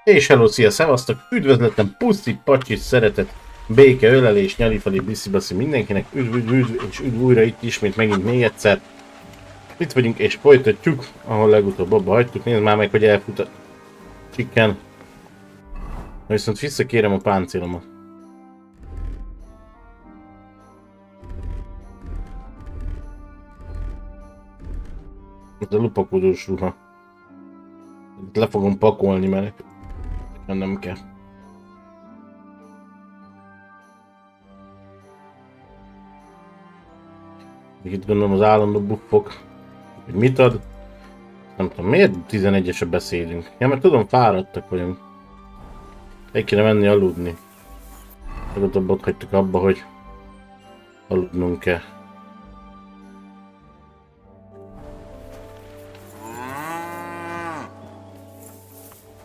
És hello, szia, szevasztok! Üdvözletem, puszti, pacsis, szeretet, béke, ölelés, nyalifali, biszibaszi mindenkinek, üdv, és üdv újra itt ismét megint még egyszer. Itt vagyunk és folytatjuk, ahol legutóbb abba hagytuk. Nézd már meg, hogy elfut a chicken. Viszont visszakérem a páncélomat. Ez a lupakódós ruha. Le fogom pakolni, mert nem kell. Itt gondolom az állandó buffok, hogy mit ad. Nem tudom, miért 11-esre beszélünk? Ja, mert tudom, fáradtak vagyunk. El kéne menni aludni. Legutóbb ott hagytuk abba, hogy aludnunk kell.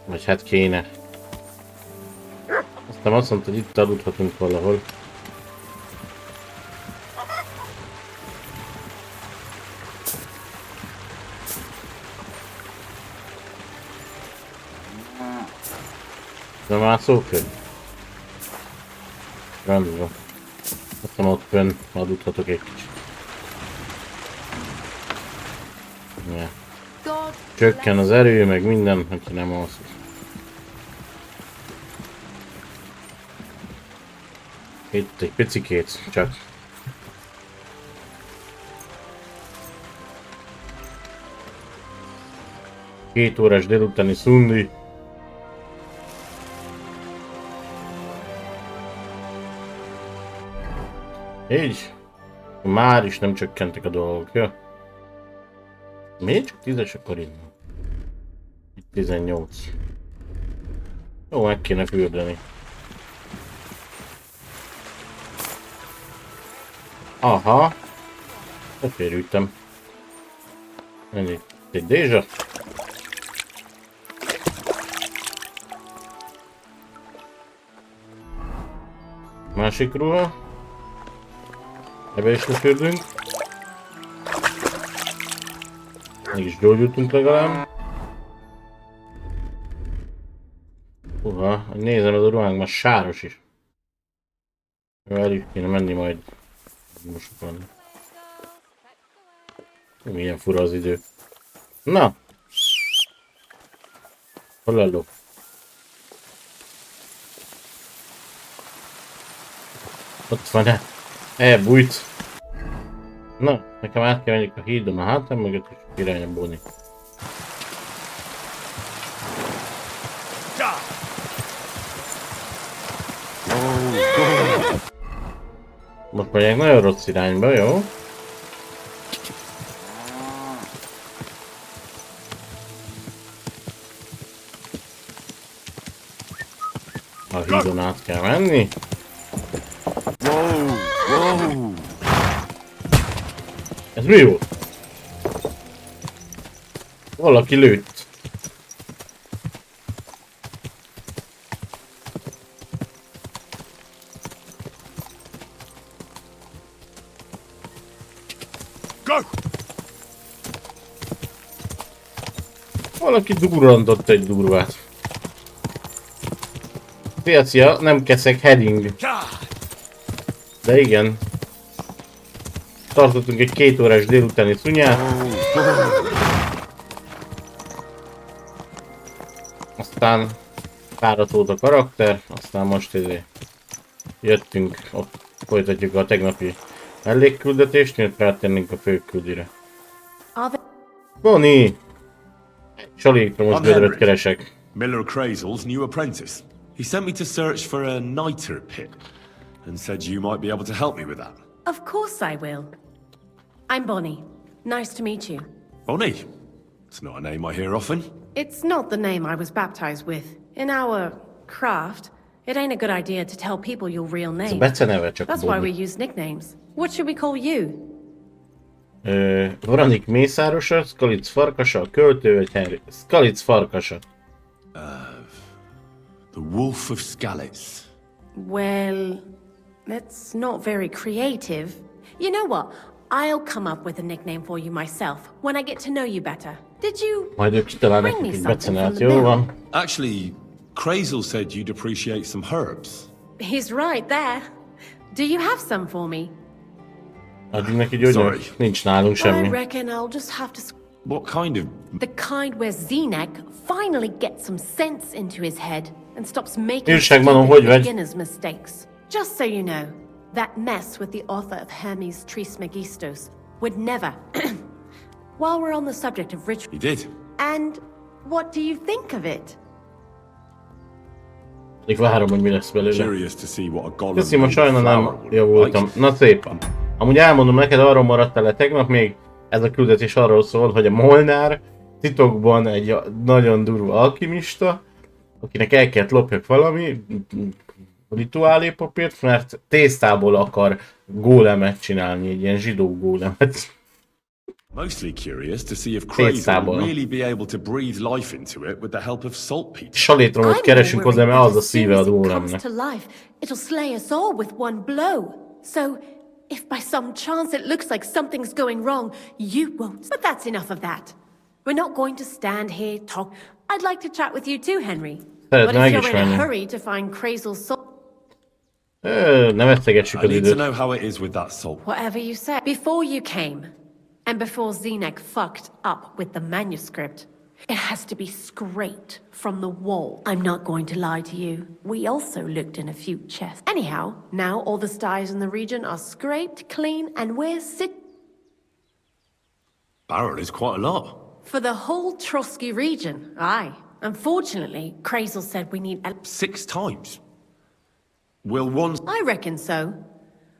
Vagy hát kéne. Aztán azt mondta, hogy itt aludhatunk valahol. Nem mászol föl? Rendben. Aztán ott fönn aludhatok egy kicsit. Ja. Csökken az erő, meg minden, hogyha nem alszok. Itt egy picikét, csak. Két órás délutáni szundi. Így. Már is nem csökkentek a dolgok, jó? Miért csak 10-es akkor innen? Itt 18. Jó, meg kéne fürdeni. Aha. Beférültem. Ennyi. Egy dézsa. Másik ruha. Ebbe is lefürdünk. Meg is gyógyultunk legalább. Nézem, ez a ruhánk már sáros is. El is kéne menni majd. Most van. Milyen fura az idő. Na! Hol állok? Ott van-e? Elbújt. Na, nekem át kell menjek a hídon a hátam mögött, és irányabbolni. Most megyek nagyon rossz irányba, jó? A hídon át kell menni. Ez mi jó? Valaki lőtt. Valaki durrantott egy durvát. Szia, nem keszek, heading. De igen. Tartottunk egy 2 órás délutáni szunyát. Aztán fáradt volt a karakter, aztán most jöttünk, ott folytatjuk a tegnapi mellékküldetést, miért rátérnénk a főküldire. Bonnie! Csalékra most gödröt keresek. Miller Crazel's new apprentice. He sent me to search for a niter pit and said you might be able to help me with that. Of course I will. I'm Bonnie. Nice to meet you. Bonnie? It's not a name I hear often. It's not the name I was baptized with. In our craft, it ain't a good idea to tell people your real name. That's why we use nicknames. What should we call you? Vranik mészárosa, Skalic farkasa, a költő vagy Hanry. Skalic farkasa. The Wolf of Skalitz. Well, that's not very creative. You know what? I'll come up with a nickname for you myself when I get to know you better. Did you Majd ők kitalálnak egy becenát, jó van? Actually, Crazel said you'd appreciate some herbs. He's right there. Do you have some for me? Adjunk neki gyógyszert. Nincs nálunk I semmi. reckon I'll just have to... What kind of... The kind where Zenek finally gets some sense into his head and stops making stupid beginner's mistakes. Just so you know, that mess with the author of Hermes Trismegistos would never... While we're on the subject of ritual... He did. And what do you think of it? Még várom, hogy mi lesz belőle. Curious to see what a golem... Köszi, ma sajnálom nem javultam. Na szép. Amúgy elmondom neked, arról maradtál le tegnap még, ez a küldetés arról szól, hogy a Molnár titokban egy nagyon durva alkimista, akinek el kellett lopjak valami rituálépapírt, mert tésztából akar gólemet csinálni, egy ilyen zsidó gólemet. Mostly curious to see if Crazel will really be able to breathe life into it with the help of saltpeter. Salétromot keresünk hozzá, mert az a szíve a gólemnek. It'll slay us all with one blow. So, if by some chance it looks like something's going wrong, you won't. But that's enough of that. We're not going to stand here talk. I'd like to chat with you too, Hanry. But if you're in a hurry to find Crazel's soul... Nem vesztegessük az időt. I need to know how it is with that salt. Whatever you say. Before you came, and before Zenek fucked up with the manuscript, it has to be scraped from the wall. I'm not going to lie to you. We also looked in a few chests. Anyhow, now all the styes in the region are scraped clean and we're Barrel is quite a lot. For the whole Trotsky region, aye. Unfortunately, Crazel said we need 6 times. Will one... I reckon so.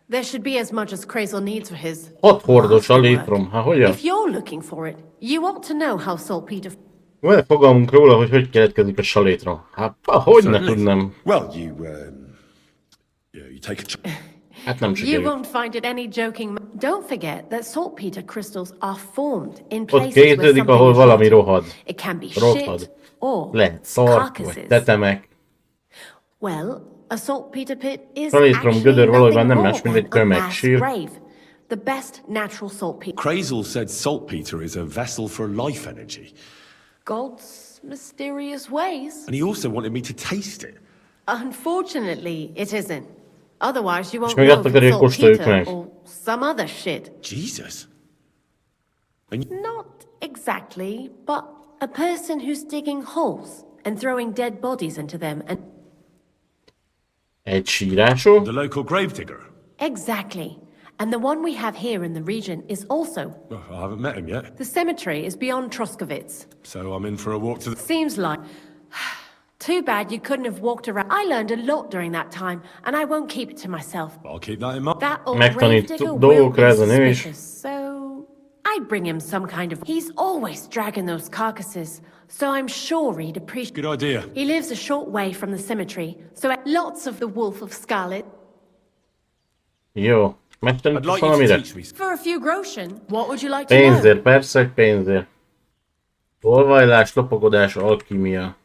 There should be as much as Crazel needs for his... 6 hordos a létrom, hogyan? If you're looking for it, you ought to know how saltpeter... Van-e fogalmunk róla, hogy keletkezik a salétrom? Hát, hogy ne tudnám. Well, you take a... Hát nem You sikerül. won't find it any joking... Don't forget that saltpeter crystals are formed in Ott places where képződik, something ahol is valami rotting. rohad. It can be Rothad. shit or Lehet szar, vagy carcasses. tetemek. Well, a saltpeter pit is Salítrom actually gödör valójában nothing nem more más, mint egy than a mass tömegsír. grave. The best natural saltpeter. Crazel said saltpeter is a vessel for life energy. God's mysterious ways. And he also wanted me to taste it. Unfortunately, it isn't. Otherwise, you won't még know azt if akarják it's kóstoljuk saltpeter meg. or some other shit. Jesus. Not exactly, but a person who's digging holes and throwing dead bodies into them and... Egy sírásó? The local gravedigger. Exactly. And the one we have here in the region is also... Well, I haven't met him yet. The cemetery is beyond Troskovitz. So I'm in for a walk to the... Seems like... Too bad you couldn't have walked around. I learned a lot during that time, and I won't keep it to myself. I'll keep that in mind. That old Megtanít gravedigger will dolgokra be ez a nő is. suspicious, so... I'd bring him some kind of... He's always dragging those carcasses, so I'm sure he'd appreciate... Good idea. He lives a short way from the cemetery, so lots of the Wolf of Scarlet. Jó. I'd Megtanít like you to valamire? teach me. For a few groschen, what would you like to know? Pénzért, persze, hogy pénzért. Olvajlás, lopagodás, alkímia.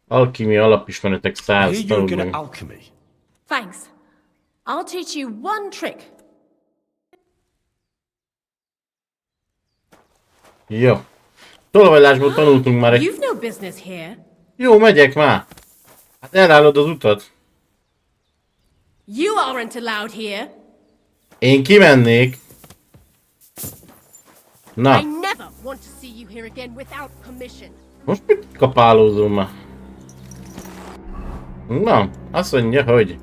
Alkímia alapismeretek I 100 hear you're good tanulmány. at alchemy. Thanks. I'll teach you one trick. Jó. Tolvajlásból tanultunk már egy... You've no business here. Jó, megyek már. Hát elállod az utat. You aren't allowed here. Én kimennék. Na, I never want to see you here again without permission. most mit kapálózom már? Na, azt mondja, hogy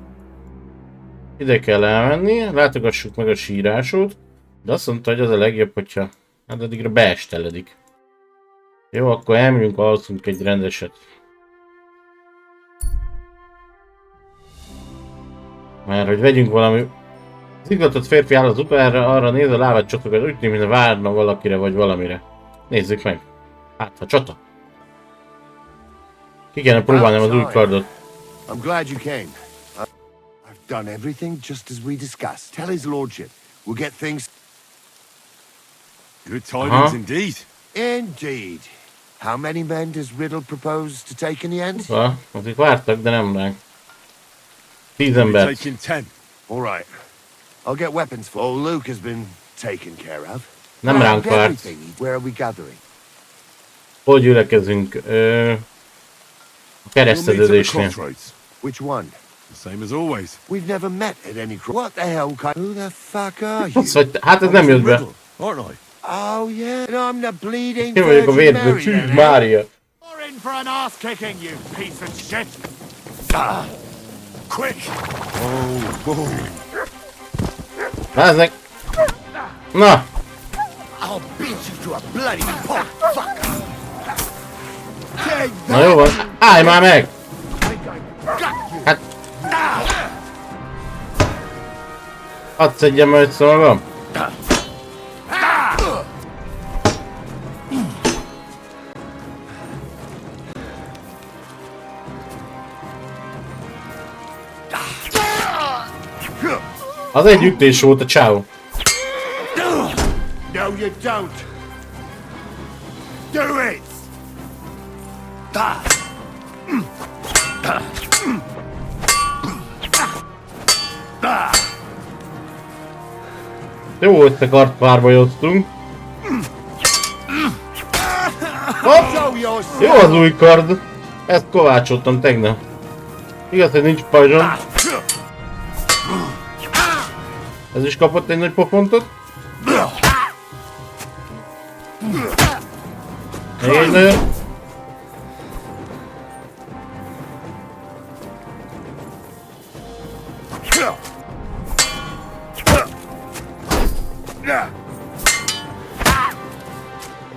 ide kell elmenni, látogassuk meg a sírásót, de azt mondta, hogy az a legjobb, hogyha hát addigra beesteledik. Jó, akkor elmegyünk, alszunk egy rendeset. Mert hogy vegyünk valami... Az izgatott férfi áll az utára, arra néz, a lábát csatogat, úgy tűnik, mintha várna valakire vagy valamire. Nézzük meg. Hát, ha csata. Ki kellene próbálnom az új kardot. I'm glad you came. I've done everything just as we discussed. Tell his lordship. We'll get things... Good tidings indeed. Indeed. How many men does Riddle propose to take in the end? Szóval, akik vártak, de nem ránk. 10 We're ember. taking 10. All right. I'll get weapons for... Oh, Luke has been taken care of. Nem I ránk have várt. everything. Where are we gathering? Hogy gyülekezünk? A We'll meet at the keresztedődésnél. crossroads. Which one? The same as always. We've never met at any What the hell Who the fuck are you? Azt vagy, hát ez nem jött be. Aren't I? Oh, yeah. And I'm the bleeding Én vagyok a Virgin vérből, Mary, Szűz then, eh? Mária. You're in for an ass kicking, you piece of shit. Quick! Nézznek! Na! I'll beat you to a bloody pulp, fucker. Take Na jó van, állj már meg! Hát... Hadd szedjem majd össze magam. Az egy ütés volt a csáó. No, you don't. Do it. Jó, összekart párbajoztunk. Show yourself. Jó az új kard. Ezt kovácsoltam tegnap. Igaz, hogy nincs pajzsom. Ez is kapott egy nagy pofontot. Még egy nagyon.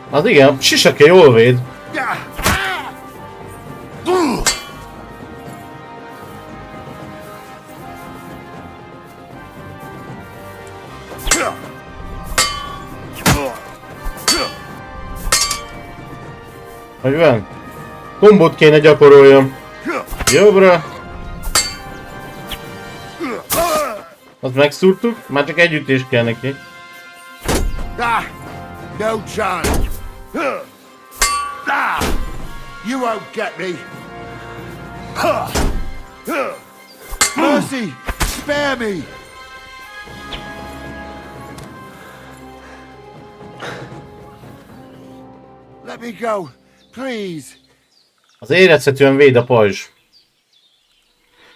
Az igen, sisake jól véd. Hogy van? Kombót kéne gyakoroljam. Jobbra. Azt megszúrtuk, már csak egy ütés kell neki. No chance. You won't get me. Mercy, spare me. Let me go, please. Az érezhetően véd a pajzs.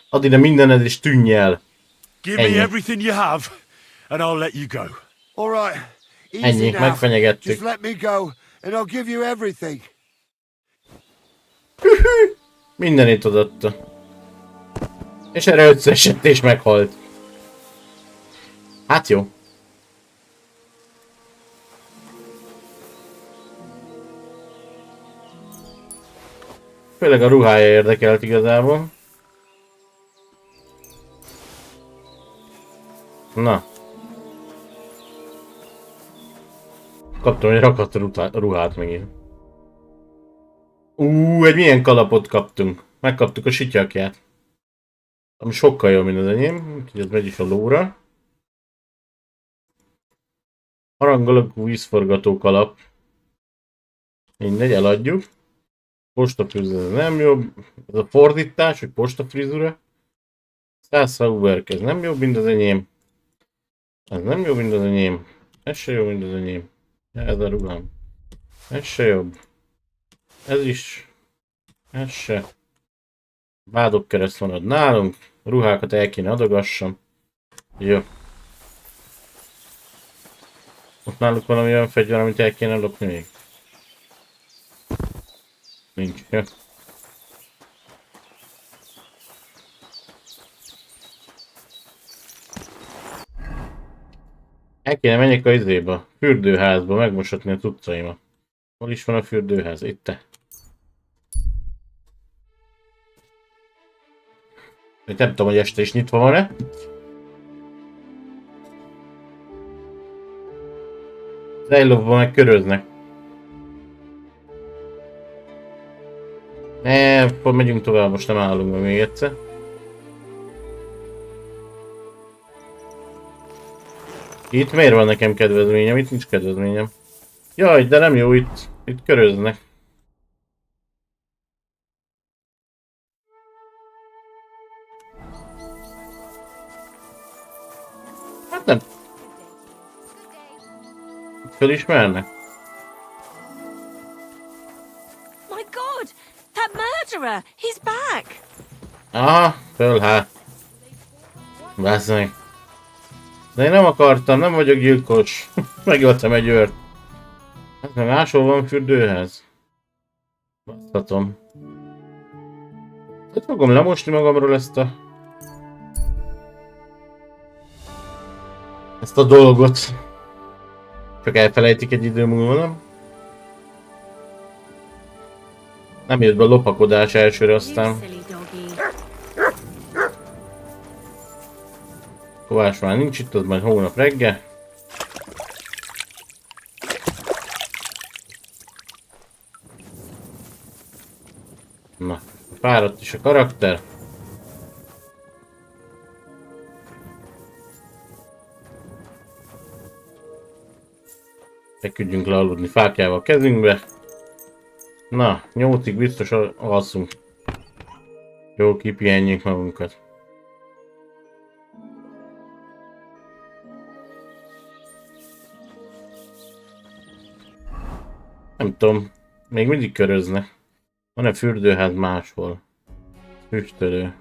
Add ide mindened és tűnj el. Give Ennyi. me everything you have, and I'll let you go. All right, easy Ennyi, now. megfenyegettük. Just let me go, and I'll give you everything. Mindenit odaadta. És erre összeesett és meghalt. Hát jó. Főleg a ruhája érdekelt igazából. Na. Kaptam egy rakat ruhát megint. Egy milyen kalapot kaptunk. Megkaptuk a sityakját. Ami sokkal jobb, mint az enyém. Úgyhogy ez megy is a lóra. Harangolok vízforgató kalap. Mindegy, eladjuk. Postafrizura ez nem jobb. Ez a fordítás, hogy postafrizura. 100 Sauberk, ez nem jobb, mint az enyém. Ez nem jobb, mint az enyém. Ez se jobb, mint az enyém. Ja, ez a ruhám. Ez se jobb. Ez is. Ez se. Vádokkereszt marad nálunk. Ruhákat el kéne adogassam. Jó. Ott náluk valami olyan fegyver, amit el kéne lopni még. Nincs. Jó. El kéne menjek a izébe, fürdőházba megmosatni a cuccaimat. Hol is van a fürdőház? Itt te. Nem tudom, hogy este is nyitva van-e. Zajlóban meg köröznek. Akkor megyünk tovább, most nem állunk meg még egyszer. Itt miért van nekem kedvezményem? Itt nincs kedvezményem. Jaj, de nem jó, itt köröznek. Hát nem. Itt felismernek. Aha, föl hát. Basszeg. De én nem akartam, nem vagyok gyilkos. Megöltem egy őrt. Hát meg máshol van fürdőhez. Basztatom. Hát fogom lemosni magamról ezt a dolgot. Csak elfelejtik egy idő múlva, nem? Nem jött be a lopakodás elsőre, aztán... Kovács már nincs itt, az majd hónap reggel. Na, fáradt is a karakter. Feküdjünk le aludni fákjával a kezünkbe. Na, 8-ig biztos alszunk. Jó, kipihenjék magunkat. Nem tudom, még mindig köröznek. Van-e fürdőház máshol? Füstölő.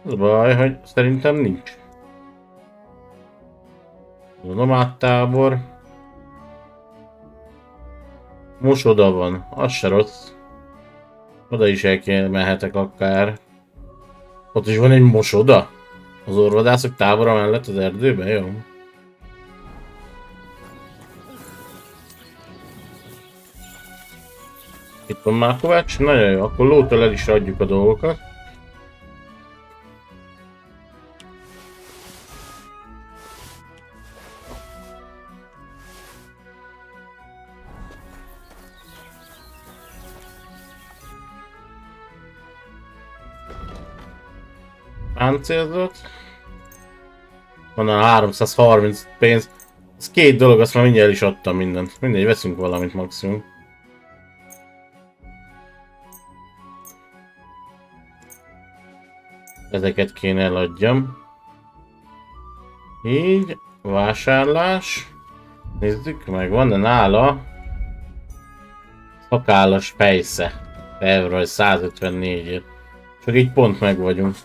Az a baj, hogy szerintem nincs. A nomádtábor. Mosoda van, az se rossz. Oda is mehetek akár. Ott is van egy mosoda? Az orvadászok tábora mellett az erdőben, jó? Itt van már Kovács? Nagyon jó, akkor lótól el is adjuk a dolgokat. Páncélzott. Van a 330 pénz. Ez két dolog, azt már mindjárt el is adtam mindent. Mindegy, veszünk valamit maximum. Ezeket kéne eladjam. Így, vásárlás. Nézzük meg, van-e nála szakállas fejsze. Tervraj 154-ért. Csak így pont meg vagyunk.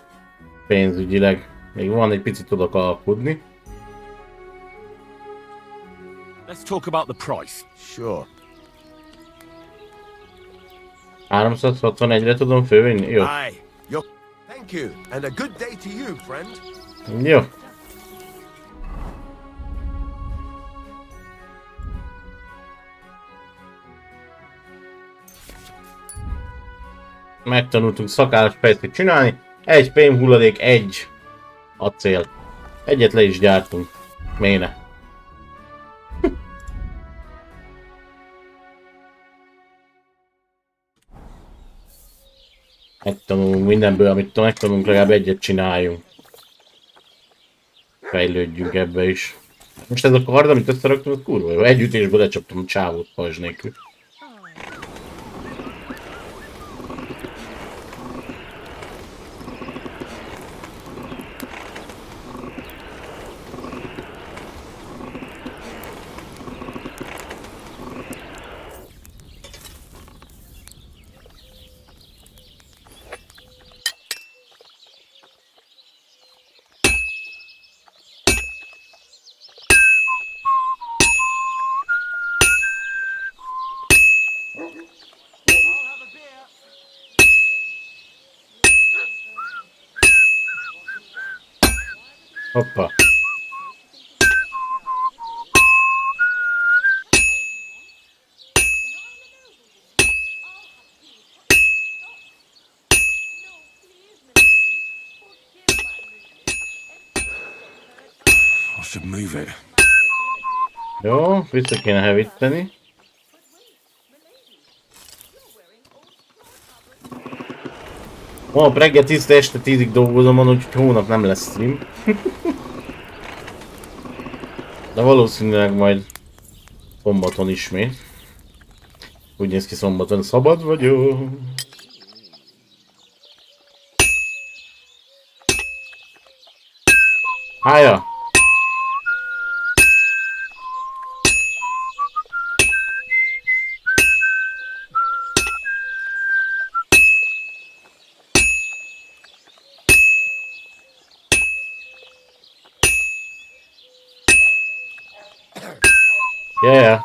Pénzügyileg. Még van egy picit tudok alkudni. Let's talk about the price. Sure. 361-re tudom fölvinni? Jó. Aye. Thank you, and a good day to you, friend. Jó. Megtanultunk szakállas fejszét csinálni. Egy fém hulladék, egy acél. Egyet le is gyártunk. Méne. Megtanulunk mindenből, amit megtanulunk, legalább egyet csináljunk. Fejlődjünk ebbe is. Most ez a kard, amit összeraktunk, az kurva jó. Egy ütésből lecsaptam a csávót pajzs nélkül. Hoppa. I should move it. Jó, vissza kéne hevíteni. Holnap reggel 10 este 10-ig dolgozom, van, úgyhogy hónap nem lesz stream. De valószínűleg majd szombaton ismét. Úgy néz ki, szombaton szabad vagyok. Hája! Yeah.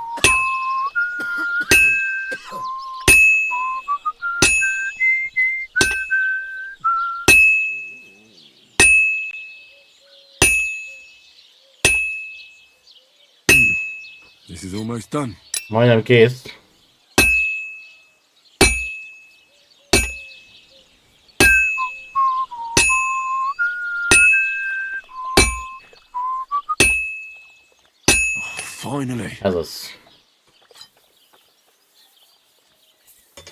This is almost done. Majdnem kész. Finally. Ez az.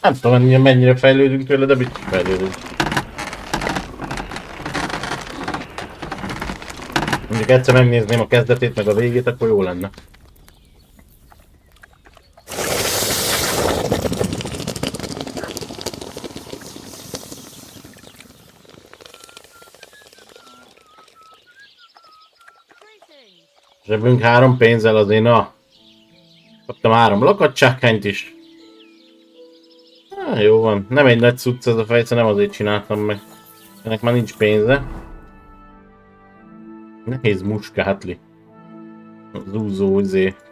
Nem tudom, mennyire fejlődünk tőle, de biztos fejlődünk. Mondjuk egyszer megnézném a kezdetét, meg a végét, akkor jó lenne. Zsebünk 3 pénzzel azért, na. Kaptam 3 lakatcsákányt is. Jó van, nem egy nagy cucc ez a fejsze, nem azért csináltam meg. Ennek már nincs pénze. Nehéz muskátli. Zúzó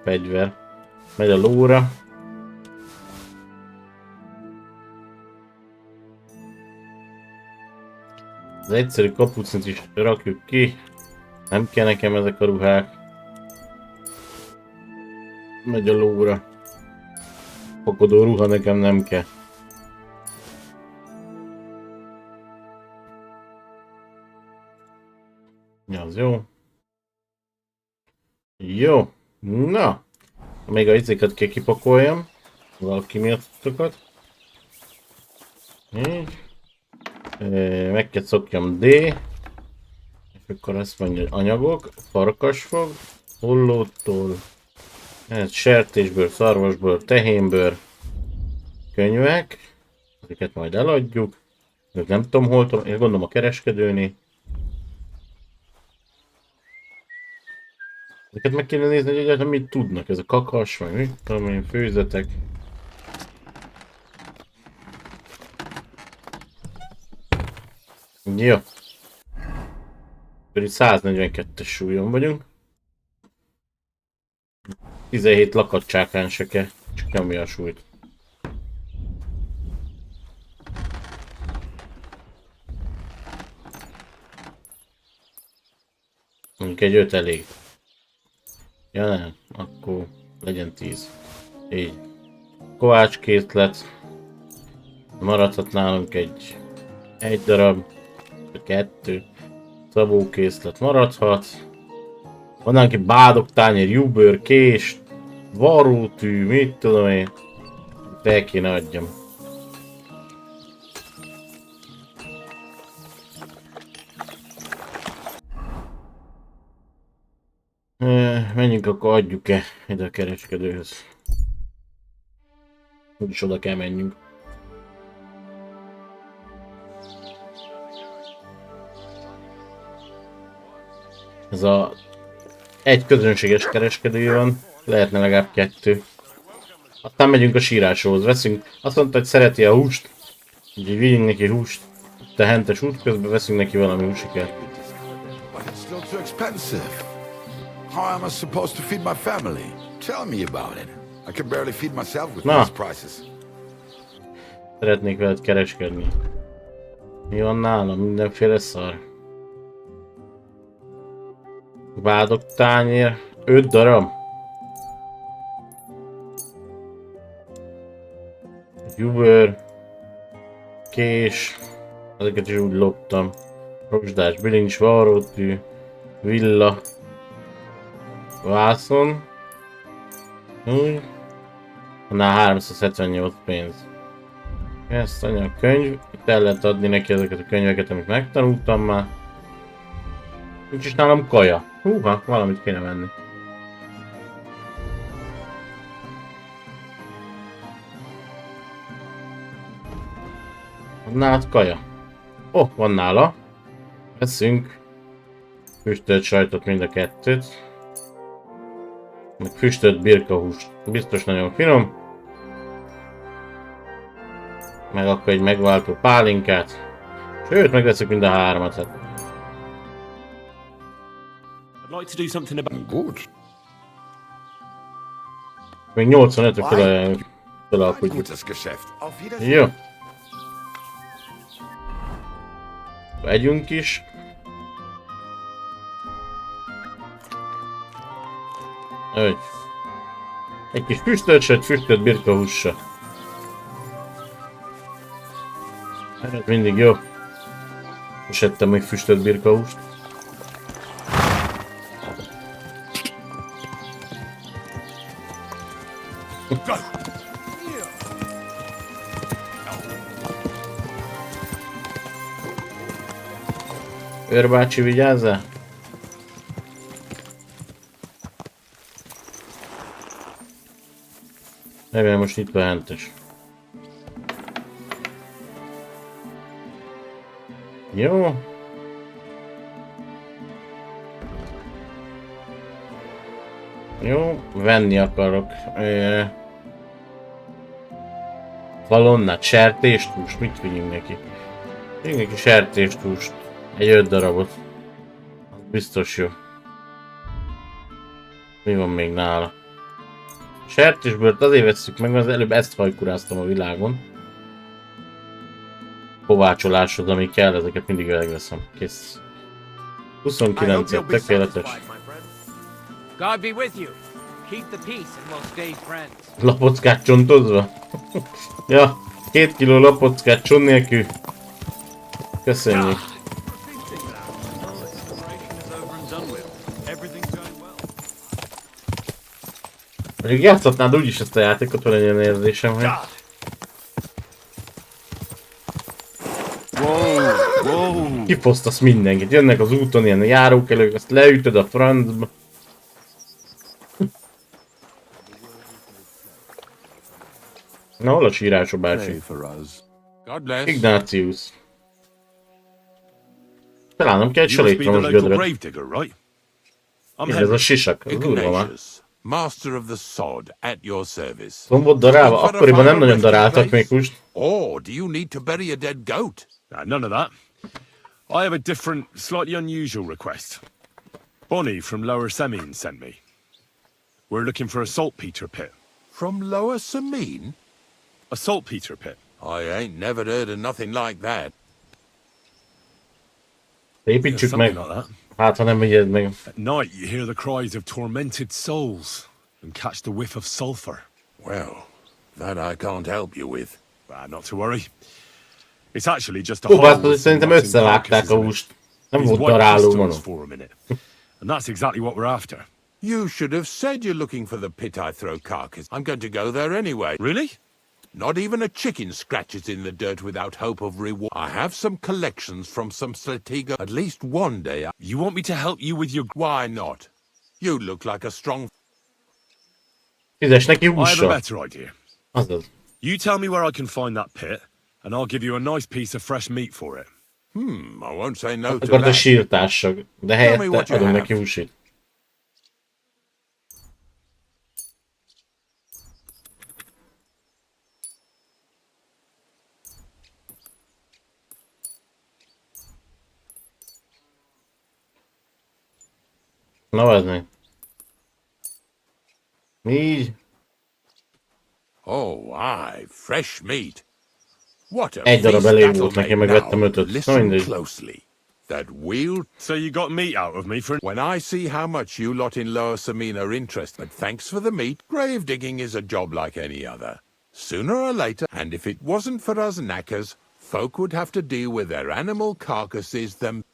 fegyver. Megy a lóra. Az egyszerű kapucnit is rakjuk ki. Nem kell nekem ezek a ruhák. Megy a lóra. Fokodó ruha nekem nem kell. Ja, az jó. Jó. Na. Még a izéket kell kipakoljam. Valaki miattokat. Így. Meg kell szokjam D. És akkor azt mondja, hogy anyagok. Farkasfog. Hollótól. Sertésbőr, szarvasbőr, tehénbőr. Könyvek. Ezeket majd eladjuk. Nem tudom hol tudom. Én gondolom a kereskedőnél. Ezeket meg kéne nézni, hogy egyáltalán mit tudnak. Ez a kakas, meg mit tudom én, főzetek. Jó. Pedig 142-es súlyon vagyunk. 17 lakatcsákán se kell, csak nyomj a súlyt. Mondjuk egy 5 elég. Ja nem, akkor legyen 10. Így. Kovácskészlet. Maradhat nálunk egy darab, 2. Szabókészlet maradhat. Van neki bádoktányér, júbőr, kés, varrótű, mit tudom én. Fel kéne adjam. Menjünk, akkor adjuk-e ide a kereskedőhöz. Úgyis oda kell menjünk. Ez a egy közönséges kereskedő van, lehetne legalább 2. Aztán megyünk a sírásóhoz, veszünk, azt mondta, hogy szereti a húst, úgyhogy vigyünk neki húst. Tehentes út közben veszünk neki valami húsikát. But it's still too expensive. How am I supposed to feed my family? Tell me about it. I can barely feed myself with these prices. Szeretnék veled kereskedni. Mi van nálam? Mindenféle szar. Vádoktányér. 5 darab. Júbőr. Kés. Ezeket is úgy loptam. Rozsdás bilincs, varrótű. Villa. Vászon. Úgy. Annál 378 pénz. Ezt anya a könyv. Itt el lehet adni neki ezeket a könyveket, amit megtanultam már. Nincs is nálam kaja. Húha, valamit kéne venni. Van nálad kaja? Van nála. Veszünk füstölt sajtot mind a 2-t. Meg füstölt birkahúst. Biztos nagyon finom. Meg akkor egy megváltó pálinkát. Sőt, megveszünk mind a 3-at. Hát. I'd like to do something about... Good. Még 85-re Weiter felalkudjuk. gutes Geschäft. Auf Wiedersehen. Jó. Vegyünk is. Egy kis füstölt, füstölt birkahússa. Ez mindig jó. Most ettem még füstölt birkahúst. Őrbácsi, vigyázzál! Remélem most itt hentes. Jó. Jó, venni akarok. Valonnát, sertéstúst, mit vigyünk neki? Vigyünk neki sertéstúst. Egy 5 darabot. Biztos jó. Mi van még nála? Sertésbőrt azért vesszük meg, mert az előbb ezt hajkuráztam a világon. Kovácsoláshoz, ami kell, ezeket mindig megveszem. Kész. 29-et, tökéletes. God be with you. Keep the peace and we'll stay friends. Lapockát csontozva? Ja, 2 kiló lapockát csont nélkül. Köszönjük. Mondjuk játszhatnád úgyis ezt a játékot, van egy olyan érzésem, hogy... Kifosztasz mindenkit, jönnek az úton ilyen járókelők, azt leütöd a francba. Na, hol a sírás a bácsi? Ignácius. Találnom kell egy salétromos gödröt. Ez a sisak, az durva már. Master of the sod, at your service. Gombot darálva? Akkoriban nem nagyon daráltak még húst. Or do you need to bury a dead goat? None of that. I have a different, slightly unusual request. Bonnie from Lower Semine sent me. We're looking for a saltpeter pit. From Lower Semine? A saltpeter pit. I ain't never heard of nothing like that. Építsük Something meg. like that. Hát, ha nem vigyed meg. At night, you hear the cries of tormented souls and catch the whiff of sulfur. Well, that I can't help you with. Not to worry. It's actually just a Ó, hole hát with szerintem rotting összevágták a carcasses in it. húst. Nem These volt white daráló, pistols mondom. for a minute. And that's exactly what we're after. You should have said you're looking for the pit I throw carcass. I'm going to go there anyway. Really? Not even a chicken scratches in the dirt without hope of reward. I have some collections from some Slatiga. At least one day You want me to help you with your... Why not? You look like a strong... Fizes neki I have a hússal. better idea. Azaz. You tell me where I can find that pit, and I'll give you a nice piece of fresh meat for it. I won't say no to Akkor te that. sírtássak. De Tell me what helyette you adom have. neki húsit. Na, vedd meg. Így. Oh, aye, fresh meat. What a Egy darab feast elég that'll volt neki, make megvettem now. 5-öt. Na Listen mindegy. closely. That wheel... So you got meat out of me for... When I see how much you lot in Lower Samine are interested, but thanks for the meat, grave digging is a job like any other. Sooner or later, and if it wasn't for us knackers, folk would have to deal with their animal carcasses them...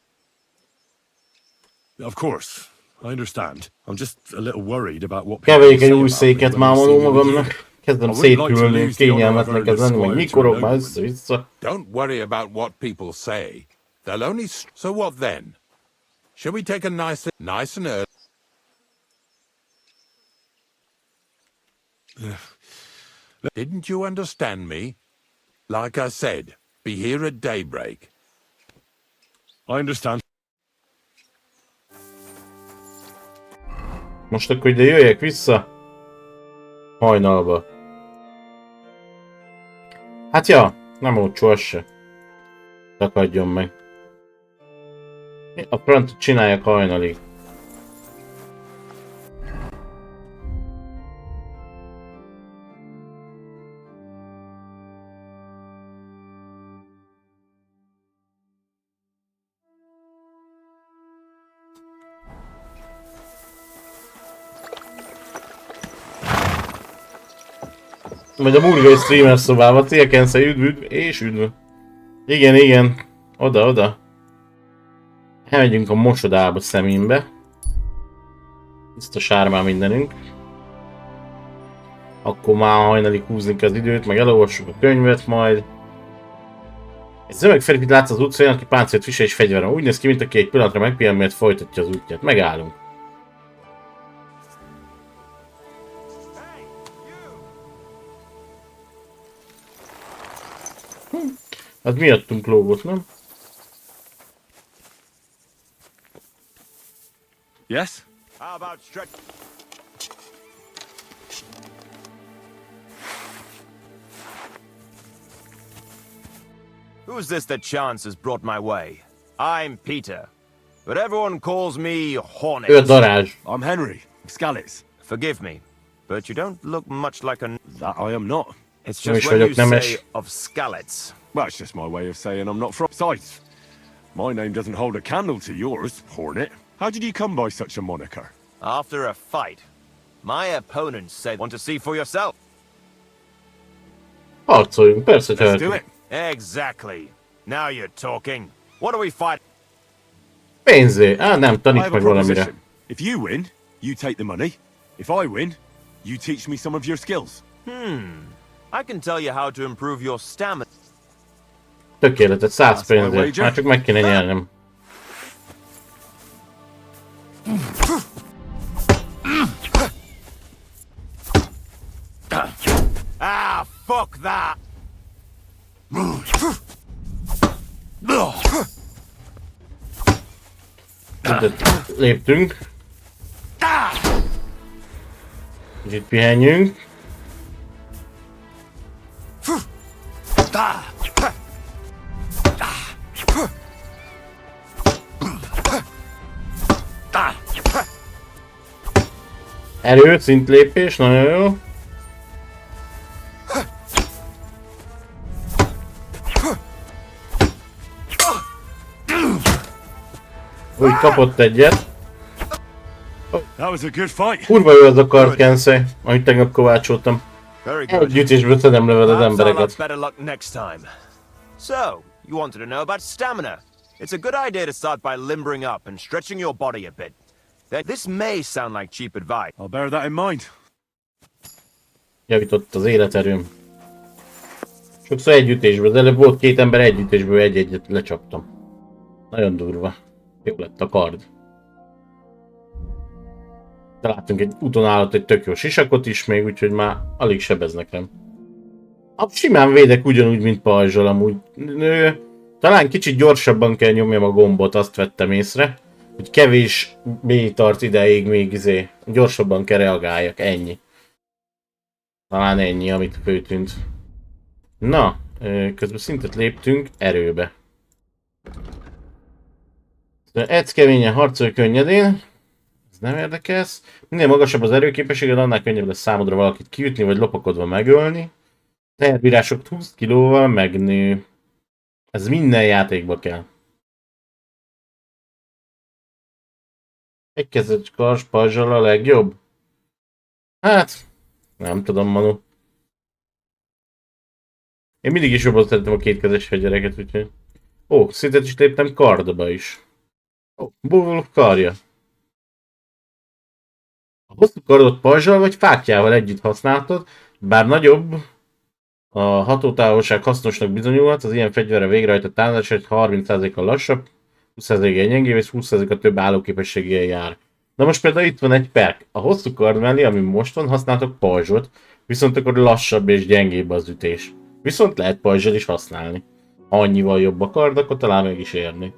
Of course, I understand. I'm just a little worried about what people Keverék say egy új about me széket when már they see mondom me with you. magamnak. Kezdem I wouldn't like to szétkülni, lose the honor of kényelmetlenek earning lenni, meg squire to nyikorok a már nobleman. össze-vissza. Don't worry about what people say. They'll only... So what then? Shall we take a nice and early... Didn't you understand me? Like I said, be here at daybreak. I understand. Most akkor ide jöjjek vissza? Hajnalba. Hát ja, nem olcsó az se. Takadjon meg. A frontot csináljak hajnalig. Vagy a burgai streamer szobába, Célkenszei üdv és üdv. Igen, igen. Oda, oda. Elmegyünk a mosodába szeménbe. Tiszta sármán mindenünk. Akkor már hajnalig húzni az időt, meg elolvassuk a könyvet majd. Egy zömeg Felipit látsz az utcán, aki páncélt visel és fegyveren. Úgy néz ki, mint aki egy pillanatra megpihen, mert folytatja az útját. Megállunk. Az miattunk lógott, nem? Yes? How about stretch? Who's this that chance has brought my way? I'm Peter, but everyone calls me Hornet. Ő a darázs. I'm Henry, Scallis. Forgive me, but you don't look much like a... That I am not. It's Nem just is when you vagyok nemes. say of Skallets. Well, it's just my way of saying I'm not from. Besides, my name doesn't hold a candle to yours, Hornet. How did you come by such a moniker? After a fight, my opponents said, want to see for yourself. Harcoljunk, persze, hogy Let's do harcoljunk. it. Exactly. Now you're talking. What are we fighting? Pénzé. Nem, I taníts have a meg valamire. proposition. If you win, you take the money. If I win, you teach me some of your skills. I can tell you how to improve your stamina. Tökéletes, 100 That's my pénzért. wager. Már csak meg kéne nyernem. Ah, fuck that! Léptünk. Kicsit pihenjünk. Erő, szintlépés, nagyon jó. Úgy kapott egyet. That was a good fight. Kurva jó az a kartkenszé, amit tegnap kovácsoltam. Very good. Egy ütésből szedem level az Perhaps I'll have embereket. better luck next time. So, you wanted to know about stamina. It's a good idea to start by limbering up and stretching your body a bit. This may sound like cheap advice. I'll bear that in mind. Javított az életerőm. Sokszor egy ütésből, de előbb volt két ember egy ütésből egy-egyet lecsaptam. Nagyon durva. Jó lett a kard. Találtunk egy úton egy tök jó sisakot is még, úgyhogy már alig sebeznek rám. Simán védek ugyanúgy, mint pajzsal amúgy. Talán kicsit gyorsabban kell nyomjam a gombot, azt vettem észre. Hogy kevés B tart ideig még gyorsabban kell reagáljak, ennyi. Talán ennyi, amit főtűnt. Na, közben szintet léptünk erőbe. Edz keményen, harcolj könnyedén. Ez nem érdekes. Minél magasabb az erőképességed, annál könnyebb lesz számodra valakit kiütni, vagy lopakodva megölni. Teherbírások 20 kilóval megnő. Ez minden játékba kell. Egy kezes kars pajzsal a legjobb? Hát, nem tudom, Manu. Én mindig is jobban szeretem a kétkezes fegyvereket, úgyhogy... Ó, szintet is léptem kardba is. Ó, Bulwolf karja. A hosszú kardot pajzsal vagy fáklyával együtt használtad, bár nagyobb, a hatótávolság hasznosnak bizonyulhat, az ilyen fegyverre végrehajtott támadás egy 30%-kal lassabb, 20%-kal gyengébb és 20%-kal több állóképességgel jár. Na most például itt van egy perk. A hosszú kard mellé, ami most van, használtok pajzsot, viszont akkor lassabb és gyengébb az ütés. Viszont lehet pajzsal is használni. Ha annyival jobb a kard, akkor talán meg is érni.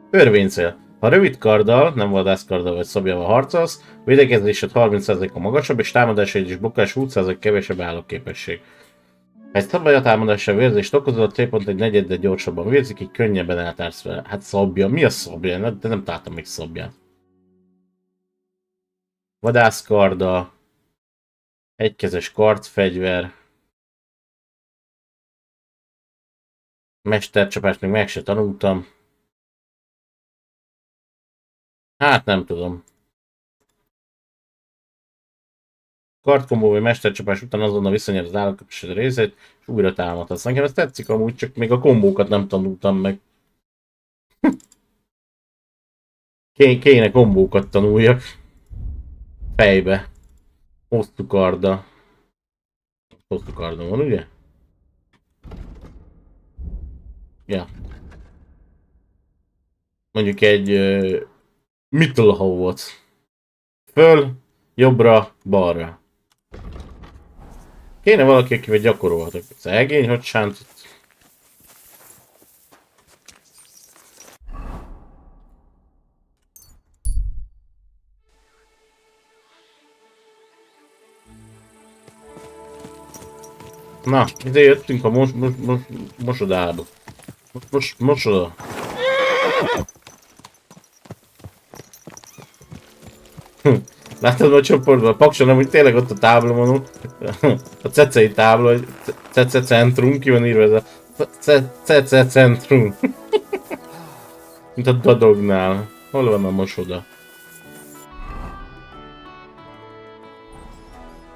Örvénycél. Ha rövid karddal, nem vadászkarddal vagy szabjával harcolsz, védekezésed 30%-a magasabb és támadásaid és blokkás 20% kevesebb állóképesség. Ha egy szabálya támadással vérzést okozol, a célpont egy negyeddel gyorsabban vérzik, így könnyebben eltársz vele. Hát szabja. Mi a szabja? De nem találtam még szabját. Vadászkarda. Egykezes kardfegyver. Mestercsapást még meg se tanultam. Hát nem tudom. Kardkombó vagy mestercsapás után azonnal visszanyer az állatköpésed részét, és újra támadhatsz. Nekem ez tetszik amúgy, csak még a kombókat nem tanultam meg. Kéne kombókat tanuljak. Fejbe. Hosszú karddal. Hosszú kardon van, ugye? Ja. Mondjuk egy Mittelhaut. Föl, jobbra, balra. Kéne valaki, akivel gyakorolhatok. Szegény, hogy sántott. Na, ide jöttünk a mosodába. Mosoda. Látod a csoportban, a pakson amúgy tényleg ott a tábla van, a cecei tábla, hogy cece centrum, ki van írva ez a cece centrum. Mint a dadognál. Hol van a mosoda?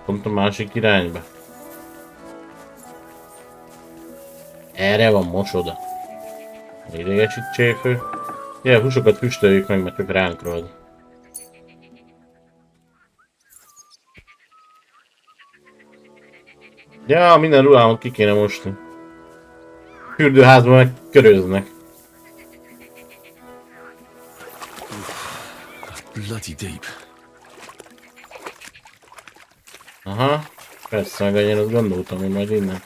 Pont a másik irányba. Erre van mosoda. Idegesítsék ő. Ilyen húsokat füstöljük meg, mert ők ránk rad. Ja, minden ruhámat ki kéne mosni. Fürdőházban meg köröznek. Bloody deep. Aha, persze, meg én azt gondoltam, hogy majd innen.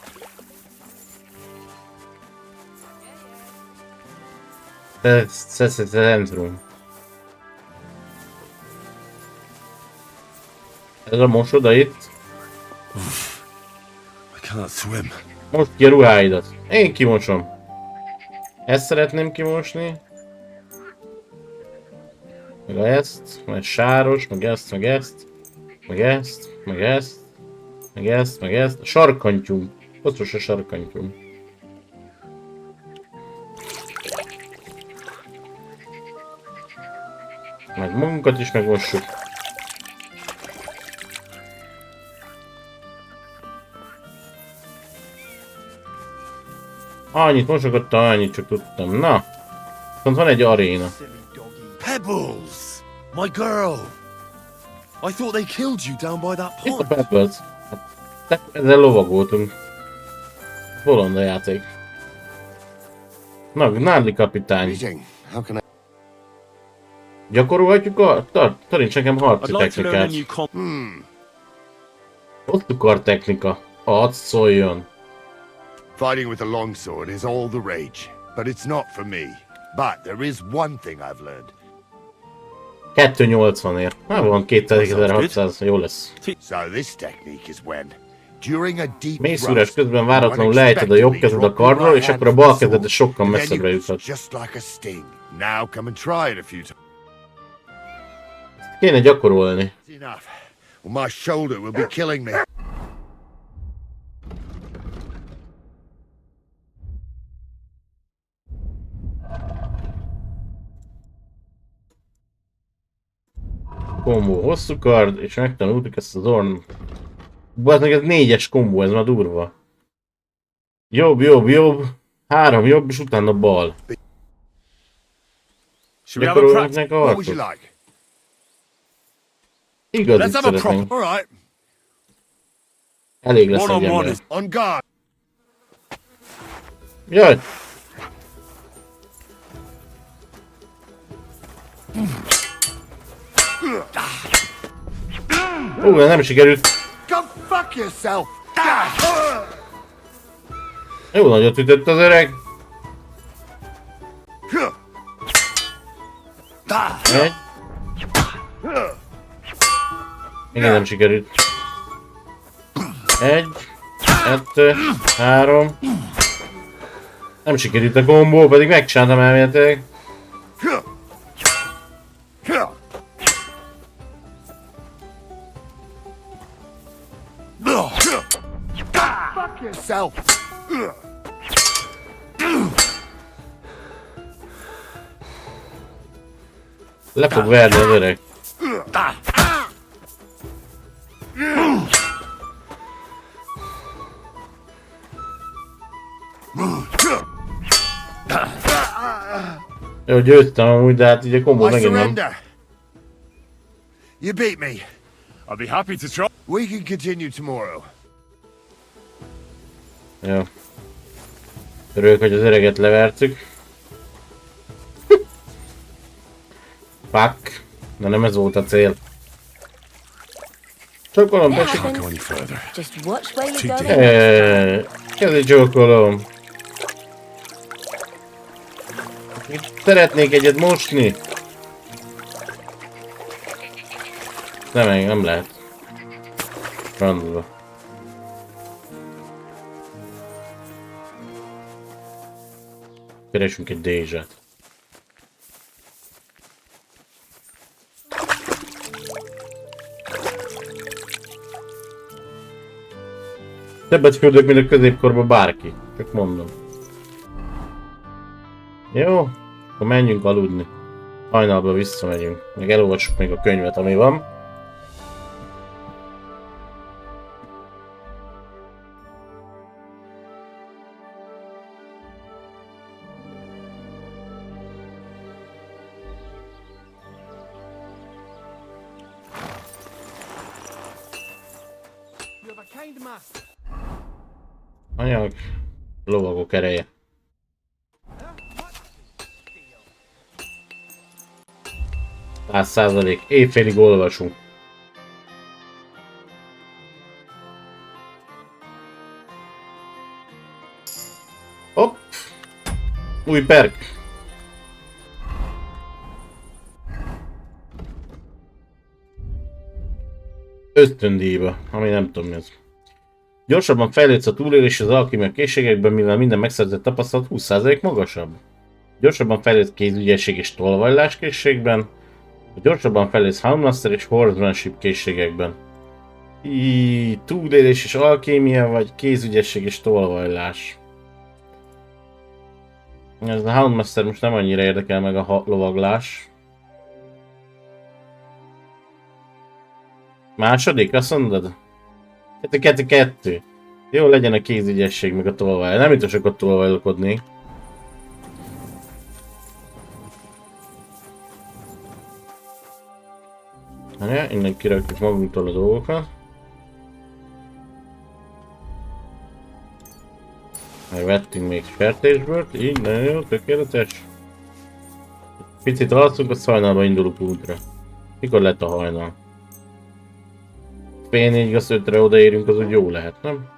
Centrum. Ez a mosoda itt. I can't swim. Most ki a ruháidat. Én kimosom. Ezt szeretném kimosni. Meg ezt, meg sáros, meg ezt, meg ezt. Meg ezt, meg ezt. Meg ezt, meg ezt. A sarkantyúm. Koszos a sarkantyúm. Meg magunkat is megmossuk. Annyit mosogattam, annyit csak tudtam. Na! Viszont van egy aréna. Pebbles! My girl! I thought they killed you down by that Itt a pond. Pebbles. Ezzel lovagoltunk. Bolond a játék. Na, Gnarly kapitány. Greeting. How can I... Gyakorolhatjuk a... Taníts nekem harci I'd like to learn a technikát. new Hosszú kar technika. Hadd szóljon. Fighting with a longsword is all the rage, but it's not for me. But there is one thing I've learned. 280 ér. Na, van 2600, jó lesz. So this technique is when, during a deep Mélyszúrás thrust, közben váratlanul lejted a jobb kezed a karról, és akkor a bal kezed sokkal messzebbre juthat. Just like a sting. Now come and try it a few times. Kéne gyakorolni. Enough. Well, my shoulder will be killing me. Kombó, hosszú kard, és megtanultuk ezt az orn. Bazd meg, ez 4-es kombó, ez már durva. Jobb, jobb, jobb. 3 jobb, és utána bal. Should we have a Gyakoroljuk practice? meg a What would you harcot. like? Igazit Let's have a szeretnénk. proper. All right. Elég lesz egy One-on-one ember. is On guard. Jaj! Nem sikerült. Go fuck yourself. Jó nagyot ütött az öreg. Egy. Még nem sikerült. 1, 2, 3. Nem sikerült a kombó, pedig megcsináltam elméletileg. Fuck yourself. Le fog verni az öreg. Jó, győztem amúgy, de hát így a kombó I megint nem. surrender. You beat me. I'll be happy to try. We can continue tomorrow. Jó. Örülök, hogy az öreget levertük. Fuck. Na nem ez volt a cél. Csókolom, tessék. Can't go any further. Just watch where Too you're deep. going. Kezdj csókolom. Szeretnék egyet mosni. Nem lehet. Randba. Keresünk egy dézsát. Többet fürdök, mint a középkorban bárki. Csak mondom. Jó, akkor menjünk aludni. Hajnalba visszamegyünk. Meg elolvassuk még a könyvet, ami van. Anyag, lovagok ereje. %100%. Éjfélig olvasunk. Hopp! Új perk! Ösztöndíjba, ami nem tudom mi ez. Gyorsabban fejlődsz a túlélés az alkimia készségekben, mivel minden megszerzett tapasztalat 20% magasabb. Gyorsabban fejlődsz kézügyesség és tolvajlás készségben. Gyorsabban fejlődsz Handmaster és Horsemanship készségekben. Túlélés és alkémia, vagy kézügyesség és tolvajlás. Ez a Handmaster most nem annyira érdekel meg a lovaglás. Második, azt mondod? 2-2-2. Jó legyen a kézügyesség meg a tolvaj. Nem itt sokat tolvajlokodni. Ja, innen kirakjuk magunktól a dolgokat. Megvettünk még sertésbört, így nagyon jó, tökéletes. Picit alszunk, a hajnalba indulunk útra. Mikor lett a hajnal? Fél 4-5-re odaérünk, az úgy jó lehet, nem?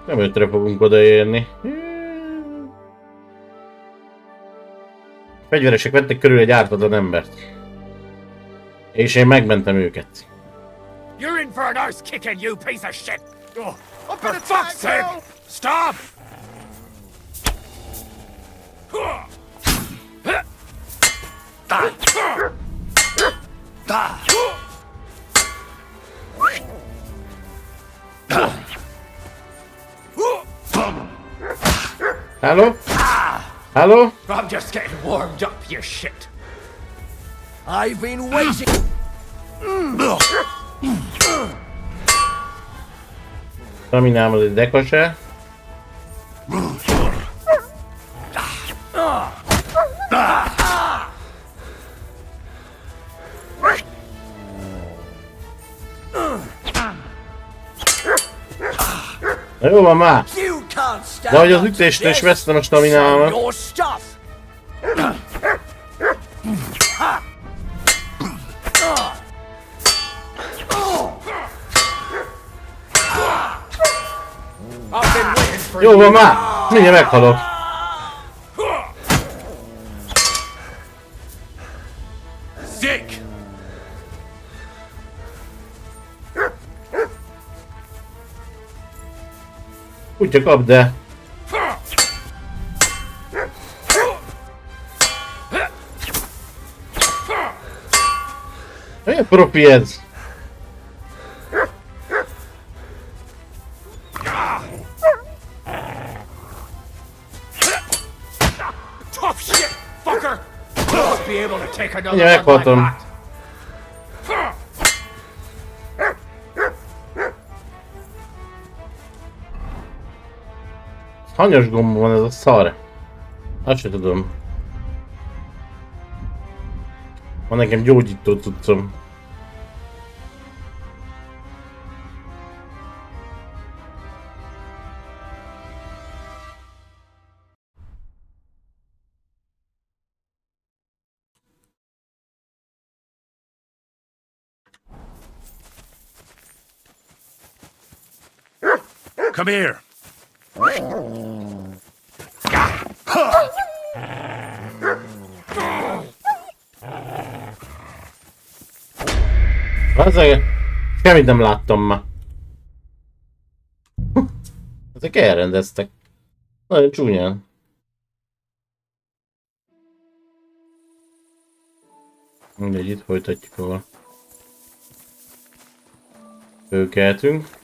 Nem 5-re fogunk odaérni. Fegyveresek vettek körül egy ártatlan embert. És én megmentem őket. You're in for a nice kicking, you piece of shit! Oh, for fuck's sake! Stop! Hello? Hello? I'm just getting warmed up, you shit! I've been waiting! Raminám az egy dekose. Na jó van már! De hogy az ütéstől is vesztem a staminámat. Jó van már! Mindjárt meghalok. Sick! Kutya kap, de... Milyen profi ez? take another Yeah, one like bottom. that. Hanyas gomb van ez a szar? Azt se tudom. Van nekem gyógyító cuccom. Come here. Ezek... Semmit nem láttam ma. Ezek elrendeztek. Nagyon csúnyán. Mindegy, itt folytatjuk ahol. Fölkeltünk.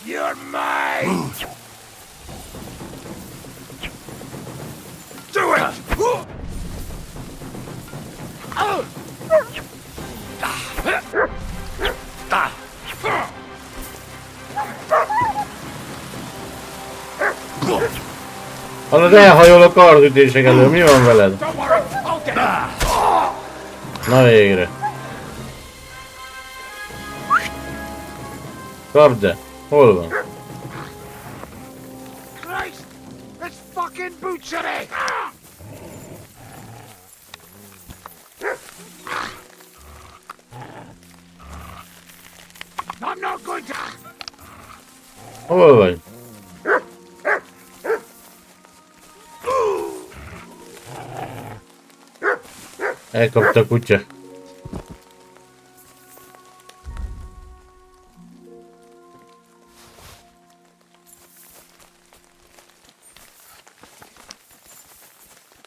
You're mine! Do it! Hallod, elhajol a kardütések elől, mi van veled? Don't worry, I'll get him! Na végre. Kapd de, hol van? Christ! It's fucking butchery! I'm not going to... Hol vagy? Elkapta a kutya.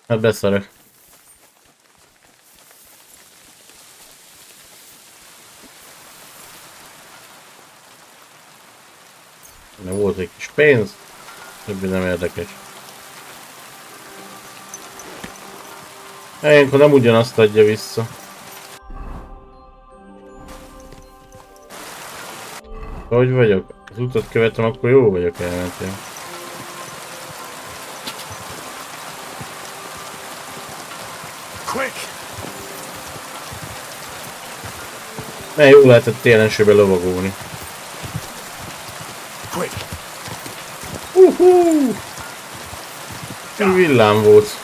Hát beszarok. Na, volt egy kis pénz, többi nem érdekes. Ilyenkor nem ugyanazt adja vissza. Hogy vagyok? Az utat követem, akkor jó vagyok elmentén. Quick! Mert jó lehetett télensőbe lovagolni. Quick! Villám volt.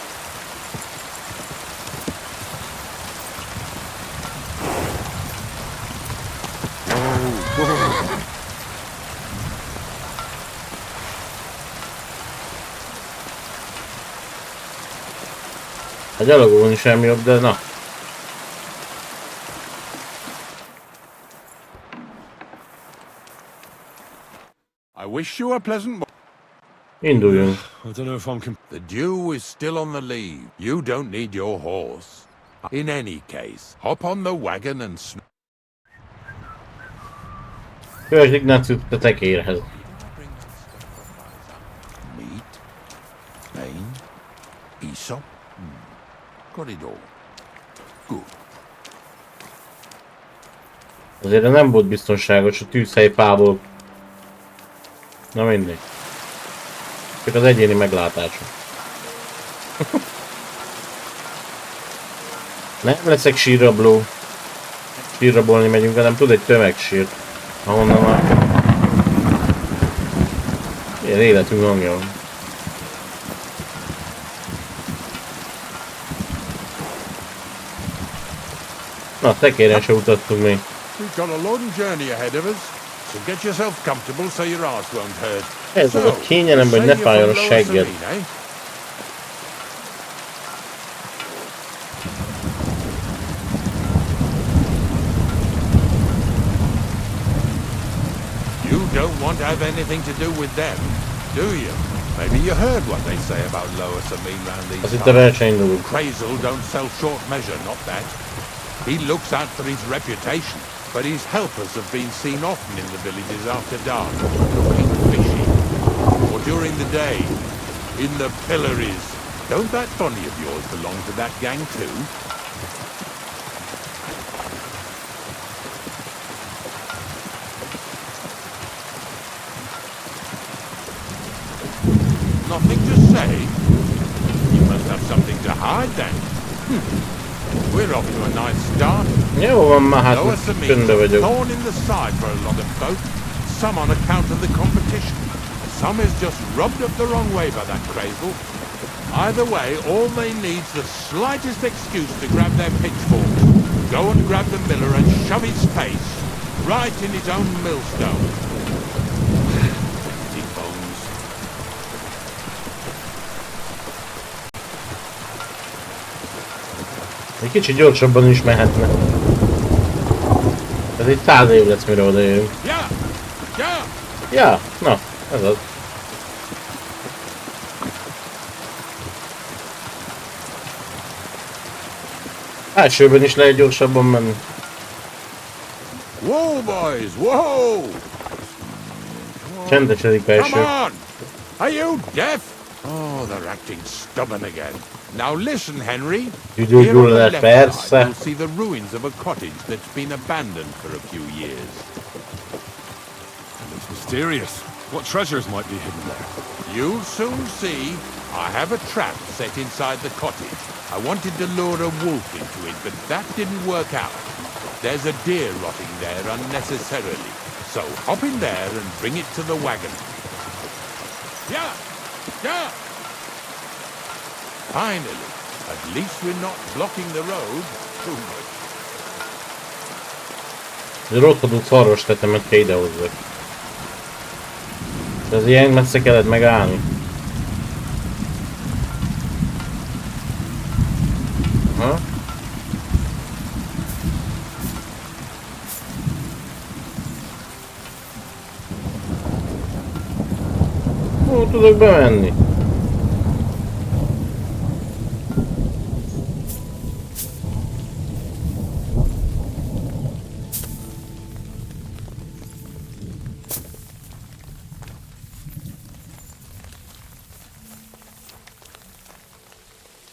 A gyalogolni sem jobb, de na. I wish you a pleasant... Induljunk. I don't know if I'm... The dew is still on the leave. You don't need your horse. In any case, hop on the wagon and... Kövesd Ignácius a tekérhez. Meat, Spain, Aesop. Got it all. Good. Azért nem volt biztonságos a tűzhely fából. Na mindegy. Csak az egyéni meglátása. Nem leszek sírrabló. Sírrabolni megyünk, hanem tud egy tömegsírt. Ahonnan már... Ilyen életünk hangja van. Na, tekéren se utaztunk még. We've got a long journey ahead of us, so get yourself comfortable so your ass won't hurt. Ez az a kényelem, hogy ne fájjon a segged. don't want to have anything to do with them, do you? Maybe you heard what they say about Lower Samin round these Azt itt a verseny indul. Crazel don't sell short measure, not that. He looks out for his reputation, but his helpers have been seen often in the villages after dark, looking fishy. Or during the day, in the pillories. Don't that Bonnie of yours belong to that gang too? Nothing to say? You must have something to hide then. We're off to a nice start. Jó van, már hát Lower csöndbe Samin, vagyok. thorn in the side for a lot of folk. Some on account of the competition. Some is just rubbed up the wrong way by that Crazel. Either way, all they need's the slightest excuse to grab their pitchforks, go and grab the miller and shove his face right in his own millstone. Empty bones. Egy kicsit gyorsabban is mehetne. Ez egy 100 év lesz, mire odaérünk. Yeah! Yeah! Ja, na, ez az. Elsőben is lehet gyorsabban menni. Whoa, boys! Whoa! Csendesedik Come első. on! Are you deaf? Oh, they're acting stubborn again. Now listen, Henry. Üdül Here on the gyulladt, left persze. side, you'll see the ruins of a cottage that's been abandoned for a few years. It looks mysterious. What treasures might be hidden there? You'll soon see. I have a trap set inside the cottage. I wanted to lure a wolf into it, but that didn't work out. There's a deer rotting there unnecessarily. So hop in there and bring it to the wagon. Yeah! Yeah! Finally. At least we're not blocking the road too much. Ez rothadó szarvas tetemet kell idehozzak. Ez ilyen messze kellett megállni. Ha? Hol tudok bemenni?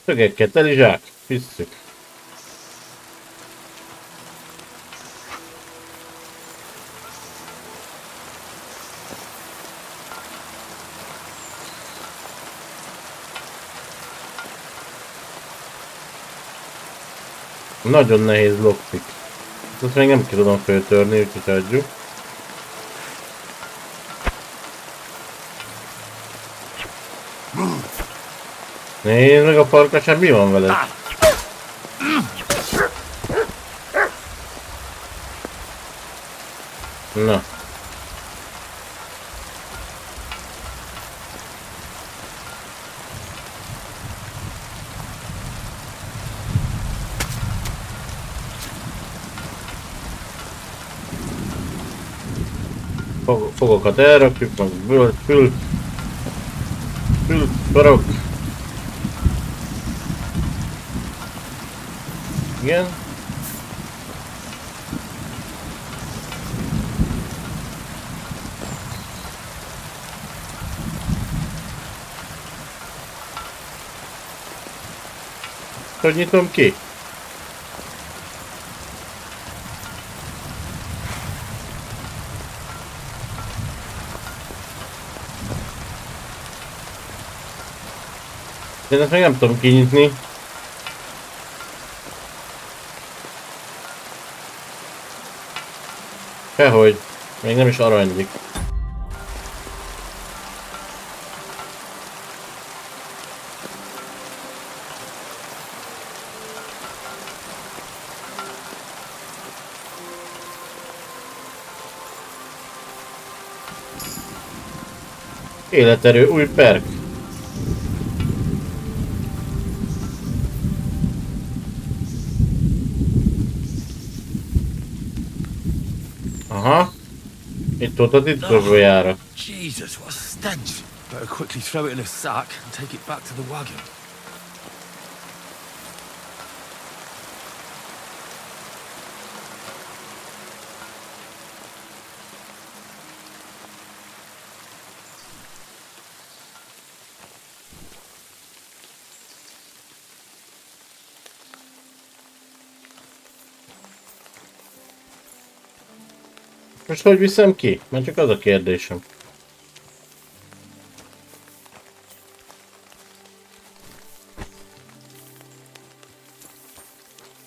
Tögekkel teli zsák. Visszük. Nagyon nehéz lockpick. Ezt még nem tudom feltörni, úgyhogy adjuk. Nézd meg a farkasát, mi van veled? Na. Fogokat elrakjuk, meg fül, barok. Igen. Hogy nyitom ki? Én ezt még nem tudom kinyitni. Sehogy. Még nem is aranyzik. Életerő, új perk. Aha. Itt ott a titkos bejárat. Jesus, what a stench. Better quickly throw it in a sack and take it back to the wagon. Most hogy viszem ki? Mert csak az a kérdésem.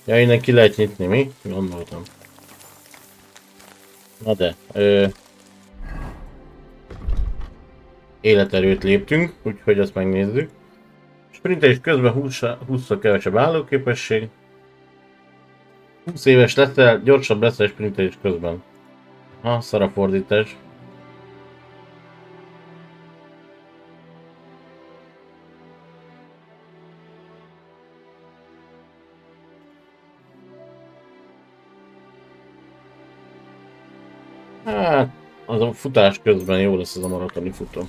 Ja, innen ki lehet nyitni, mi? Gondoltam. Na de, életerőt léptünk, úgyhogy azt megnézzük. Sprintelés közben 20-szor kevesebb állóképesség. 20 éves leszel, gyorsabb leszel sprintelés közben. Ha, szar a fordítás. Hát, az a futás közben jó lesz az a maratoni futó.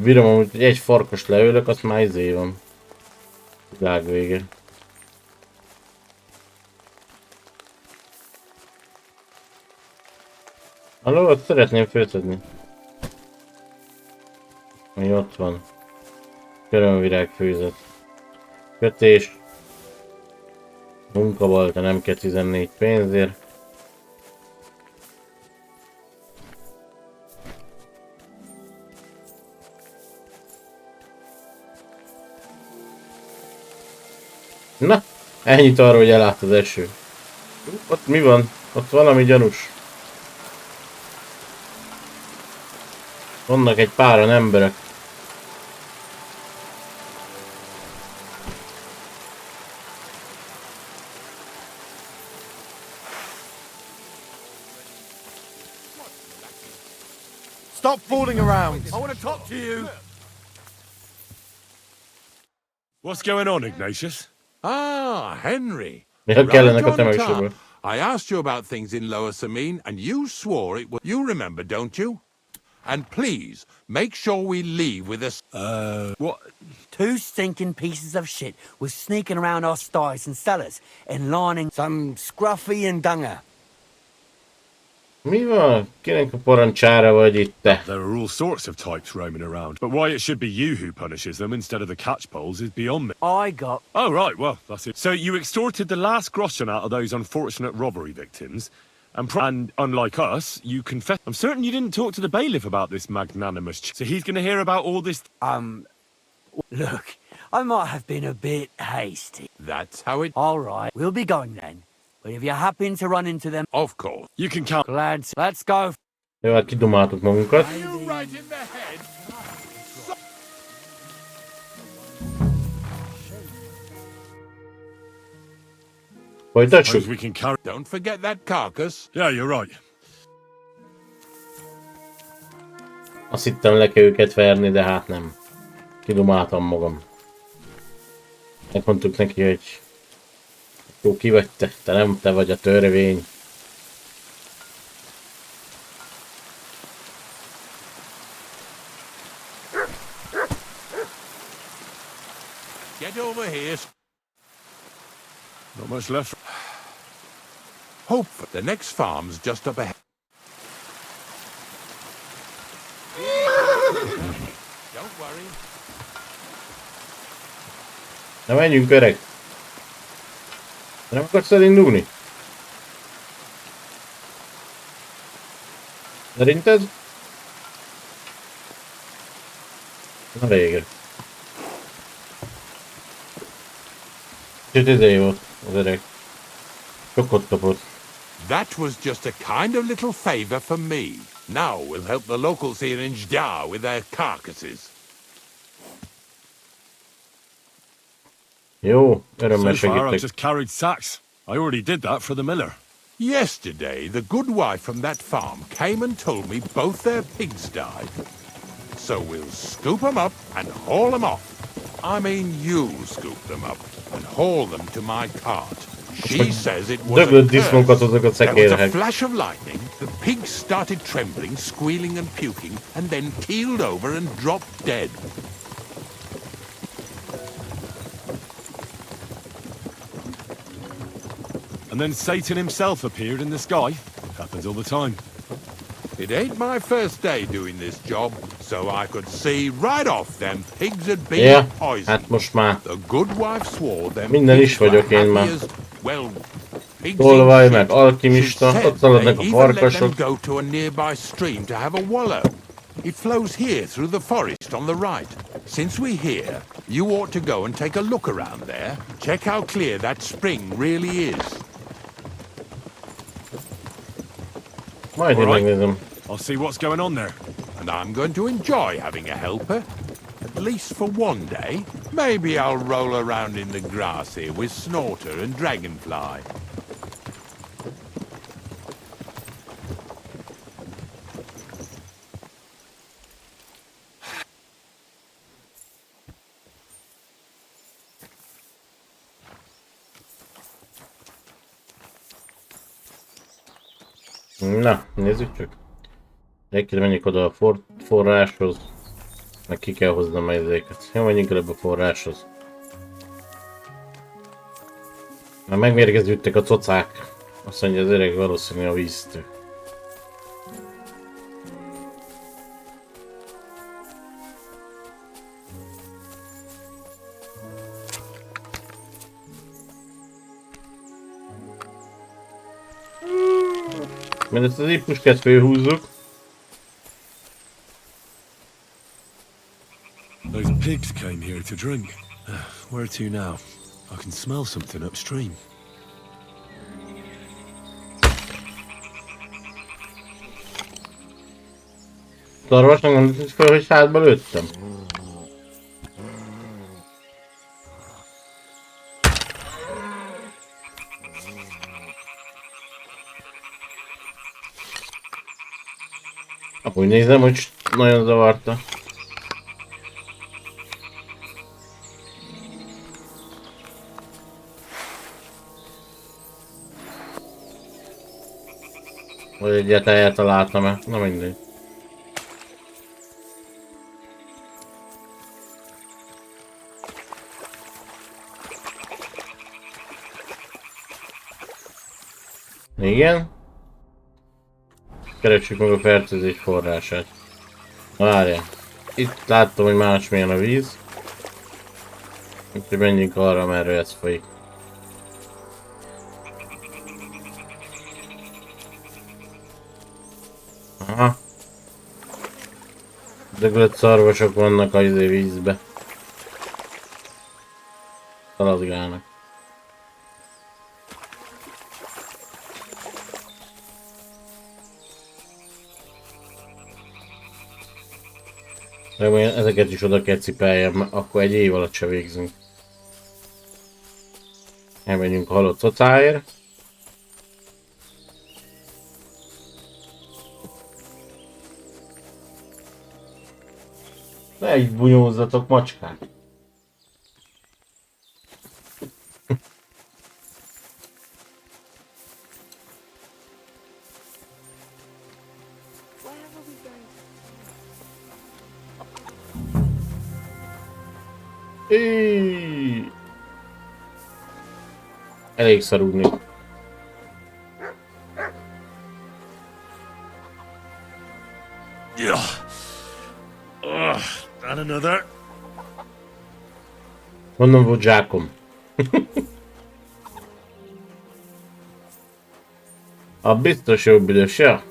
Bírom amúgy, hogy egy farkas leülök, azt már izé van. Világ vége. A lovat szeretném főzedni. Mi ott van. Körömvirág főzet. Kötés. Munkabalta nem kell 14 pénzért. Na, ennyit arról, hogy elállt az eső. Ott mi van? Ott valami gyanús. Vannak egy páran emberek. Stop fooling around! I want to talk to you. What's going on, Ignatius? Ah, Henry. Miért kellenek a Right on temegsőből? top. I asked you about things in Lower Samine, and you swore it was... You remember, don't you? And please, make sure we leave with us. What? Two stinking pieces of shit was sneaking around our sties and cellars and lining some scruffy and dunger. Mi van? Kinek a parancsára vagy itt te? There are all sorts of types roaming around, but why it should be you who punishes them instead of the catchpoles is beyond me. I got... Oh, right, well, that's it. So you extorted the last groschen out of those unfortunate robbery victims, and unlike us, you confessed. I'm certain you didn't talk to the bailiff about this magnanimous so he's going to hear about all this... Look, I might have been a bit hasty. That's how it... All right, we'll be going then. But if you happen to run into them... Of course. You can count... Lads, let's go. Jó, hát kidumáltuk magunkat. You right in the head. Folytassuk? We can carry... Don't forget that carcass. Yeah, you're right. Azt hittem le kell őket verni, de hát nem. Kidumáltam magam. Megmondtuk neki, hogy jó, ki vagy te? Te nem, te vagy a törvény. Get over here. Not much left. Hope for the next farm's just up ahead. Don't worry. Na menjünk, öreg! Nem akarsz elindulni? Szerinted? Na végre. Kicsit izé volt az öreg. Sokkot kapott. That was just a kind of little favor for me. Now we'll help the locals here in Jdar with their carcasses. Jó, örömmel So far, I've segítek. just carried sacks. I already did that for the miller. Yesterday, the good wife from that farm came and told me both their pigs died. So we'll scoop them up and haul them off. I mean, you'll scoop them up and haul them to my cart. She says it was a curse. There was a flash of lightning, the pigs started trembling, squealing and puking, and then keeled over and dropped dead. And then Satan himself appeared in the sky. Happens all the time. It ain't my first day doing this job, so I could see right off them pigs had been poisoned. Hát most már The good wife swore them minden is vagyok én már. Well, Tolvaj, meg alkimista, ott szaladnak a farkasok. Go to a nearby stream to have a wallow. It flows here through the forest on the right. Since we're here, you ought to go and take a look around there. Check how clear that spring really is. Majd én megnézem. I'll see what's going on there. And I'm going to enjoy having a helper. At least for one day. Maybe I'll roll around in the grass here with Snorter and Dragonfly. Na, nézzük csak. Egyébként menjünk oda a forráshoz. Meg ki kell hoznom a izéket. Jó, menjünk előbb a forráshoz. Már megmérgeződtek a cocák. Azt mondja az öreg, valószínű a víztől. Mert ezt az épuskát fölhúzzuk. Those pigs came here to drink. Where to now? I can smell something upstream. Szarvasnak mondod fel, hogy hátba lőttem. Úgy nézem, hogy nagyon zavarta. Vagy egyáltalán eltaláltam-e? Na mindegy. Igen. Keressük meg a fertőzés forrását. Várjál. Itt láttam, hogy másmilyen a víz. Úgyhogy menjünk arra, merre ez folyik. Aha. Döglött szarvasok vannak a vízbe. Szaladgálnak. Remélem ezeket is oda kell cipeljem, akkor egy év alatt se végzünk. Elmegyünk a halott cocáért. Ne így bunyózzatok, macskák! Elég szarúgni. Yeah. And another. Honnan volt zsákom? A biztos jó büdös, ja?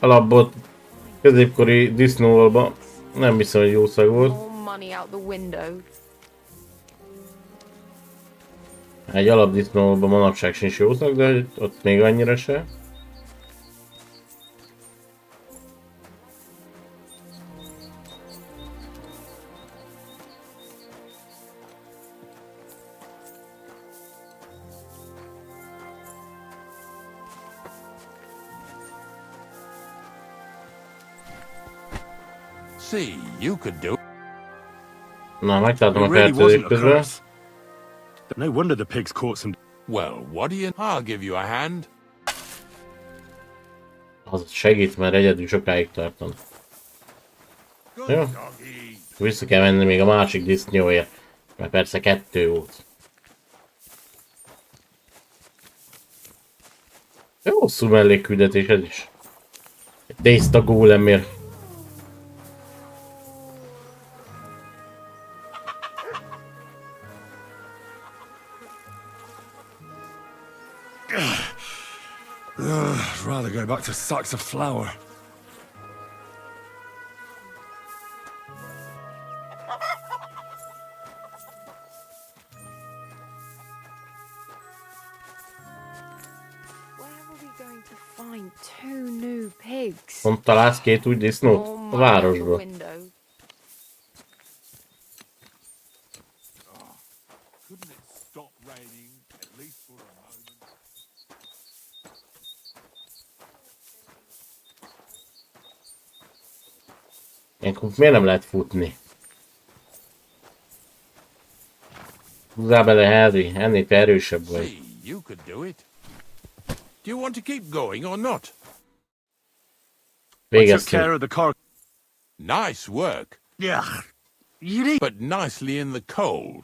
Alapból középkori disznóolba nem hiszem, hogy jó szag volt. Egy alapdisznóolba manapság sincs jó szag, de ott még annyira se. See, you could do. Na, megtaláltam a It really fertőzést wasn't a közben. curse. No wonder the pigs caught some. Well, what do you... I'll give you a hand. Az segít, mert egyedül sokáig tartom. Jó? Vissza kell menni még a másik disznyóért. Mert persze 2 volt. Jó hosszú mellékküldetés ez is. Egy tészta gólemért. I'd rather go back to sacks of flour. Where are we going to find 2 new pigs? Pont találsz 2 új disznót a városba. Window. Couldn't it stop raining, at least for a moment? Ilyenkor miért nem lehet futni? Húzzál bele, Hanry, ennél te erősebb vagy. See, you could do it. Do you want to keep going or not? I took Végeztünk. care of the car. Nice work, Yeah. You need. but nicely in the cold.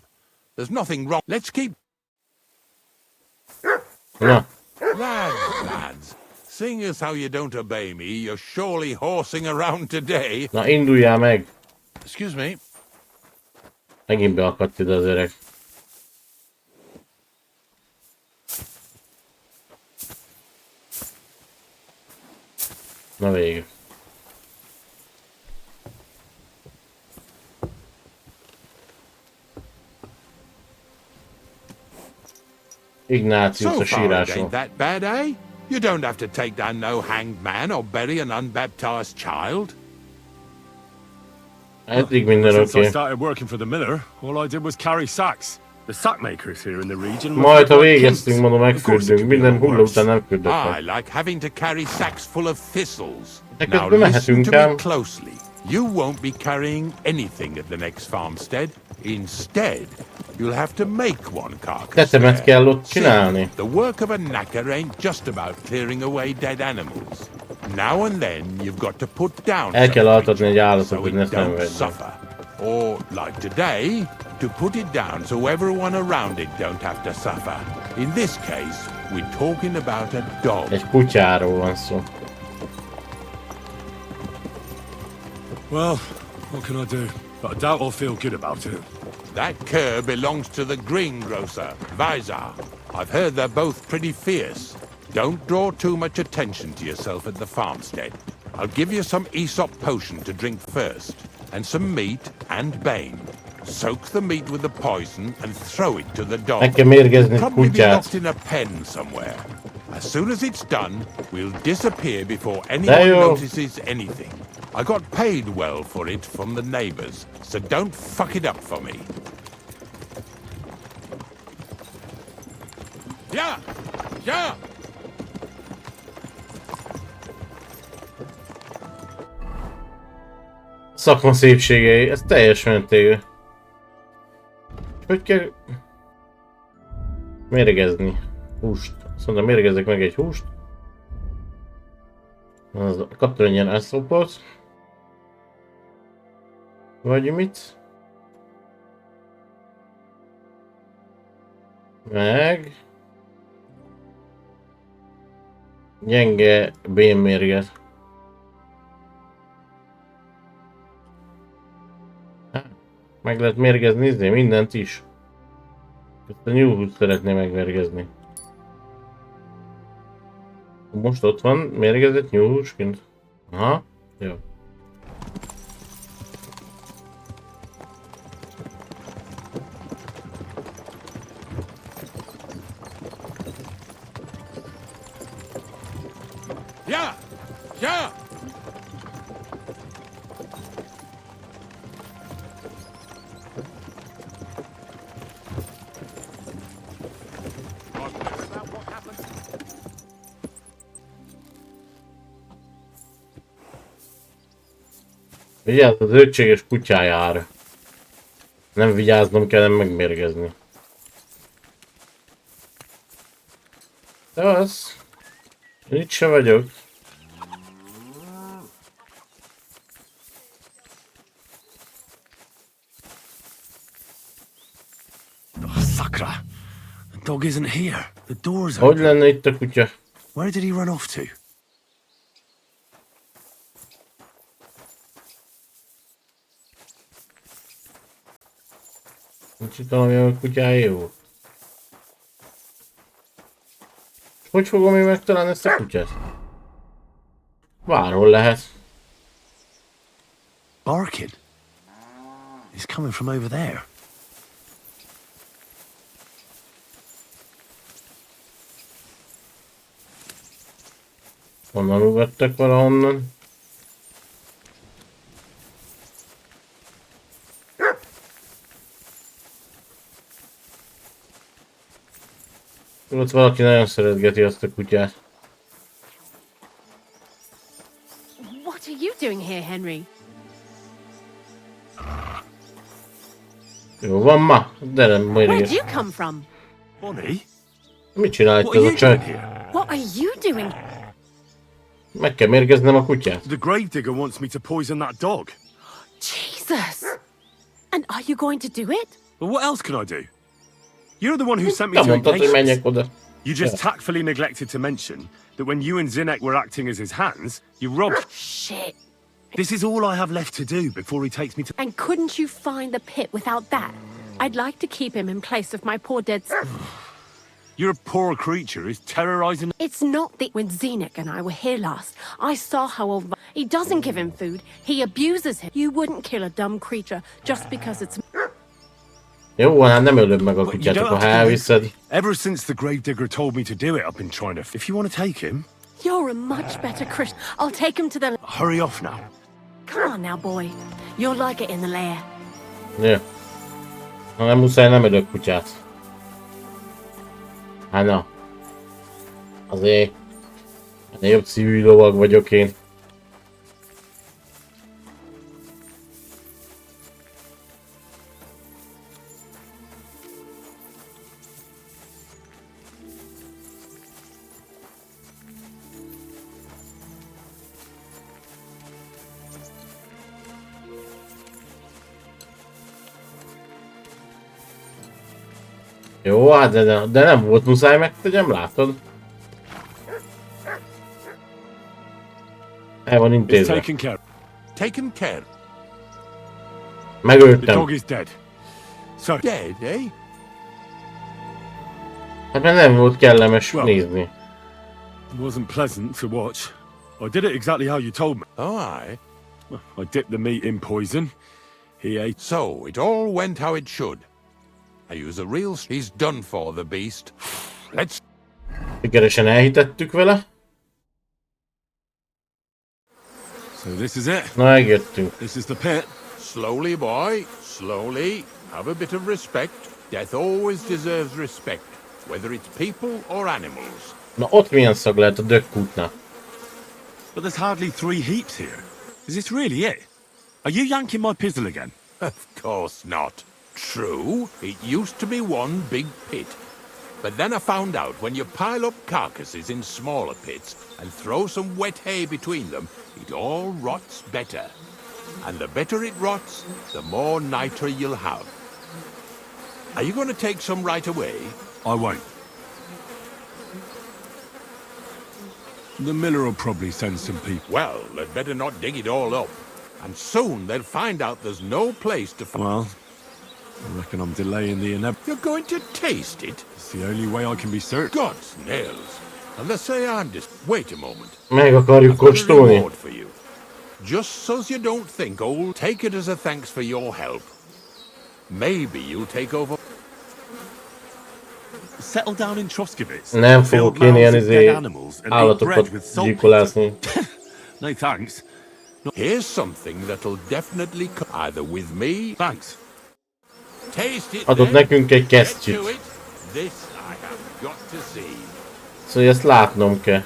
There's nothing wrong. Let's keep... Na, Lads, seeing as how you don't obey me, you're surely horsing around today. na induljál meg! Excuse me. Megint beakadt ide az öreg. Na végül. Ignácius So a far it sírásról. ain't that bad, eh? You don't have to take down no hanged man or bury an unbaptized child. Eddig minden Since I oké. started working for the miller, all I did was carry sacks. The sack makers here in the region. Majd ha végeztünk, kings. mondom, Of course it megfürdünk. could be a Minden lot hulla worse. után nem fürdök I meg. like having to carry sacks full of thistles. De Now közben listen mehetünk to me ám. closely. You won't be carrying anything at the next farmstead. Instead, you'll have to make one carcass Tetemet there. kell ott See, csinálni. the work of a knacker ain't just about clearing away dead animals. Now and then, you've got to put down El kell some altatni egy állatot, so hogy it ne don't szenvedjen. suffer. Or, like today, to put it down so everyone around it don't have to suffer. In this case, we're talking about a dog. Egy kutyáról van szó. Well, what can I do? But I doubt I'll feel good about it. That cur belongs to the greengrocer, Vizar. I've heard they're both pretty fierce. Don't draw too much attention to yourself at the farmstead. I'll give you some Aesop potion to drink first, and some meat and bane. Soak the meat with the poison and throw it to the dog. Meg kell mérgezni Probably be kutyát. locked in a pen somewhere. As soon as it's done, we'll disappear before De anyone jó. notices anything. I got paid well for it from the neighbors, so don't fuck it up for me. Yeah! Yeah! Szakma szépségei, ez teljes mentégű. Hogy kell... Mérgezni húst. Azt mondom, mérgezzek meg egy húst. Kaptam egy ilyen eszopot. Vagy mit? Meg... Gyenge bénmérget. Meg lehet mérgezni, nézzé, mindent is. Ezt a nyúlhút szeretném megmérgezni. Most ott van mérgezett nyúlhúsként. Aha, jó. Yeah! Yeah! Vigyázz az öcséges kutyájára. Nem vigyáznom kell, nem megmérgezni. De az. Itt se vagyok. Oh, Sakra! The dog isn't here. The door's Hogy open. lenne itt a kutya? Where did he run off to? Nincs itt valami a kutyája jó? Hogy fogom én megtalálni ezt a kutyát? Bárhol lehet. Barking. He's coming from over there. Honnan ugattak valahonnan? Ott valaki nagyon szeretgeti azt a kutyát. What are you doing here, Henry? Jó van ma, de nem Where'd mérges. you come from? Bonnie? Mit csinál itt What ez are a you doing csaj? here? What are you doing? Meg kell mérgeznem a kutyát. The gravedigger wants me to poison that dog. Jesus! And are you going to do it? Well, what else can I do? You're the one who sent me Te to mondtad, hogy engage menjek oda. You just tactfully neglected to mention that when you and Zinnek were acting as his hands, you robbed. Shit. This is all I have left to do before he takes me to. And couldn't you find the pit without that? I'd like to keep him in place of my poor dead You're a poor creature who's terrorizing. It's not that when Zenek and I were here last, I saw how old... He doesn't give him food, he abuses him. You wouldn't kill a dumb creature just because it's... Jó, hát nem ölöm meg a But you kutyát, don't akkor have to elviszed. Ever since the gravedigger told me to do it, I've been trying to. If you want to take him, You're a much better Christian. I'll take him to the... hurry off now. Come on now, boy. You'll like it in the lair. Jó. Ha nem muszáj, nem ölök kutyát. Hát na. Azért. Jobb szívű lovag vagyok én. Jó, hát de nem volt muszáj megtegyem, látod? El van It's intézve. taken care. Taken care. The Megöltem. dog is dead. So Dead, eh? Hát mert nem volt kellemes Well. nézni. it wasn't pleasant to watch. I did it exactly how you told me. Oh, aye. I dipped the meat in poison. He ate. So, it all went how it should. I use a real... He's done for, the beast. Let's... Sikeresen elhitettük vele. So this is it. Na, megjöttünk. This is the pit. Slowly, boy. Slowly. Have a bit of respect. Death always deserves respect. Whether it's people or animals. Na, ott milyen szag lehet a dökkútnál? But there's hardly 3 heaps here. Is this really it? Are you yanking my pizzle again? Of course not. True, it used to be one big pit. But then I found out when you pile up carcasses in smaller pits and throw some wet hay between them, it all rots better. And the better it rots, the more niter you'll have. Are you going to take some right away? I won't. The miller will probably send some people. Well, they'd better not dig it all up. And soon they'll find out there's no place to... Well, I reckon I'm delaying the inevitable. You're going to taste it? It's the only way I can be certain. God's nails. And they say I'm just... Wait a moment. Meg akarjuk I've got a kóstolni. reward for you. Just so's you don't think, old, take it as a thanks for your help. Maybe you'll take over... Settle down in Troskevitz. Nem Filled fogok én ilyen mouths of dead animals and eat bread állatokat with salt. gyilkolászni. No thanks. Here's something that'll definitely come either with me... Thanks. Taste it, Adott then. nekünk egy Get to kesztyűt. it. This I have got to see. Szóval ezt látnom kell.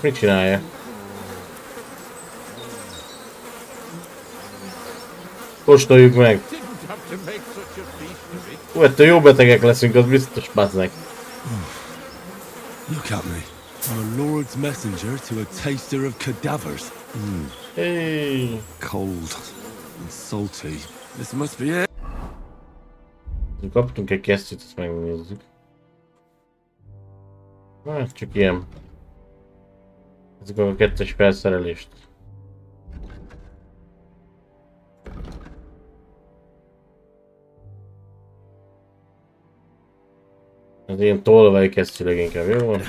mit csinálja? Kóstoljuk meg! Hú, ettől jó betegek leszünk, az biztos, bazdmeg. Look at me. I'm a Lord's messenger to a taster of cadavers. Hey. Cold and salty. This must be it. Kaptunk egy kesztyűt, ezt megnézzük. Hát csak ilyen. Ezek a kettes felszerelést. Ez ilyen tolvaj kesztyű leginkább, jó van?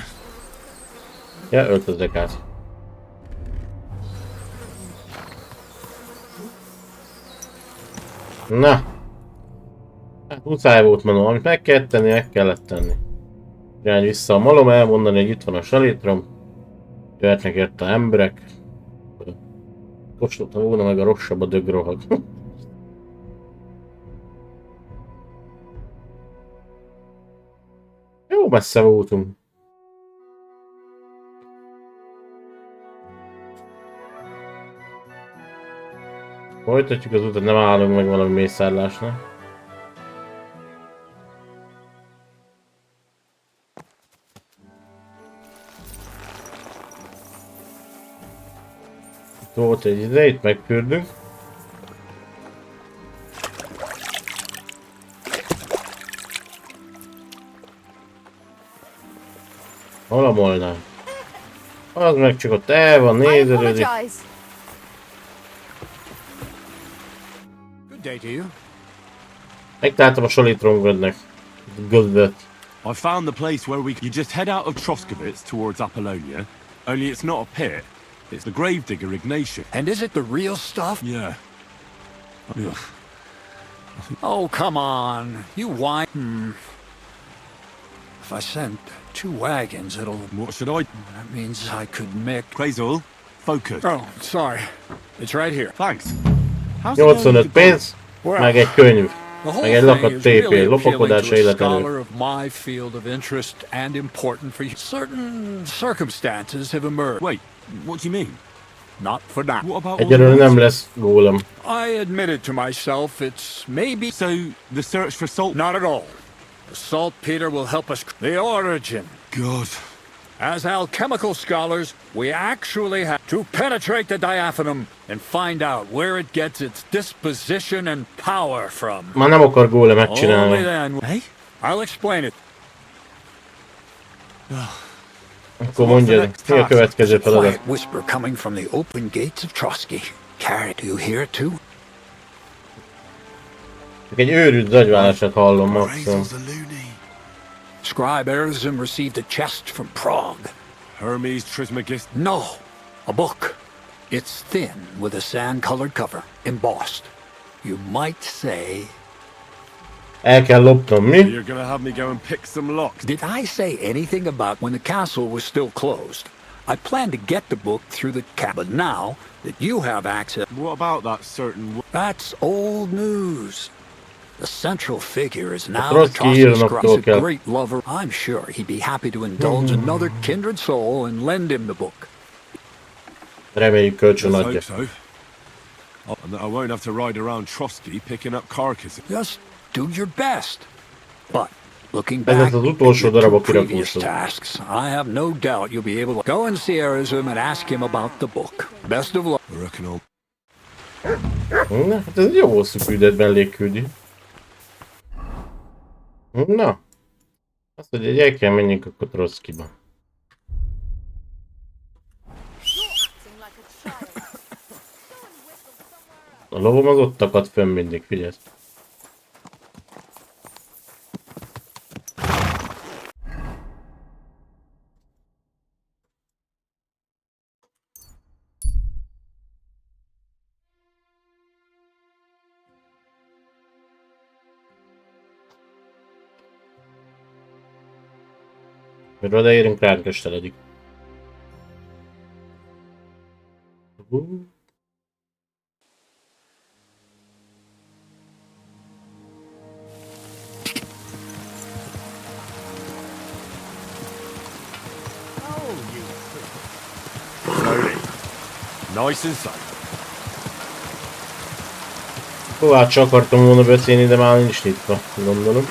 Ja, öltözzek át. Na! Hát muszáj volt mennem, amit meg kellett tenni, meg kellett tenni. Irány vissza a malom, elmondani, hogy itt van a salétrom. Jöhetnek érte emberek. Kóstoltam volna meg a rosszabb a dögrohag. Jó messze voltunk. Folytatjuk az utat, nem állunk meg valami mészárlásnál. Volt egy ide, itt megfürdünk. Hol a molnár? Az meg csak ott el van, nézelődik. Megtaláltam a salétromgodnak. Gödvet. I found the place where you just head out of Troskovitz towards Apollonia, only it's not a pit. It's the gravedigger Ignatius. And is it the real stuff? Yeah. Ugh. Oh, come on. You whine. If I send 2 wagons, it'll... What should I... That means I could make... Quasar, focus. Oh, sorry. It's right here. Thanks. 85 pénz, meg egy könyv. The Meg egy whole lakat thing is really TP, appealing lopakodás to a élet scholar előtt. of my field of interest and important for you. Certain circumstances have emerged. Wait, what do you mean? Not for now. What about... Egyelőre nem lesz gólem. I admitted to myself it's maybe... So, the search for salt... Not at all. The saltpeter will help us... The origin. God. As alchemical scholars, we actually have to penetrate the diaphanum and find out where it gets its disposition and power from. Már nem akar gólemet Only csinálni. then... Hey? I'll explain it. Akkor mondja, mi a következő feladat? Quiet whisper coming from the open gates of Trotsky. Carrie, do you hear it too? Csak egy őrült zagyválását hallom maximum. Scribe Erzim received a chest from Prague. Hermes Trismegistus. No, a book. It's thin with a sand-colored cover, embossed. You might say... El kell lopnom, mi? You're gonna have me go and pick some locks. Did I say anything about when the castle was still closed? I planned to get the book through the but now that you have access... What about that certain... That's old news. The central figure is now Trotsky the írnak Trotsky's kell. great lover. I'm sure he'd be happy to indulge another kindred soul and lend him the book. Reméljük kölcsön Let's adja. hope so. And that I won't have to ride around Trotsky picking up carcasses. Just do your best. But looking Ez back az at utolsó your darab, 2 akire previous kóstol. tasks, I have no doubt you'll be able to go and see Erzim and ask him about the book. Best of luck. I reckon I'll... Na, hát ez egy jó hosszú küldet mellékküldi. Na. Azt mondja, hogy el kell menjünk akkor Trotskyba. A lovom az ott akad fönn mindig, figyelj. Mert odaérünk, ránk esteledik. Nice and safe. Kovács akartam volna beszélni, de már nincs nyitva, gondolom.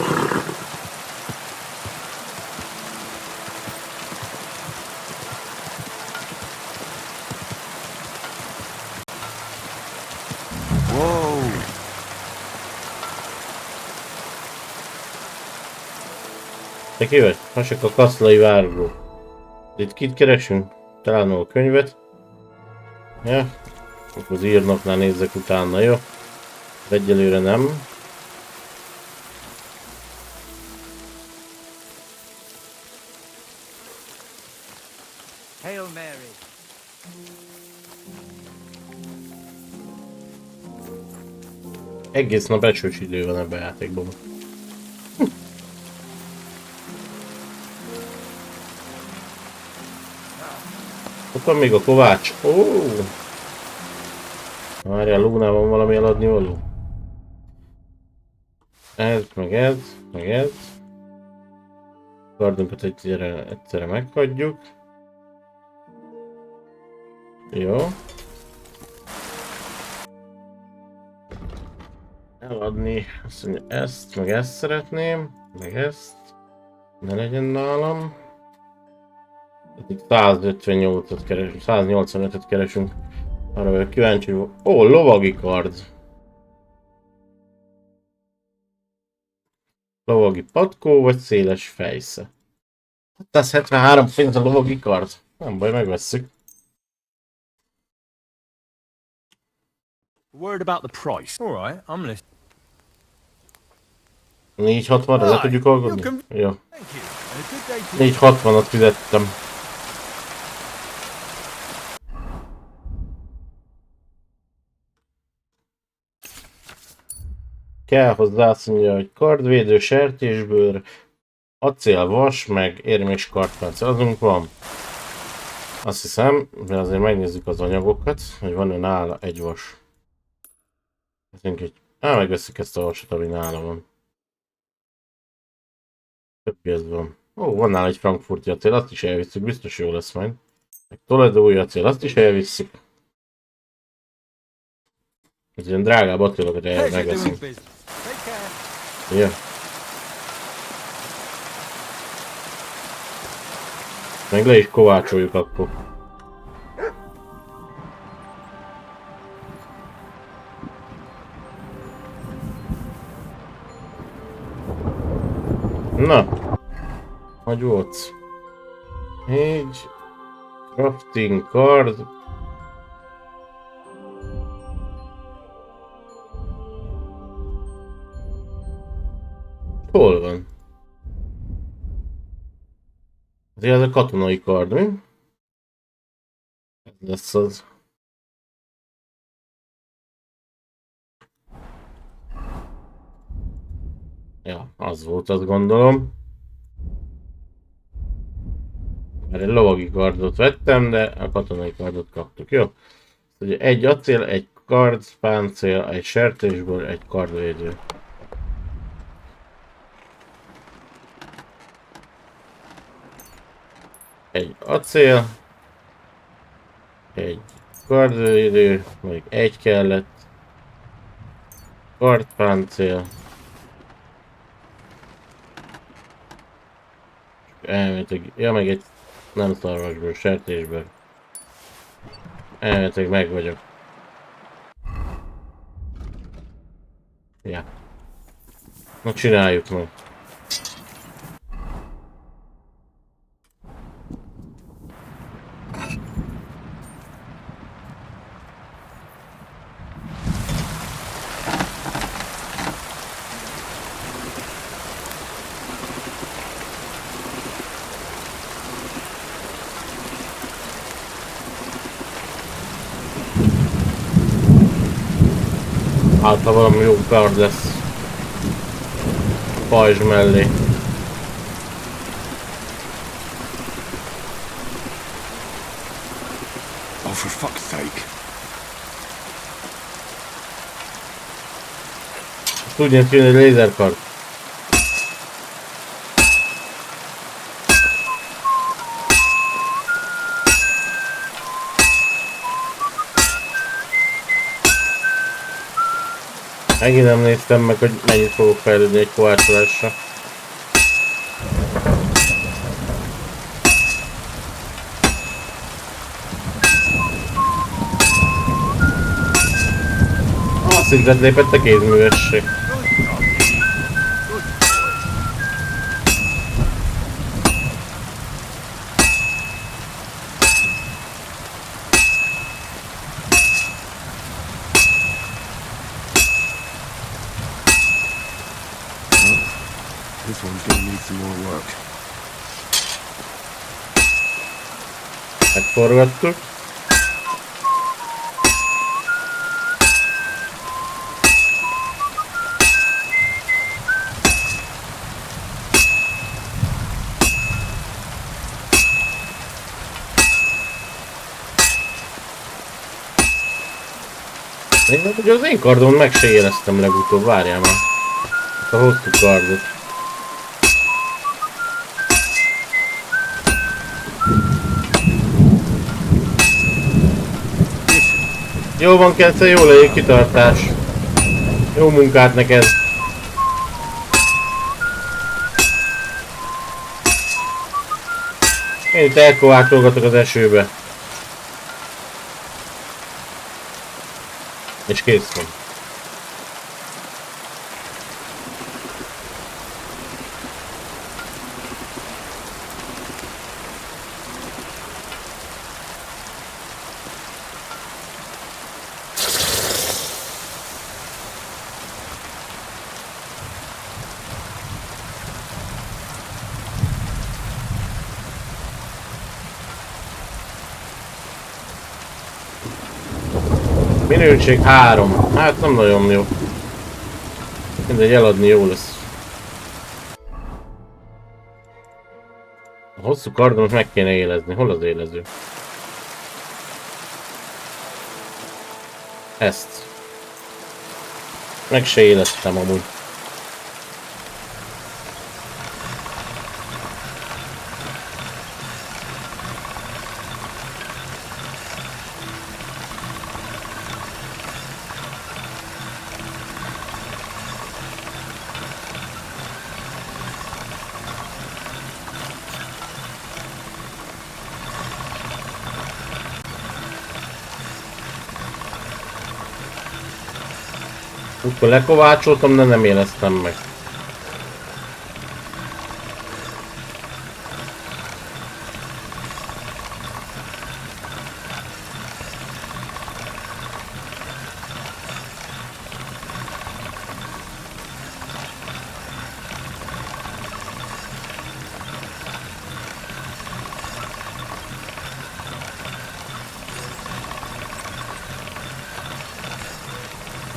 Te ki vagy? Hasek a kaszlai várgó. Itt kit keresünk? Találom a könyvet. Ja. Akkor az írnoknál nézzek utána, jó? Egyelőre nem. Hail Mary. Egész nap esős idő van ebben a játékban. Ott van még a Kovács. Ó! Várjál, Lúnál van valami eladni való? Ez, meg ez, meg ez. Kardunkat egyszerre meghagyjuk. Jó. Eladni, azt mondja, ezt, meg ezt szeretném, meg ezt. Ne legyen nálam. Itt 158-at keresünk, 185-et keresünk. Arra vagyok kíváncsi, hogy... Ó, lovagi kard! Lovagi patkó, vagy széles fejsze? 173 forint a lovagi kard. Nem baj, megvesszük. Word about the price. All right, I'm listening. 460-ra le tudjuk alkotni? Jó. Thank you. And a good day to 460-at fizettem. Kell hozzá, azt mondja, hogy kardvédő, sertésbőr, acél, vas, meg érmés kardpáncél. Azunk van. Azt hiszem, de azért megnézzük az anyagokat, hogy van-e nála egy vas. Megveszik ezt a vasat, ami nála van. Többi ez van. Ó, van nála egy frankfurti acél, azt is elvisszük, biztos jó lesz majd. Egy toledói acél, azt is elvisszük. Ez ilyen drágább acélokat megveszünk. Ja. Meg le is kovácsoljuk akkor. Na, hogy volt? Egy crafting card. Hol van? Ez a katonai kard, mi? Ez lesz az. Ja, az volt, azt gondolom. Mert egy lovagi kardot vettem, de a katonai kardot kaptuk, jó? Ugye egy acél, egy kard, páncél, egy sertésből, egy kardvédő. Egy acél, egy kardvédő, még egy kellett, kardpáncél, elméletileg, ja meg egy nem szarvasból, sertésből. Elméletileg meg vagyok. Ja. Na csináljuk meg. Hát ha valami jó kard lesz pajzs mellé. Oh, for fuck's sake. Tudják jönni egy lézerkard. Megint nem néztem meg, hogy mennyit fogok fejlődni egy kovácsolásra. Szintet lépett a kézművesség. This one's gonna need some more work. Megforgattuk. Én ugye az én kardon meg se éreztem legutóbb, várjál már. A hosszú kardot. Jó van, Kence, jó legyen, kitartás. Jó munkát neked. Én itt elkovácsolgatok az esőbe. És kész van. Minőség 3. Hát nem nagyon jó. Mindegy, eladni jó lesz. A hosszú kardon meg kéne élezni. Hol az élező? Ezt. Meg se éleztem amúgy. Akkor lekovácsoltam, de nem éleztem meg.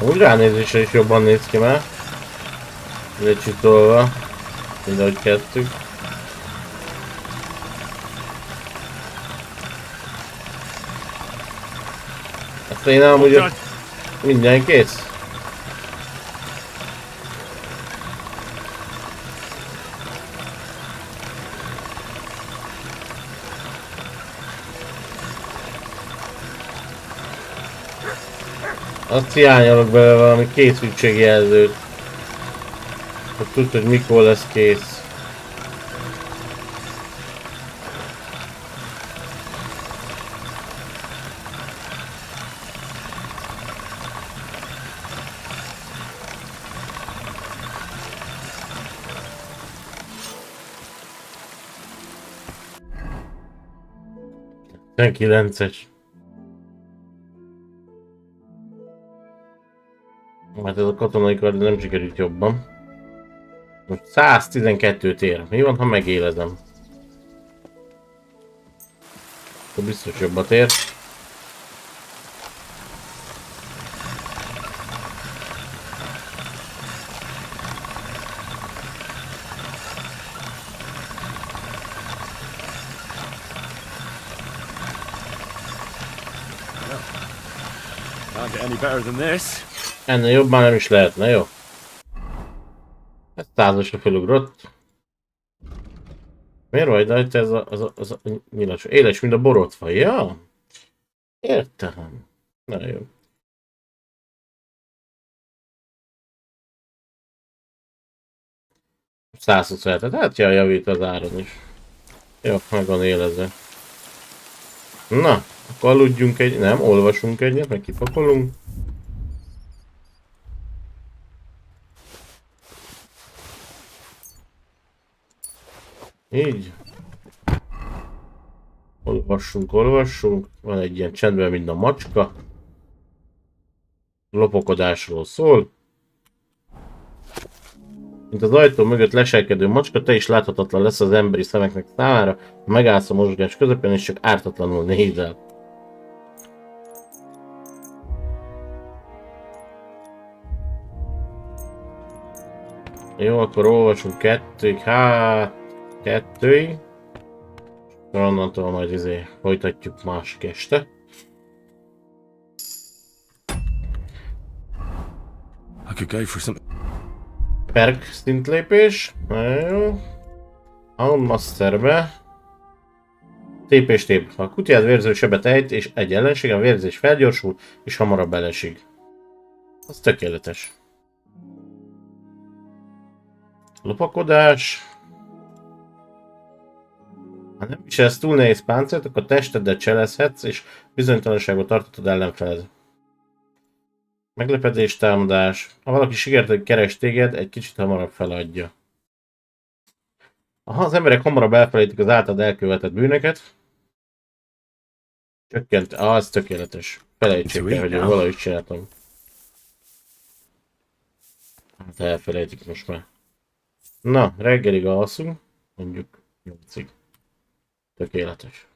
Úgy ránézésre is jobban néz ki már. Lecsitolva. Mind ahogy kezdtük. Ezt én amúgy minden kész. Azt hiányolok bele valami készültségjelzőt. Hogy tudd, hogy mikor lesz kész. Ten 9-es. Hát ez a katonai kard nem sikerült jobban. Most 112-t ér. Mi van, ha megélezem? Akkor biztos jobbat ér. Can't get any better than this. Ennél jobb már nem is lehetne, jó? Ez 100-asra felugrott. Miért vagy rajta ez a nyilas? Éles, mint a borotva, ja? Értem. Na jó. 127-et, hát javít az áron is. Jó, meg van élezve. Na, akkor aludjunk nem, olvasunk egyet, meg kipakolunk. Így. Olvassunk. Van egy ilyen csendben, mint a macska. Lopakodásról szól. Mint az ajtó mögött leselkedő macska, te is láthatatlan lesz az emberi szemeknek számára, ha megállsz a mozgás közepén, és csak ártatlanul nézel. Jó, akkor olvasunk kettőig. Onnantól majd folytatjuk másik este. I could go for something. Perk szintlépés. Jó. Hound Masterbe. Tépés tép. Ha a kutyád vérző sebet ejt, és egy ellenség, a vérzés felgyorsul, és hamarabb elesik. Az tökéletes. Lopakodás. Ha nem viselsz túl nehéz páncélt, akkor testeddel cselezhetsz, és bizonytalanságban tarthatod ellenfeled. Meglepedés támadás. Ha valaki sikertelen keres téged, egy kicsit hamarabb feladja. Ha az emberek hamarabb elfelejtik az általad elkövetett bűnöket, csökkent. Az tökéletes. Felejtsék el, hogy én valahogy csináltam. Hát elfelejtik most már. Na, reggelig alszunk. Mondjuk 8-ig. Tökéletes.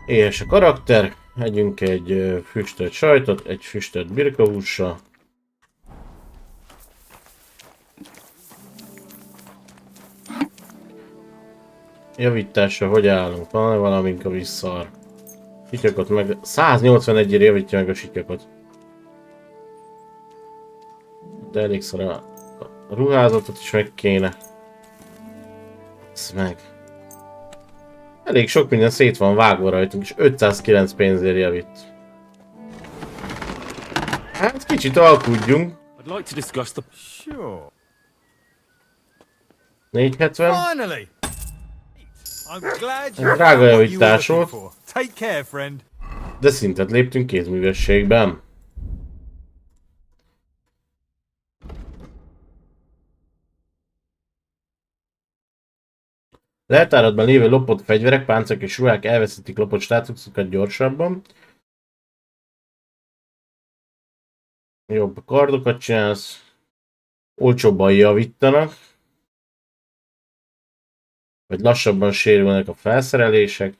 Éhes a karakter, együnk egy füstölt sajtot, egy füstölt birkahússal. Javításra hogy állunk? Van-e valamink a visszar? Sityakot meg... 181-ért javítja meg a sityakot. De elég szar a ruházatot is meg kéne. Ez meg. Elég sok minden szét van vágva rajtunk, és 509 pénzért javít. Hát kicsit alkudjunk. 470. Drága javítás volt. De szintet léptünk kézművességben. Leltáradban lévő lopott fegyverek, páncélok és ruhák elveszítik lopott státuszukat gyorsabban. Jobb kardokat csinálsz. Olcsóbban javítanak. Vagy lassabban sérülnek a felszerelések.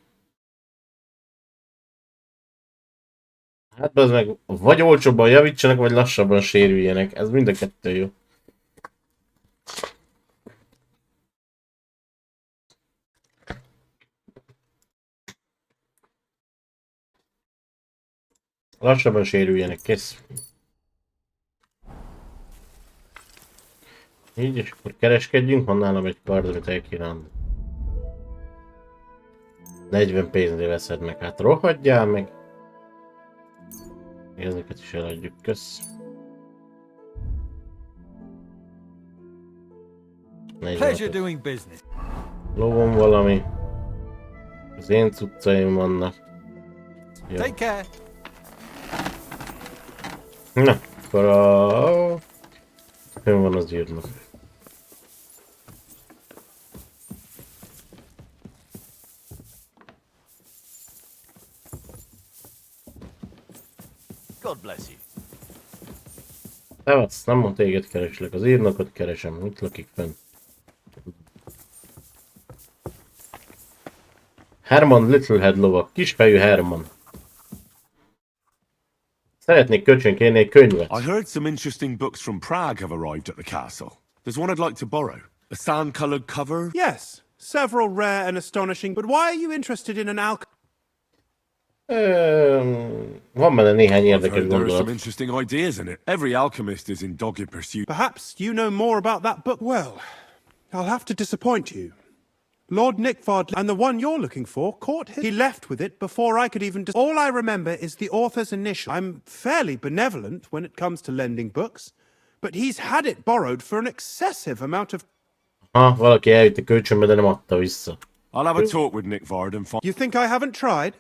Hát az meg vagy olcsóbban javítsanak, vagy lassabban sérüljenek. Ez mind a kettő jó. Lassabban sérüljenek, kész. Így, és akkor kereskedjünk, van nálam egy kard, amit el kéne adni. 40 pénzre veszed meg, hát rohadjál meg. Ezeket is eladjuk, kösz. 45. Lovon valami. Az én cuccaim vannak. Jó. Na, akkor a... Fönn van az írnak. God bless you. Tevatsz, nem mond téged kereslek, az írnokot keresem, mit lakik fenn. Herman Littlehead lovak, kisfejű Herman. Szeretnék kölcsön kérni egy könyvet. I heard some interesting books from Prague have arrived at the castle. There's one I'd like to borrow. A sand-colored cover? Yes, several rare and astonishing, but why are you interested in an Van benne néhány érdekes There are some gondolat. interesting ideas in it. Every alchemist is in dogged pursuit. Perhaps you know more about that book. Well, I'll have to disappoint you. Lord Nickvard and the one you're looking for caught him. He left with it before I could even... All I remember is the author's initial. I'm fairly benevolent when it comes to lending books, but he's had it borrowed for an excessive amount of... Valaki elvitte kölcsönbe, de nem adta vissza. I'll have a talk with Nick Vard and find... You think I haven't tried?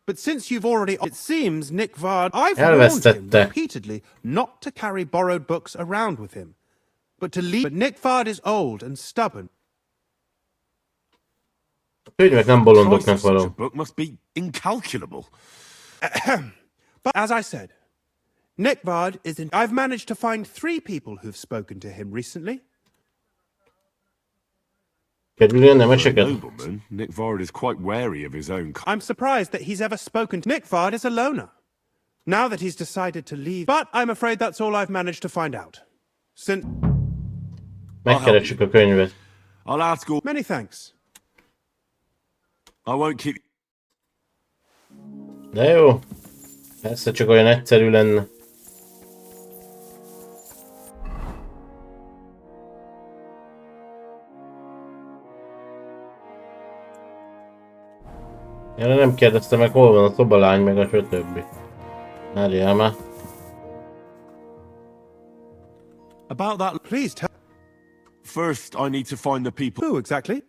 But since you've already... It seems Nickvard... I've warned him repeatedly not to carry borrowed books around with him, but to leave... But Nickvard is old and stubborn. Könyvek nem bolondoknak való. A book must be incalculable. But as I said, Nickvard is in... I've managed to find 3 people who've spoken to him recently. Nobleman, Nick Vard is quite wary of his own... I'm surprised that he's ever spoken to... Nick Vard is a loner. Now that he's decided to leave... But I'm afraid that's all I've managed to find out. Since... Megkeressük a könyvet. I'll ask all... Many thanks. I won't keep... De jó. Persze csak olyan egyszerű lenne. Erre nem kérdeztem meg, hol van a szobalány, meg a többi. Várjál már. About that... Please tell... First, I need to find the people... Who exactly?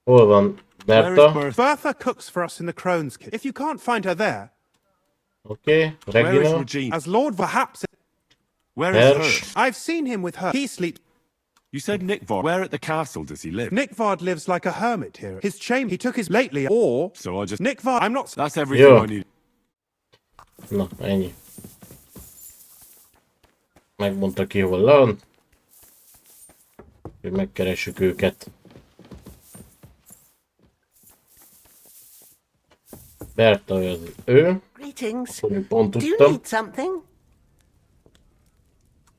Hol van Berta? Bertha cooks for us in the Crone's Kitchen. If you can't find her there... Okay, Where is Regina. Regina? As Lord perhaps... Where is her? I've seen him with her. He sleeps... You said Nick Vard. Where at the castle does he live? Nickvard lives like a hermit here. His chamber... He took his lately... Or... So I just... Nickvard... I'm not... That's everything I need. Na, ennyi. Megmondta ki, hol van. Hogy megkeressük őket. Berta az ő. Greetings. Pont Do you tudtam. need something?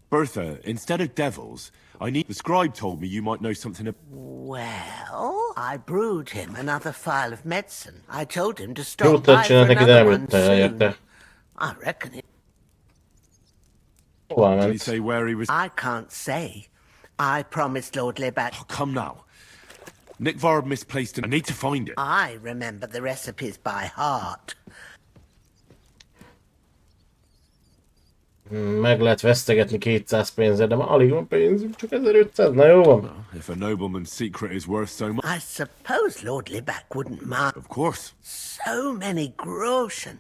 Bertha, instead of devils, I need... The scribe told me you might know something about... Well, I brewed him another phial of medicine. I told him to Jó, stop by tehát for csinált neki, de another nem one jött el, soon. érte. I reckon it... Hová Did he ment? say where he was... I can't say. I promised Lord Libat... Oh, come now. Nick Vard misplaced it. I need to find it. I remember the recipes by heart. Meg lehet vesztegetni 200 pénzért, de már alig van pénzünk, csak 1500, na jó van. If a nobleman's secret is worth so much... I suppose Lord Libat wouldn't mind. Of course. So many groschen.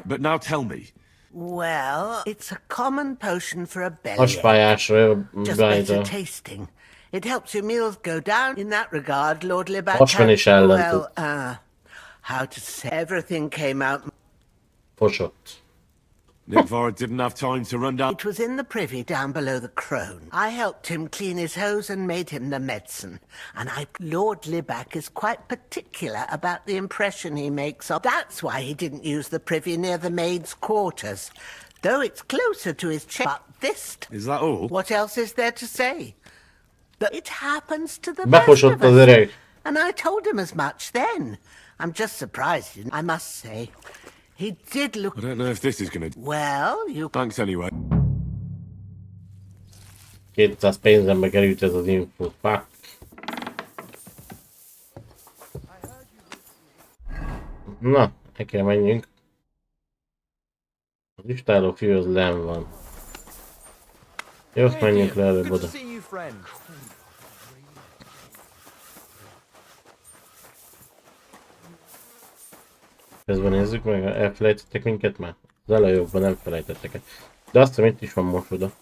But now tell me. Well, it's a common potion for a bellyache. Hasfájásra Just better beállítva. tasting. It helps your meals go down. In that regard, Lord Libat Hasmenés ellen tud. how to say... Everything came out... Fosott. Nick Vard didn't have time to run down... It was in the privy down below the crone. I helped him clean his hose and made him the medicine. And Lord Libac is quite particular about the impression he makes on... That's why he didn't use the privy near the maids' quarters. Though it's closer to his chamber. But this... Is that all? What else is there to say? But it happens to the best Befosott of az us. öreg. And I told him as much then. I'm just surprised he didn't, I must say. He did look... I don't know if this is gonna... Well, you... Thanks anyway. 200 pénzembe került ez az info. Fuck. Na, el kell menjünk. Az istáló fű az len van. Jó, menjünk le előbb oda. Közben nézzük meg, elfelejtettek minket már? Az elejékben nem felejtettek el. De azt hiszem itt is van most oda.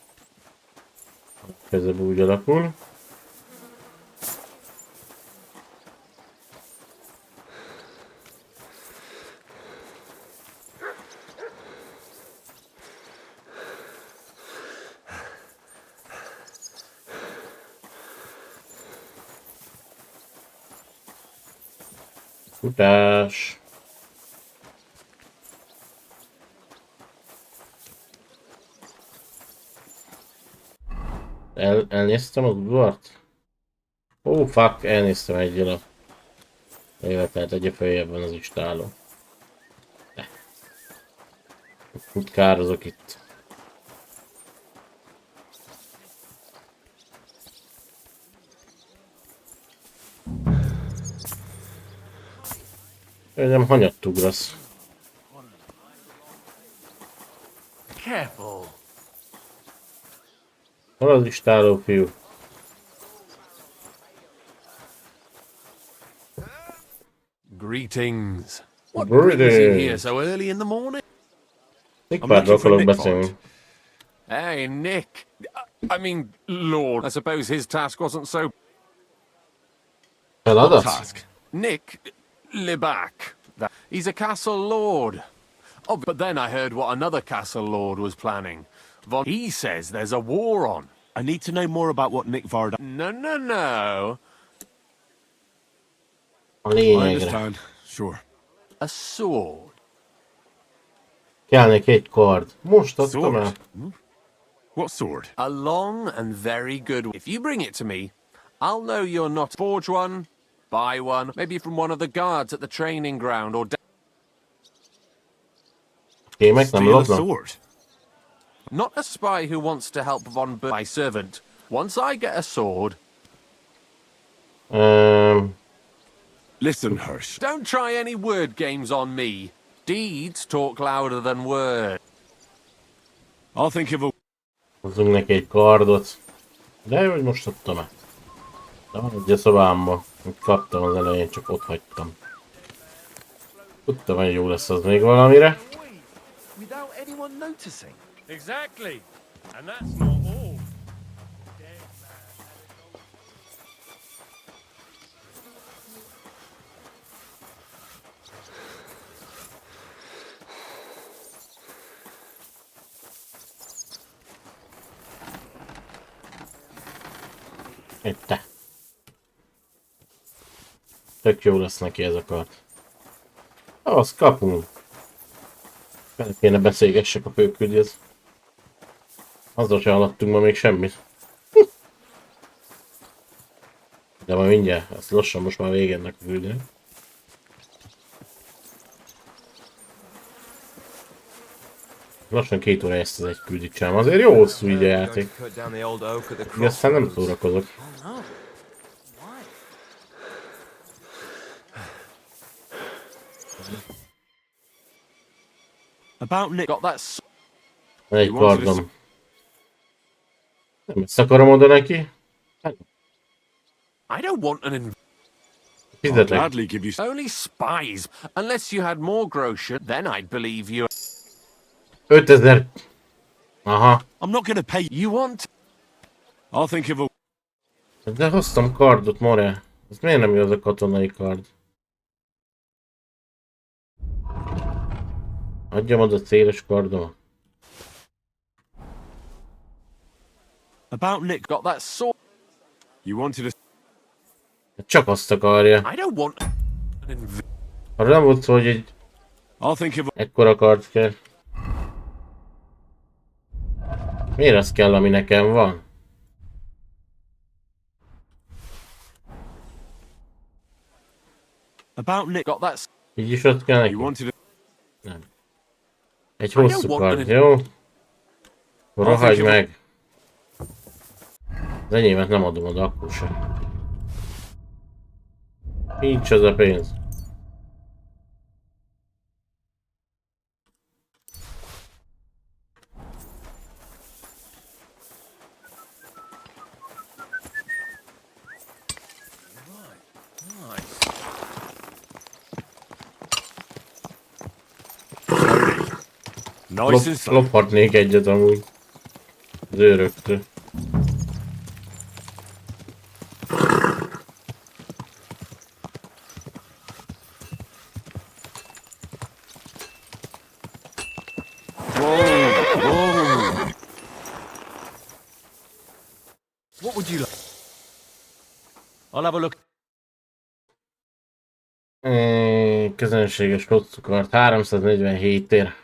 Közben úgy alakul. Futás! Elnéztem az udvart? Ó, fuck, elnéztem egyel a... Jó, tehát egy följebb van az istáló. Futkározok itt. Nem hanyatt ugrasz. Careful. Hol az istáló fiú? Greetings. What brings you here so early in the morning? Nick akarok beszélni. Hey, Nick. I mean, Lord. I suppose his task wasn't so... Feladat? Task? Nick Libak. He's a castle lord. Oh, but then I heard what another castle lord was planning. He says there's a war on. I need to know more about what Nick Varda... No. A I lényegre. understand. Sure. A sword. Kell neki egy kard. Most adtam el. What sword? A long and very good... If you bring it to me, I'll know you're not... Forge one, buy one, maybe from one of the guards at the training ground, or... Kémek nem Steal a lopnak. sword. Not a spy who wants to help von my servant. Once I get a sword... Listen, Hirsch. Don't try any word games on me. Deeds talk louder than words. I'll think of a... Hozzunk neki egy kardot. De hogy most adtam el. Egy a szobámba. Úgy kaptam az elején, csak ott hagytam. Tudtam, hogy jó lesz az még valamire. Without anyone noticing. Exactly. And that's not all. Te. Tök jó lesz neki ez a kard. Azt kapunk. Fel kéne beszélgessek a főküldjhez. Azzal sem haladtunk ma még semmit. De majd mindjárt, ezt lassan most már vége ennek a küldőnek. Lassan 2 óra ezt az egy küldit csinálom. Azért jó hosszú így a játék. De aztán nem szórakozok. About Nick. Got that. Egy kardom. Nem ezt akarom oda neki. I don't want an Fizetlek. Gladly give you... Only spies. Unless you had more groschen, then I'd believe you. 5000. Aha. I'm not gonna pay... You want... I'll think of a... De hoztam kardot, more. Ez miért nem jó az a katonai kard? Adjam oda a széles kardomat. About Nick. Got that sword. You wanted a... Csak azt akarja. I don't want... Arra nem volt szó, hogy egy... I'll think of a... Ekkora kard kell. Miért az kell, ami nekem van? About Nick. Got that... Így is ott kell neki? You wanted a... Nem. Egy hosszú kard, jó? Rohagy meg! Az enyémet nem adom oda, akkor sem. Nincs az a pénz. Nice and slow. Lophatnék egyet amúgy. Az őröktől. What would you like? I'll have a look. Közönséges hosszú kard. 347 ér.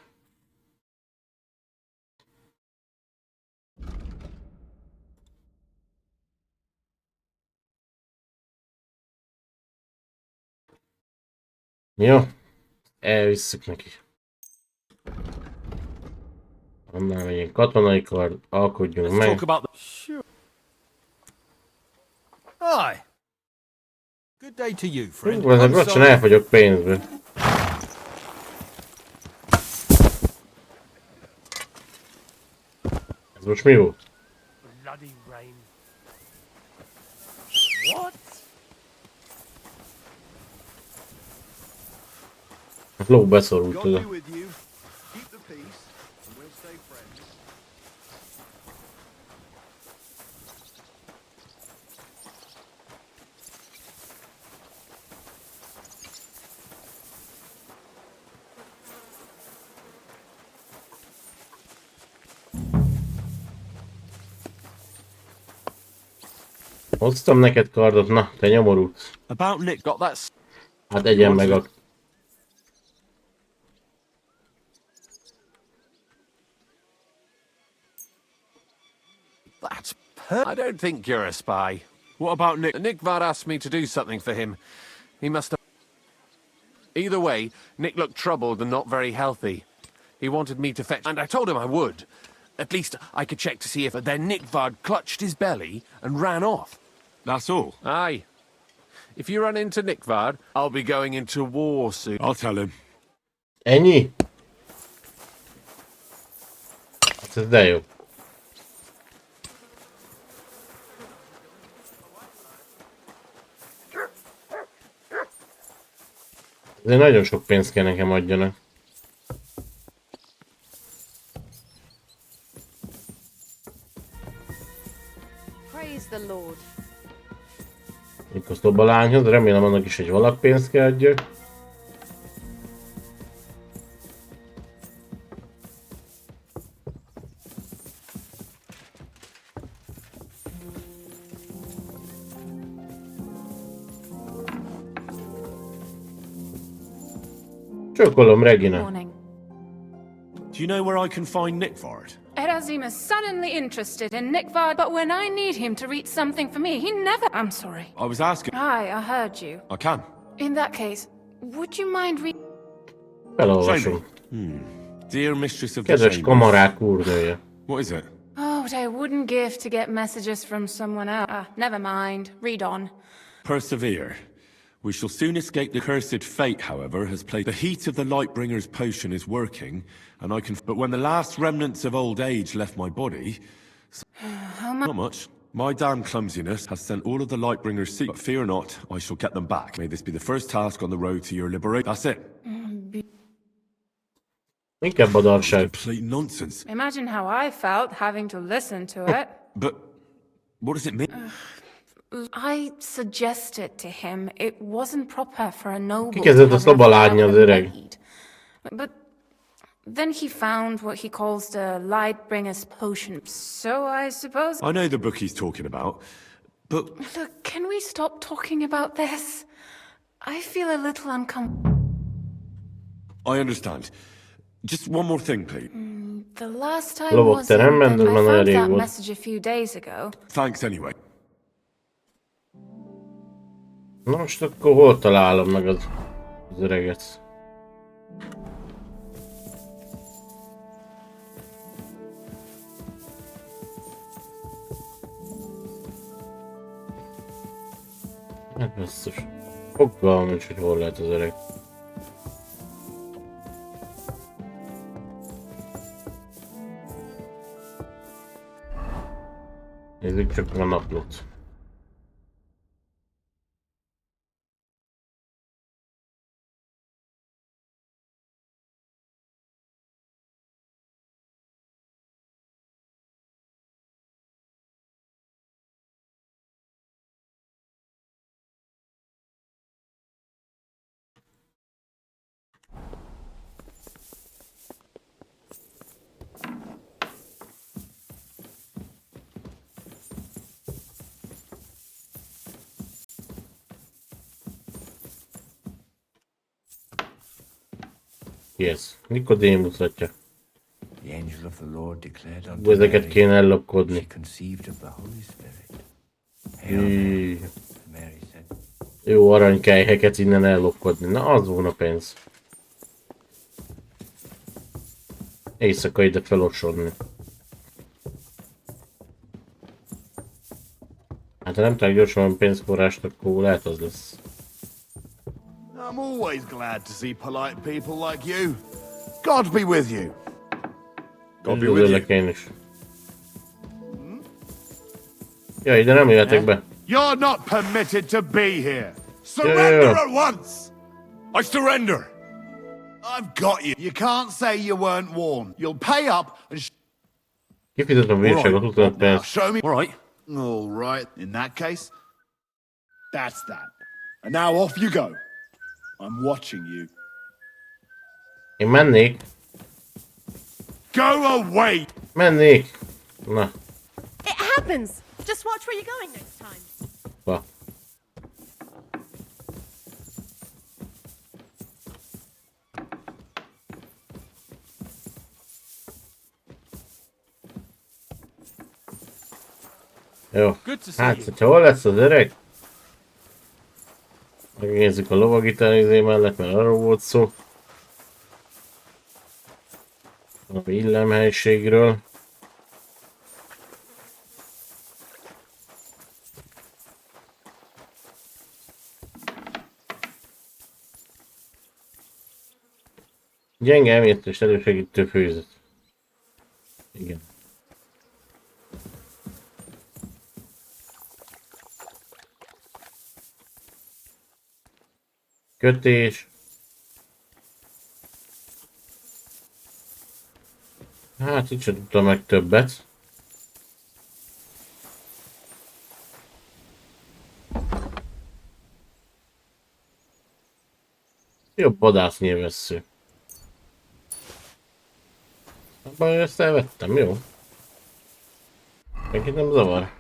Jó, elvisszük neki. Annál megyünk katonai kard, alkodjunk meg. Hi. Good day to you, friend. Ezek lassan elfogyok pénzből. Ez most mi volt? Bloody rain. What? A ló beszorult oda. God be with you. Keep the peace, and we'll stay friends. Hoztam neked kardot, na, te nyomorult. About Nick got that. Hát egyen meg a... That's I don't think you're a spy. What about Nick? Nickvad asked me to do something for him. He must have... Either way, Nick looked troubled and not very healthy. He wanted me to fetch... And I told him I would. At least I could check to see if... But then Nickvad clutched his belly and ran off. That's all? Aye. If you run into Nickvad, I'll be going into war soon. I'll tell him. Ennyi? Hát ez de jó. Ezért nagyon sok pénzt kell nekem adjanak. Praise the Lord. Mikor a lányhoz, remélem annak is egy valak pénzt kell adjak. Csókolom, Regina. Morning. Do you know where I can find Nickvard? Erazim is suddenly interested in Nickvad, but when I need him to read something for me, he never... I'm sorry. I was asking. Aye, I heard you. I can. In that case, would you mind Felolvasom. Dear Mistress of the Kedves Chambers. kamarák úrnője. What is it? Oh, but I wouldn't give to get messages from someone else. Never mind. Read on. Persevere. We shall soon escape the cursed fate, however, has played. The heat of the Lightbringer's potion is working, and I can... But when the last remnants of old age left my body... Not much. My damn clumsiness has sent all of the Lightbringer's secrets. But fear not, I shall get them back. May this be the first task on the road to your liberation. That's it. Inkább a darság. Complete nonsense. Imagine how I felt having to listen to it. But... what does it mean? I suggested to him it wasn't proper for a noble Kikezdett a szobalányja az öreg. But then he found what he calls the Lightbringer's potion. So I suppose... I know the book he's talking about, but... Look, can we stop talking about this? I feel a little uncomfortable. I understand. Just one more thing, please. The last time was I found that message a few days ago. Thanks anyway. Na most akkor hol találom meg az öreget? Hát basszus. Fogalmam nincs, hogy hol lehet az öreg. Nézzük csak a naplót. Yes, Nicodemus atya. Ezeket kéne ellopkodni. Jó aranykelyheket innen ellopkodni. Na, az volna pénz. Éjszaka ide felosodni. Hát ha nem tudják gyorsan pénzforrást, akkor lehet az lesz. I'm always glad to see polite people like you. God be with you. God be with you. Én is. Ja, ide nem jöhetek be. You're not permitted to be here. Surrender at once! I surrender! I've got you. You can't say you weren't warned. You'll pay up and... Kifizetem bírságot 25 Now, perc. show me... All right. All right, in that case, that's that. And now off you go. I'm watching you. Én mennék. Go away! Mennék. Na, It happens! Just watch where you're going next time. va. Jó, hát hogyha hol lesz az öreg? Megnézzük a lovagitár mellett, mert arról volt szó. A villámhelységről. Gyenge emésztés elősegítő főzet. Igen. Kötés. Hát itt sem tudtam meg többet. Jobb vadásznyilvessző. Abban ezt elvettem, jó? Senkit nem zavar.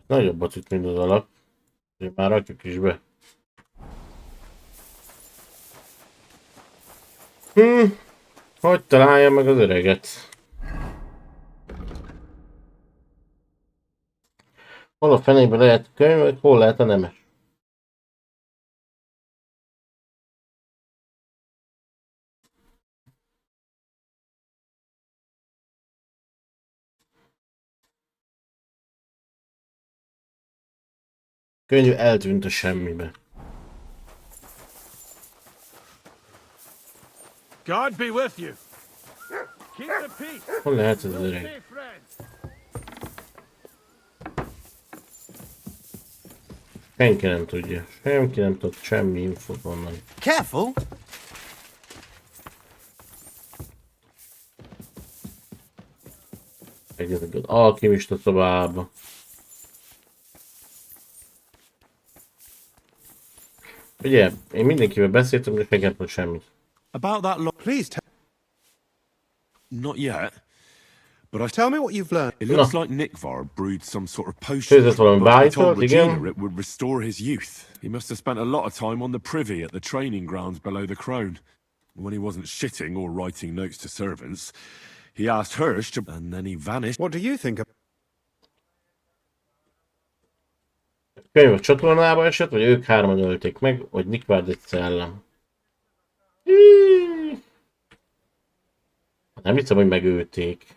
Nagyobbat üt, mint az alap. Már rakjuk is be. Hogy találja meg az öreget? Hol a fenébe lehet a könyv, vagy hol lehet a nemes? Könyv eltűnt a semmibe. God be with you. Keep the peace. Hol lehet az öreg? Senki nem tudja. Senki nem tud semmi infót mondani. Careful! Egyetek az alkimista szobába. Ugye, én mindenkivel beszéltem, de senki nem tud semmit. About that Please tell... Not yet. But I Tell me what you've learned. It looks like Nikvar brewed some sort of potion. Főzött valami But he told bájtot, igen. Regina it would restore his youth. He must have spent a lot of time on the privy at the training grounds below the crown. When he wasn't shitting or writing notes to servants, he asked Hirsch to... And then he vanished. What do you think of... Könyv a csatornába esett, vagy ők hárman ölték meg, vagy Nikvárd egy szellem. Nem hiszem, hogy megölték.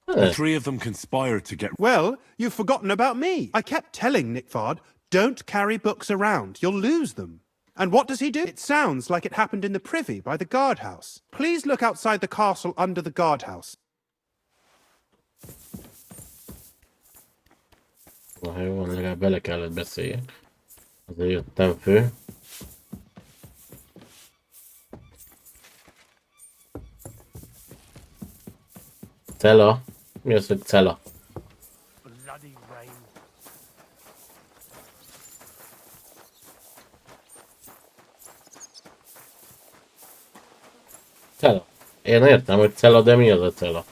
The three of them conspired to get... Well, you've forgotten about me. I kept telling Nickfard, don't carry books around. You'll lose them. And what does he do? It sounds like it happened in the privy by the guardhouse. Please look outside the castle under the guardhouse. Na jó, van, legalább bele kellett beszéljek. Azért jöttem fő. Cella? Mi az, hogy cella? Bloody rain. Cella. Én értem, hogy cella, de mi az a cella?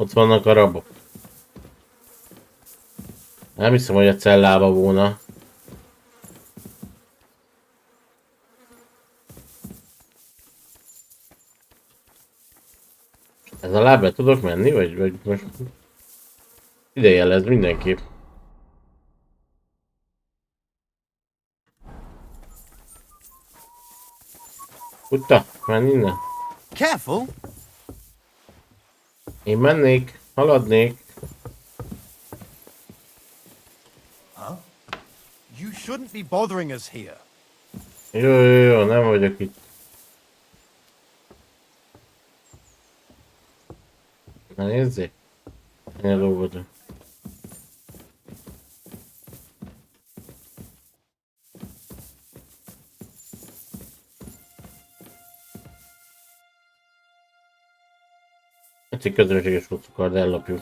Ott vannak a rabok. Nem hiszem, hogy a cellába volna. Ez a lábra tudok menni, vagy most ide jelez mindenképp. Utta, menj innen. Careful! Én mennék, haladnék. Huh? You should shouldn't be bothering us here. Jó, nem vagyok itt. Na nézzék. Ennyi dolgod. Egy közönséges cukor, de ellopjuk.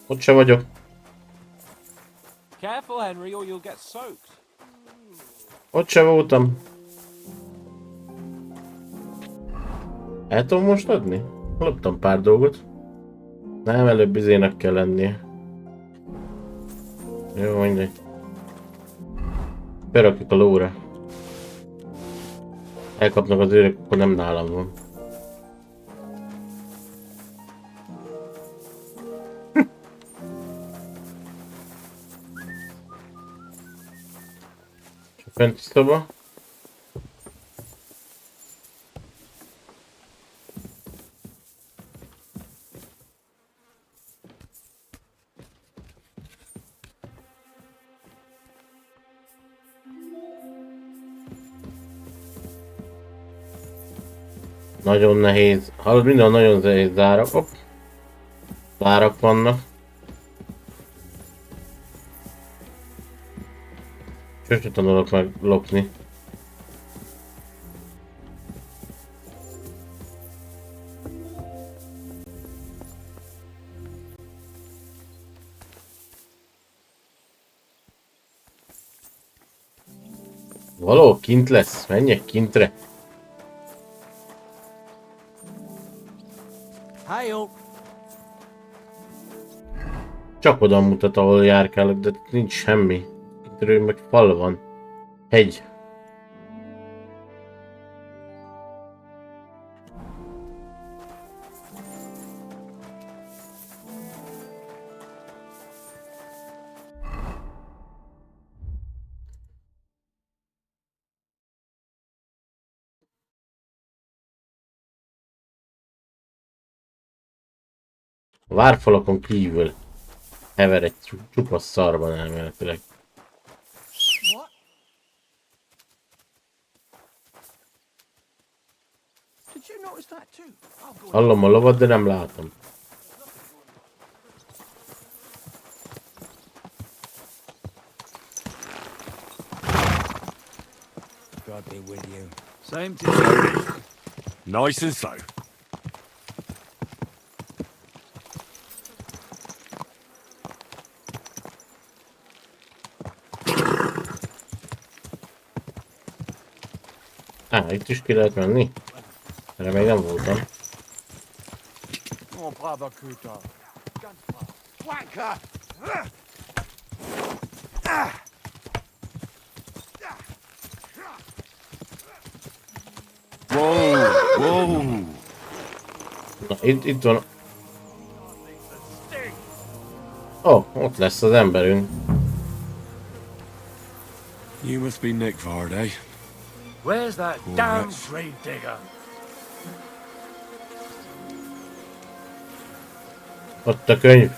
Ott se vagyok. Careful, Henry, or you'll get soaked. Ott se voltam. El tudom most adni? Loptam pár dolgot. Nem, előbb izének kell lennie. Jó, mindegy. Berakjuk a lóra. Elkapnak az őrök, akkor nem nálam van. Csak fenti szoba. Nagyon nehéz. Hallod, minden nagyon nehéz zárak. Hopp. Zárak vannak. Sose tanulok meg lopni. Való, kint lesz. Menjek kintre. Csak oda mutat, ahol járkálok, de nincs semmi. Itt meg fal van. Hegy. A várfalakon kívül hever egy csupasz szarban elméletileg. Hallom a lovat, de nem látom. God be with you. Same to you. Nice and slow. Itt is ki lehet menni? Erre még nem voltam. Mon brave Kuta. Wanker! Whoa! Na, itt van. Ó, ott lesz az emberünk. You must be Nick Vard, eh? Where's that damn grave digger? Ott a könyv.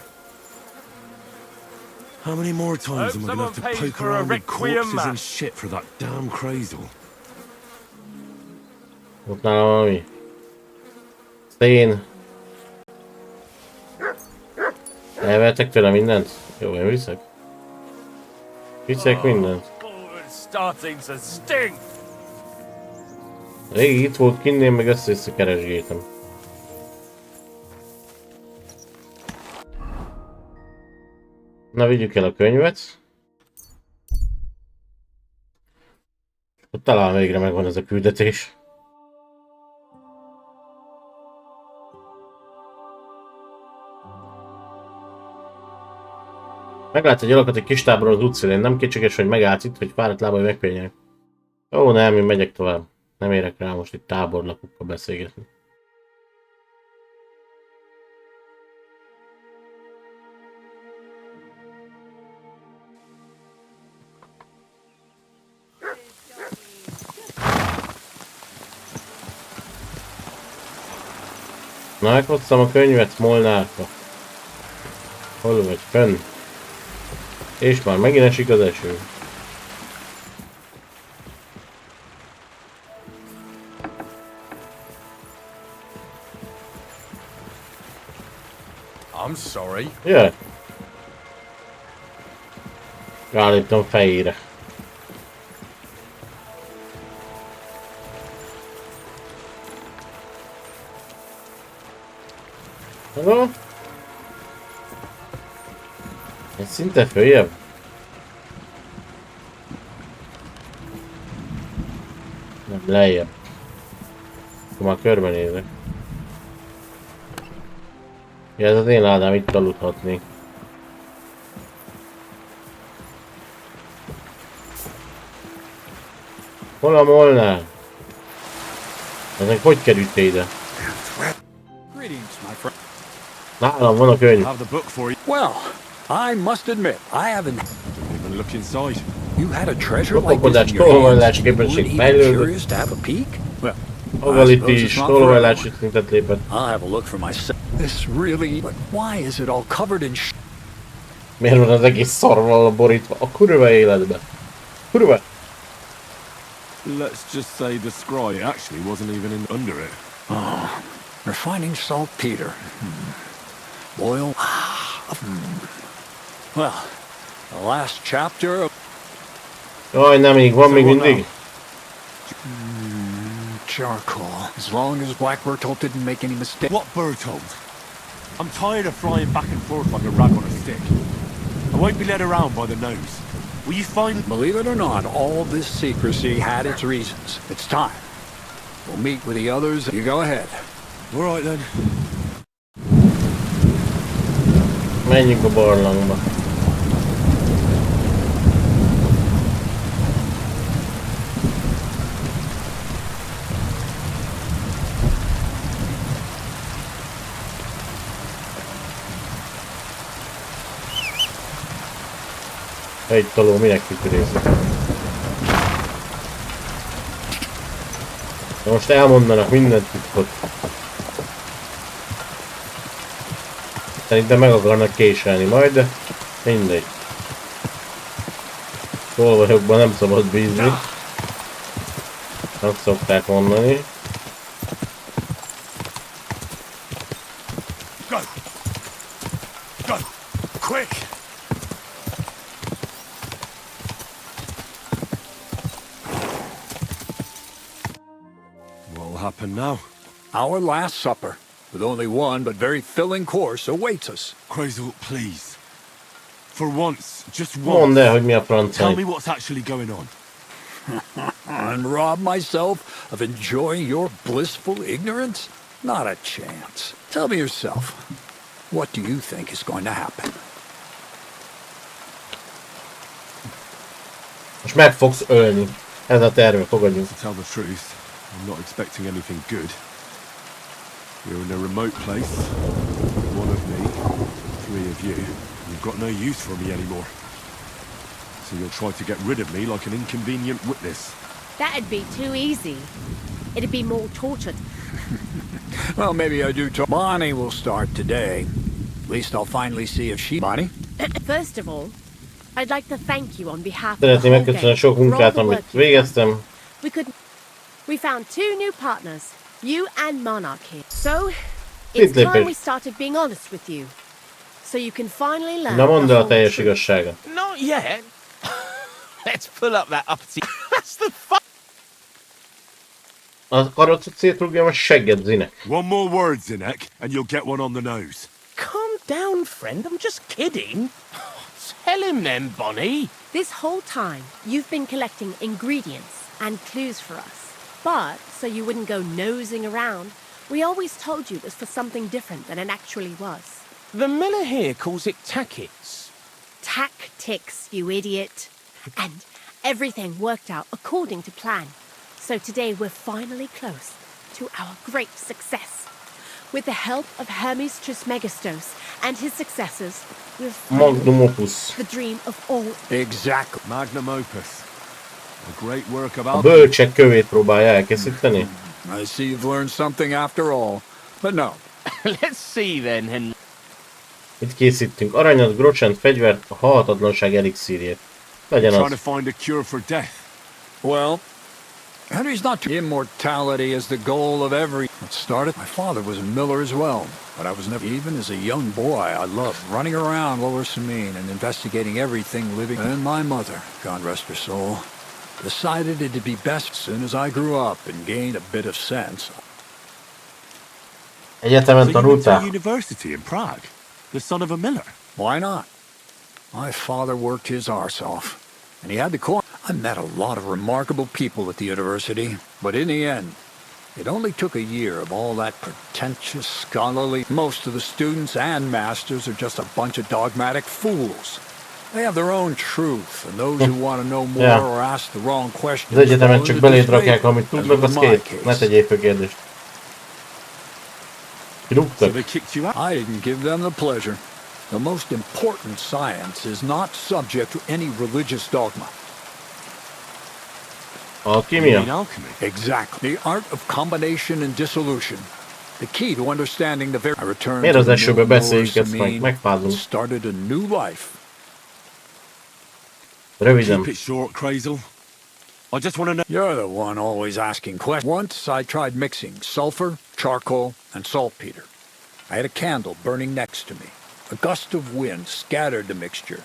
How many more times am I gonna have to poke around with corpses and shit for that damn cradle? Ott nálam valami. Szén. Elvettek tőle mindent? Jó, én viszek. Viszek mindent. Starting to stink. Régi itt volt kinn, én meg össze keresgéltem. Na, vigyük el a könyvet. Ott talán végre megvan ez a küldetés. Meglát egy alakat egy kis táborban az útszélén. Nem kétséges, hogy megállt itt, hogy fáradt lábai megpényelnek. Ó, nem, én megyek tovább. Nem érek rá most itt táborlakokkal beszélgetni. Na, meghoztam a könyvet Molnárba. Hol vagy? Fönn. És már megint esik az eső. I'm sorry. Jöhet. Ráléptem fejére. Hello? Ez szinte följebb. Nem, lejjebb. Akkor már körbenézek. Ja, ez az én ládám, itt aludhatnék. Hol a Molnár? Ezek hogy került ide? Nálam van a könyv. Well, I must admit, I haven't even look inside. You had a treasure like this Tolvadási, in your hands. tolvadási You weren't képesség even fejlődött. curious to have a peek? Well, Agaliti is tolvadási szintet lépett. I'll have a look for myself. This really... But why is it all covered in Miért van az egész szarval borítva a kurva életbe? Kurva! Let's just say the scry actually wasn't even under it. Oh, refining saltpeter. Oil. Well, the last chapter of... Jaj, nem még, van még mindig? Charcoal. As long as Black Bertolt didn't make any mistake. What Bertolt? I'm tired of flying back and forth like a rag on a stick. I won't be led around by the nose. Will you find... Believe it or not, all this secrecy had its reasons. It's time. We'll meet with the others. You go ahead. All right then. Menjünk a barlangba. Egy toló, minek tükrészik? Most elmondanak mindent titkot. Szerintem meg akarnak késelni majd, de mindegy. Tolvajokban nem szabad bízni. Azt szokták mondani. Go! Go! Quick! What'll happen now? Our last supper, with only one but very filling course, awaits us. Crazel, please. For once, just Mondd once. el, hogy mi a francia. Tell me what's actually going on. And rob myself of enjoying your blissful ignorance? Not a chance. Tell me yourself, what do you think is going to happen? Most meg fogsz ölni. Ez a terve, fogadjunk. To tell the truth, I'm not expecting anything good. You're in a remote place. One of me, three of you. You've got no use for me anymore. So you'll try to get rid of me like an inconvenient witness. That'd be too easy. It'd be more tortured. Well, maybe I do talk. Bonnie will start today. At least I'll finally see if she... Bonnie? First of all, I'd like to thank you on behalf of Szeretném the whole megköszönni a gang sok for all munkát, the amit work you've végeztem. done. We found two new partners, you and Monarch here. So, it's time we started being honest with you. So you can finally learn Na mondd el a the whole teljes truth. igazságot. Not yet. Let's pull up that uppity. That's the fun. Az karocot szétrúgjam a segged, Zinek. One more word, Zinek, and you'll get one on the nose. Calm down, friend. I'm just kidding. Tell him then, Bonnie. This whole time, you've been collecting ingredients and clues for us. But, so you wouldn't go nosing around, we always told you it was for something different than it actually was. The miller here calls it tackets. Tactics, you idiot. And everything worked out according to plan. So today we're finally close to our great success. With the help of Hermes Trismegistos and his successors, we've Magnum opus. the dream of all. Exactly. Magnum opus. A great work of A alchemy. bölcsek kövét próbálja elkészíteni. I see you've learned something after all. But no, Let's see then, Henry. Mit készítünk? Aranyat, grocsent, fegyvert, a halhatatlanság elixírjét. Legyen Trying az. to find a cure for death. Well, Henry's not too... Immortality is the goal of every... It started... My father was a miller as well, but I was never... Even as a young boy, I loved running around Lower Samine and investigating everything living... And my mother, God rest her soul, decided it'd be best as soon as I grew up and gained a bit of sense. Egyetemen So you went to tanultál? university in Prague? The son of a miller? Why not? My father worked his arse off, and he had the core. I met a lot of remarkable people at the university, but in the end, it only took a year of all that pretentious, scholarly... Most of the students and masters are just a bunch of dogmatic fools. They have their own truth, and those who want to know more or ask the wrong questions... Az egyetemen csak beléd rakják, amit tudnak, az két. Ne tegyél fel kérdést. Kirúgtak? I didn't give them the pleasure. The most important science is not subject to any religious dogma. Alchemia? Exactly. The art of combination and dissolution. The key to understanding the very... I returned Miért to az the esőbe middle beszéljük, ezt Samine meg megfázunk. and started a new life. Röviden. Keep it short, Crazel. I just want to know... You're the one always asking questions. Once I tried mixing sulfur, charcoal, and saltpeter. I had a candle burning next to me. A gust of wind scattered the mixture.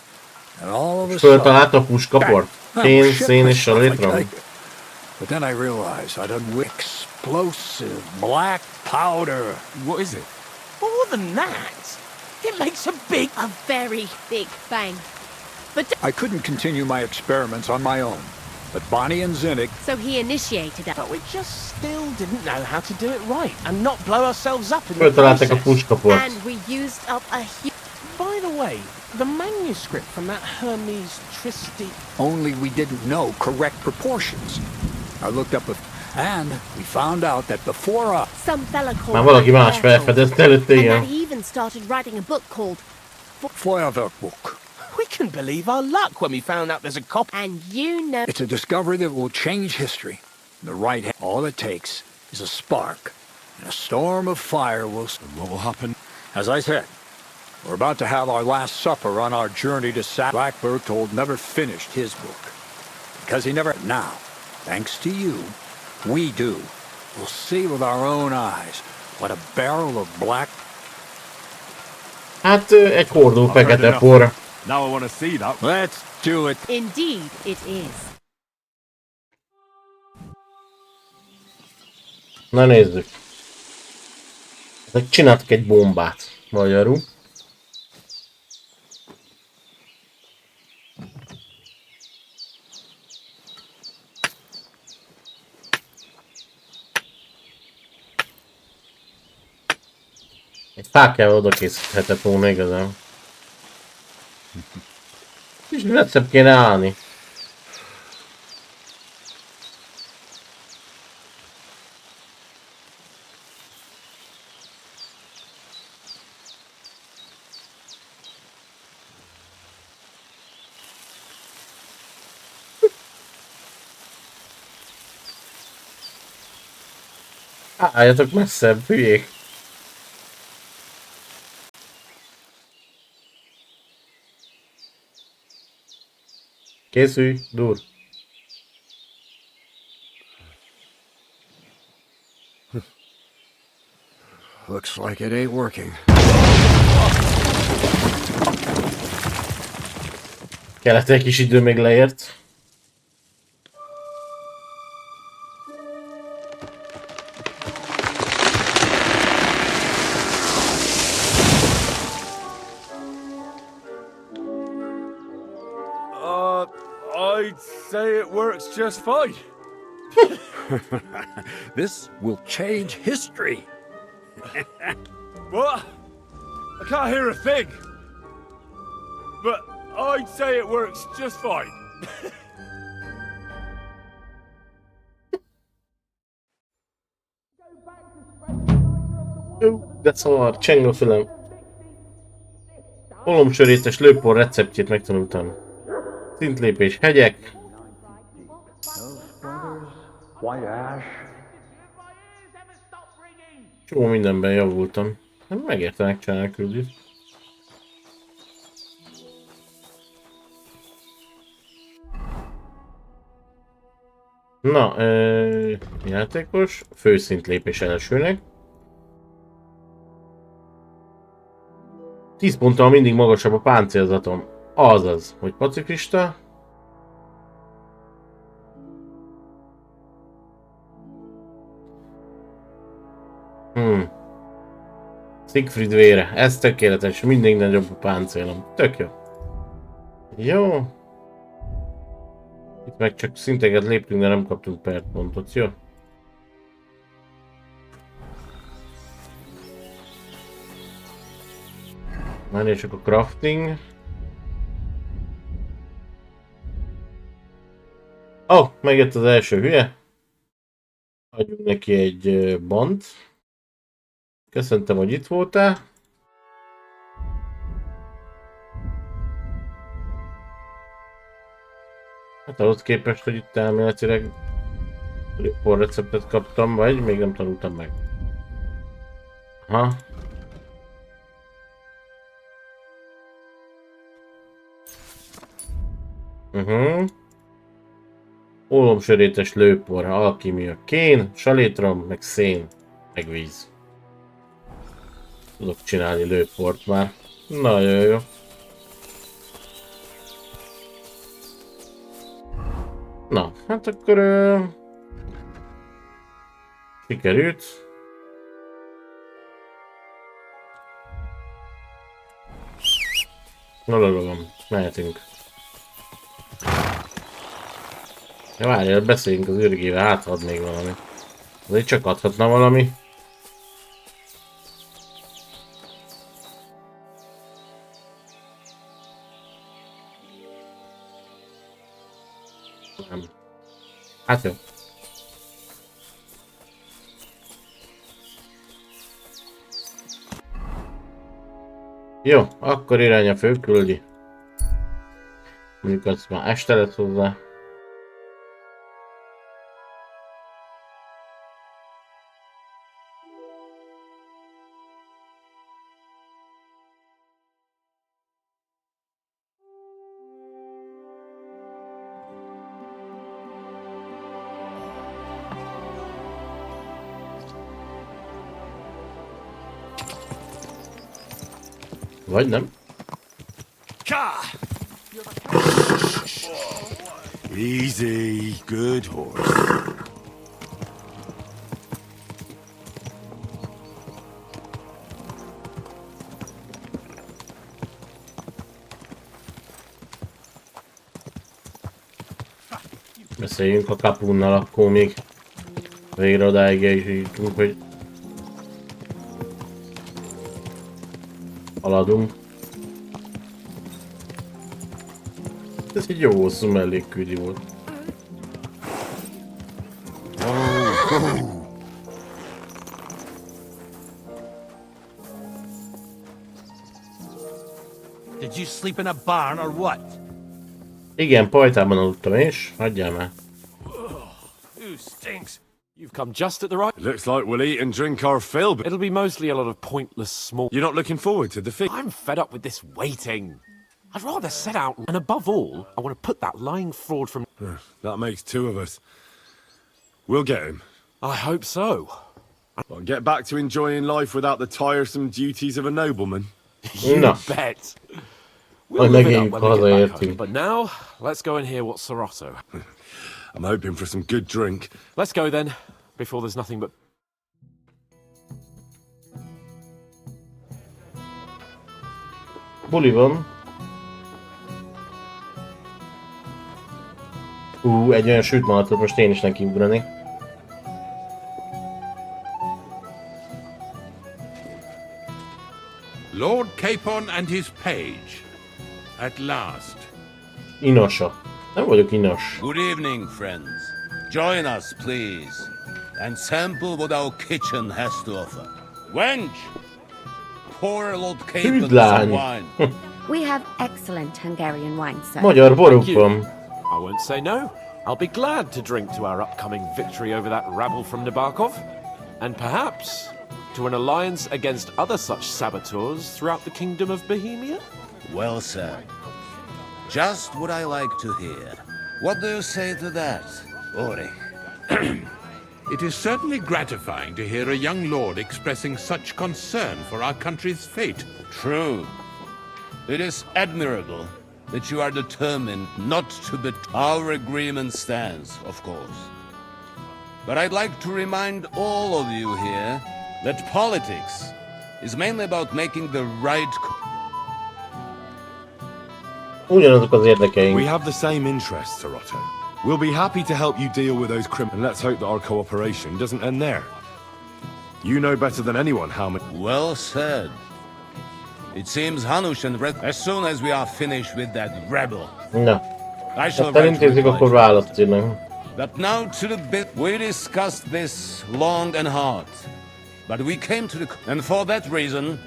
And all of a sudden... Föltalált a puskaport. Fén, szén és salétrom. But then I realized I'd done explosive black powder. What is it? More than that. It makes a very big bang. But I couldn't continue my experiments on my own. But Bonnie and Zinnig... so he initiated it. But we just still didn't know how to do it right and not blow ourselves up in the Föltalálták a process. puskaport. And we used up a huge... By the way, the manuscript from that Hermes Tristy... Only we didn't know correct proportions. I looked up and we found out that before us... Some fella called... Már valaki más felfedezte előtte, And igen. that he even started writing a book called... Feuerwerkbuch. We can believe our luck when we found out there's a copy. And you know... It's a discovery that will change history. The right hand. All it takes is a spark, and a storm of fire will... What will happen? As I said, we're about to have our last supper on our journey to Blackbird told never finished his book. Because he never... Now, thanks to you, we do. We'll see with our own eyes what a barrel of black... Hát egy hordó fekete por. Now I want to see that. Let's do it. Indeed, it is. Na nézzük. Csináltak egy bombát. Magyarul. Egy fákjával oda készíthetett volna igazán. És messzebb kéne állni. Álljatok messzebb, hülyék! Készülj, dur! Looks like it ain't working. Kellett egy kis idő, még leért. I'd say it works just fine. This will change history. What? I can't hear a thing. But I'd say it works just fine. De szar, cseng a fülem. Olomsörétes lőpor receptjét megtanultam. Szintlépés, hegyek. Csomó mindenben javultam. Megértenek csinálni küldést. Na, játékos, főszint lépés elsőnek. 10 ponttal mindig magasabb a páncélzatom. Azaz, hogy pacifista. Siegfried vére. Ez tökéletes, mindig nagyobb a páncélom. Tök jó. Jó. Itt meg csak szinteket léptünk, de nem kaptunk per pontot, jó? Már csak a crafting. Oh, megjött az első hülye. Adjunk neki egy bant. Köszöntem, hogy itt voltál. Hát ahhoz képest, hogy itt elméletileg receptet kaptam, vagy még nem tanultam meg. Aha. Ólomsörétes lőpor, alkímia, kén, salétrom, meg szén, meg víz. Tudok csinálni lőport már. Nagyon jó. Na, hát akkor sikerült. Lalagom, mehetünk. Ja, várjál, beszéljünk az ürgével, hát ad még valami. Azért csak adhatna valami. Nem. Hát jó. Jó, akkor irány a főküldi. Mondjuk azt már este lesz hozzá. Vagy nem? Easy, good horse. Beszéljünk a kapunnal, akkor még végre odáig eljutunk, hogy haladunk. Ez egy jó hosszú mellékküldi volt. Did you sleep in a barn or what? Igen, pajtában aludtam, és hagyjál már. Ooh, stinks. You've come just at the right... It looks like we'll eat and drink our fill, but It'll be mostly a lot of pointless small... you're not looking forward to the feast. I'm fed up with this waiting. I'd rather set out, and above all, I want to put that lying fraud from... That makes two of us. We'll get him. I hope so. I'll get back to enjoying life without the tiresome duties of a nobleman. You No. bet. We'll live it up when we get back home. But now, let's go and hear what's Serato. I'm hoping for some good drink. Let's go then, before there's nothing but... Buli van. Egy olyan sütmalatot most én is nekiugranék. Lord Capon and his page. At last. Inosa. Nem vagyok inos. Good evening, friends. Join us, please, and sample what our kitchen has to offer. Wench! Pour Lord Capon some Hűdlány. wine. We have excellent Hungarian wine, sir. Magyar boruk van. I won't say no. I'll be glad to drink to our upcoming victory over that rabble from Nabokov. And perhaps to an alliance against other such saboteurs throughout the kingdom of Bohemia? Well said. Just what I like to hear. What do you say to that, Ori? It is certainly gratifying to hear a young lord expressing such concern for our country's fate. True. It is admirable that you are determined not to betray. Our agreement stands, of course. But I'd like to remind all of you here that politics is mainly about making the right. Ugyanazok az érdekeink. We have the same interests, Sir Otto. We'll be happy to help you deal with those criminals, and let's hope that our cooperation doesn't end there. You know better than anyone how many... Well said. It seems Hanush and Red... As soon as we are finished with that rebel... Na. I shall Hát elintézik, akkor választ írnak. But now to the bit... We discussed this long and hard. But we came to the... And for that reason...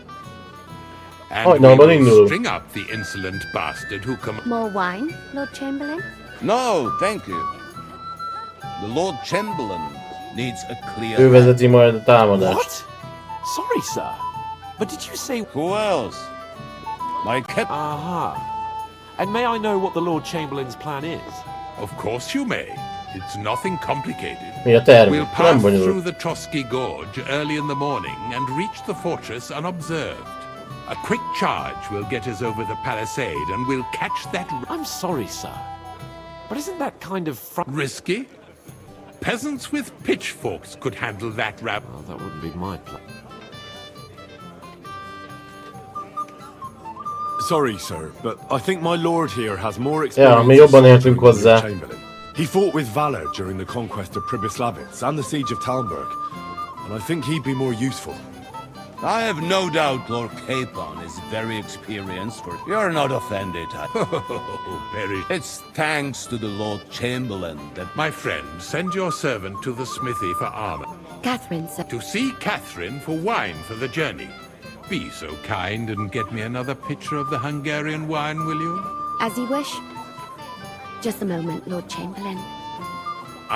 And we will string up the insolent bastard who come... More wine, Lord Chamberlain? No, thank you. The Lord Chamberlain needs a clear... Ő vezeti majd a támadást. What? Sorry, sir. But did you say... Who else? My cap... Aha. And may I know what the Lord Chamberlain's plan is? Of course you may. It's nothing complicated. Mi a terv? We'll Nem pass bonyolult. through the Trotsky Gorge early in the morning and reach the fortress unobserved. A quick charge will get us over the palisade and we'll catch that... I'm sorry, sir. But isn't that kind of... Risky? Peasants with pitchforks could handle that rap. Oh, that wouldn't be my plan. Sorry, sir, but I think my lord here has more Ja, mi experience jobban as értünk soldier than hozzá. the Chamberlain. He fought with valor during the conquest of Pribyslavitz and the siege of Talmberg, and I think he'd be more useful. I have no doubt Lord Capon is very experienced for... You're not offended, Very. It's thanks to the Lord Chamberlain that... My friend, send your servant to the smithy for armor. Catherine, sir. To see Catherine for wine for the journey. Be so kind and get me another pitcher of the Hungarian wine, will you? As you wish. Just a moment, Lord Chamberlain.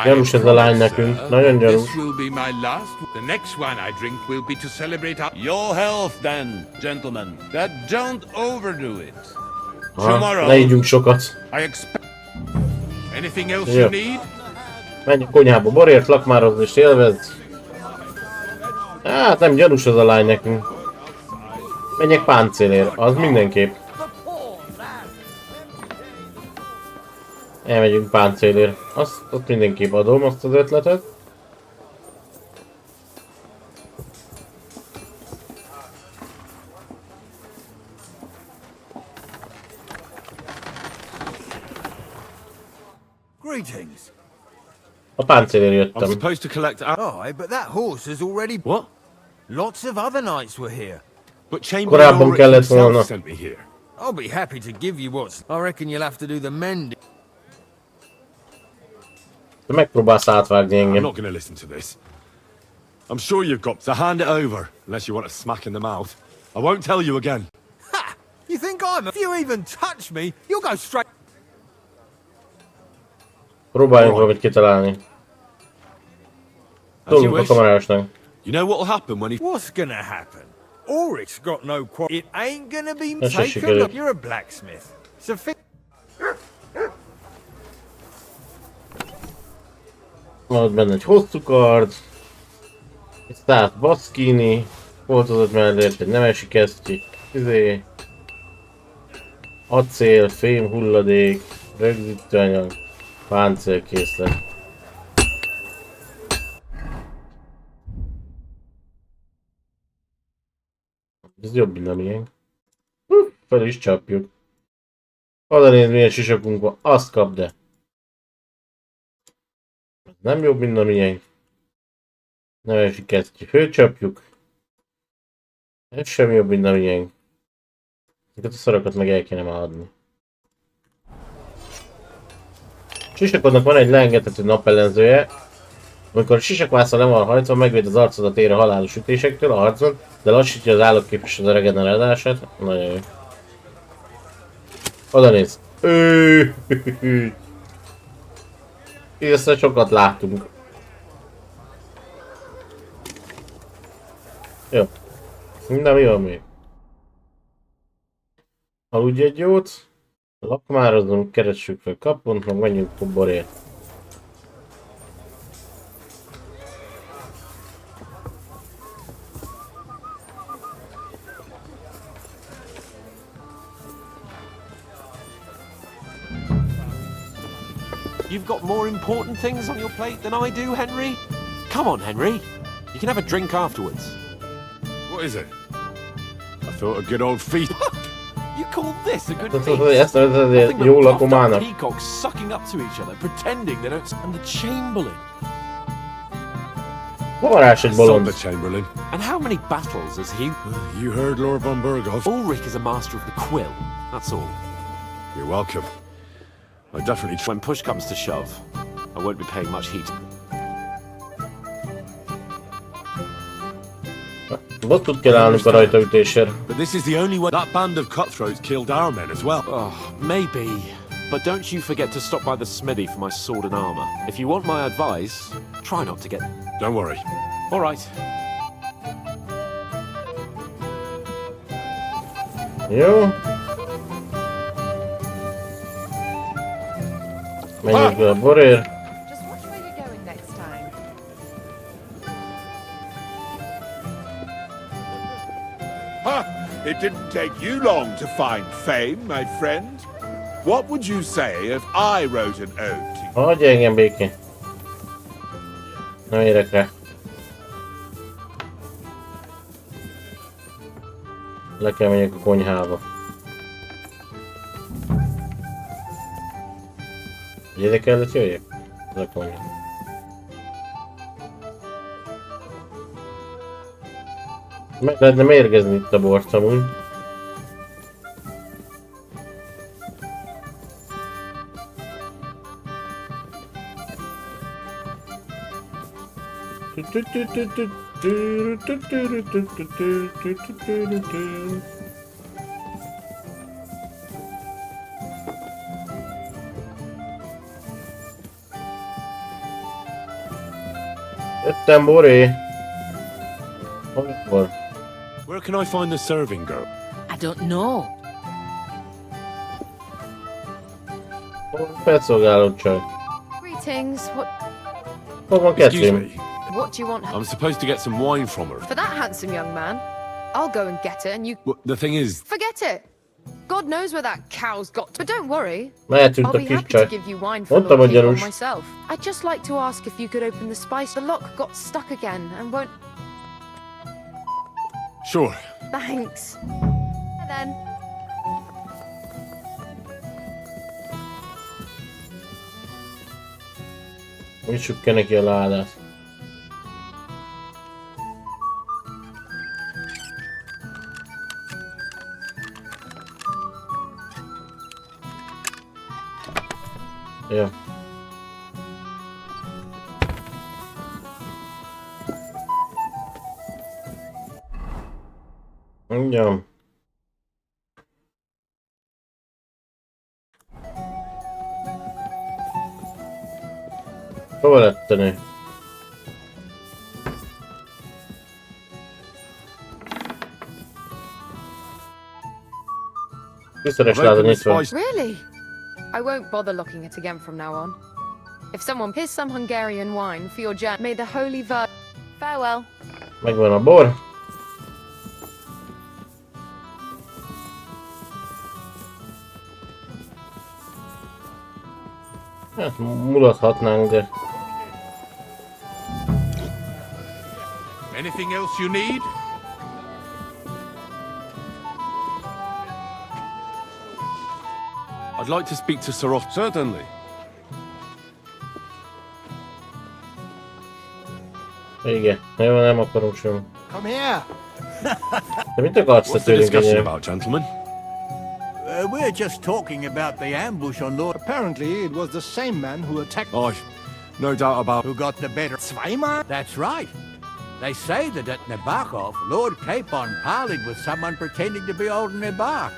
Gyanús ez a lány nekünk. Nagyon gyanús. This will be my last. The next wine I drink will be to celebrate our... Your health, then, gentlemen. That don't overdo it. Aha, Tomorrow... ne ígyunk sokat. I expect... Anything else Jó. you need? Menj a konyhába borért, lakmározni és élvezd. Hát nem gyanús az a lány nekünk. Menjek páncélért, az mindenképp. Elmegyünk páncélért. Azt ott mindenképp adom, azt az ötletet. Greetings. A páncélért I'm jöttem. supposed to collect... Aye, but that horse has already... What? Lots of other knights were here. But Chamberlain Korábban Ulrich kellett volna. himself sent me here. I'll be happy to give you what's... I reckon you'll have to do the mending. Te megpróbálsz átvágni I'm engem. not going to listen to this. I'm sure you've got to hand it over, unless you want a smack in the mouth. I won't tell you again. Ha! You think I'm... If you even touch me, you'll go straight... Próbáljunk valamit kitalálni. As you Szólunk a wish. kamerásnak. You know what'll happen when he... What's gonna happen? Ulrich's got no It ain't gonna be... That's Take actually a good. look. You're a blacksmith. Van benne egy hosszú kard. Egy szállt baszkini. Foltozott mellett egy nemesi kesztyű. Acél, fém hulladék, rögzítőanyag, páncélkészlet. Ez jobb, mint a miénk. Fel is csapjuk. Oda nézd, milyen sisakunk van, azt kapd de. Ez nem jobb, mint a miénk. Nemesi kesztyű, fölcsapjuk. Ez sem jobb, mint a miénk. Ezeket a szarokat meg el kéne már adni. Sisakodnak van egy leengedhető napellenzője. Amikor a sisakvászon le van hajtva, megvéd az arcodat ér a halálos ütésektől a harcon, de lassítja az állokképesség a regenerálását. Nagyon jó. Oda néz. Ezt sokat láttunk. Jó. Na, mi van még? Aludj egy jót. Lakmározunk, keressük fel kapont, meg menjünk borért. You've got more important things on your plate than I do, Henry? Come on, Henry. You can have a drink afterwards. What is it? I thought a good old feast. You call this a good Ezt feast? azért jó lakomának. Peacocks sucking up to each other, pretending they don't... And the Chamberlain. Varázs egy bolond. The Chamberlain. And how many battles has he... You heard Lord von Burghoff. Ulrich is a master of the quill, that's all. You're welcome. I definitely... When push comes to shove, I won't be paying much heed. Bottot kell állnunk a rajtaütésért. But this is the only way... That band of cutthroats killed our men as well. Oh, maybe. But don't you forget to stop by the smithy for my sword and armor. If you want my advice, try not to get... Don't worry. All right. Jó. Menjünk be a borért. Just watch where you're going next time. Ha! It didn't take you long to find fame, my friend. What would you say if I wrote an ode to you? Hagyj engem békén. Nem érek rá. Le kell menjek a konyhába. Ide kellett jöjjek? Ez a konyha. Meg lehetne mérgezni itt a bort amúgy. Jöttem, Boré! Amikor? Where can I find the serving girl? I don't know. Felszolgáló csaj. Greetings. Hol van Excuse Catherine? me. What do you want? I'm supposed to get some wine from her. For that handsome young man? I'll go and get it and you... Well, the thing is... Forget it! God knows where that cow's got to... But don't worry. Mehetünk I'll a be kis happy csaj. to give you wine for Mondtam, Lord hogy Capon gyanús. myself. I'd just like to ask if you could open the spice. The lock got stuck again and won't... Sure. Thanks. Then. Nyissuk ki neki a ládát. Jó. Mondjam. Hova lett a nő? Viszeres láda nyitva. Really? I won't bother locking it again from now on. If someone... Here's some Hungarian wine for your journey. May the Holy Virgin... Farewell. Megvan a bor. Hát mulathatnánk, de... Anything else you need? I'd like to speak to Sir Otto. Certainly. Igen, nem akarunk sem. Come here. De mit akarsz te What's the tőlünk discussion ennyire? about, gentlemen? We're just talking about the ambush on Lord... Apparently, it was the same man who attacked... I've no doubt about... Who got the better... Zweimal? That's right. They say that at Nabokov, Lord Capon parleyed with someone pretending to be old Nabok.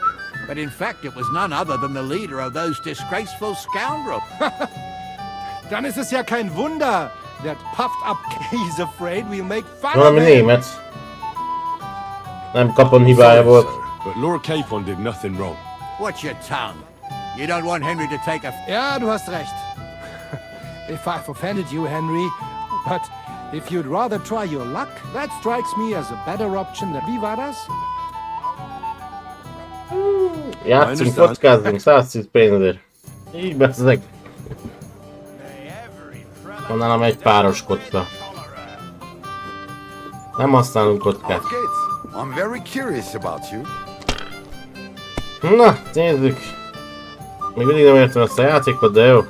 But in fact, it was none other than the leader of those disgraceful scoundrels. Dann ist es ja kein Wunder. That puffed up he's afraid we'll make fun of Valami him. német. Nem Capon hibája volt. But Lord Capon did nothing wrong. Watch your tongue. You don't want Henry to take a... Ja, du hast recht. If I've offended you, Henry, but if you'd rather try your luck, that strikes me as a better option than... Wie war das? Játszunk, kockázzunk, 110 pénzért. Így bezzeg. Van nálam egy páros kocka. Nem használunk kockát. I'm very curious about you. Na, nézzük. Még mindig nem értem ezt a játékot, de jó.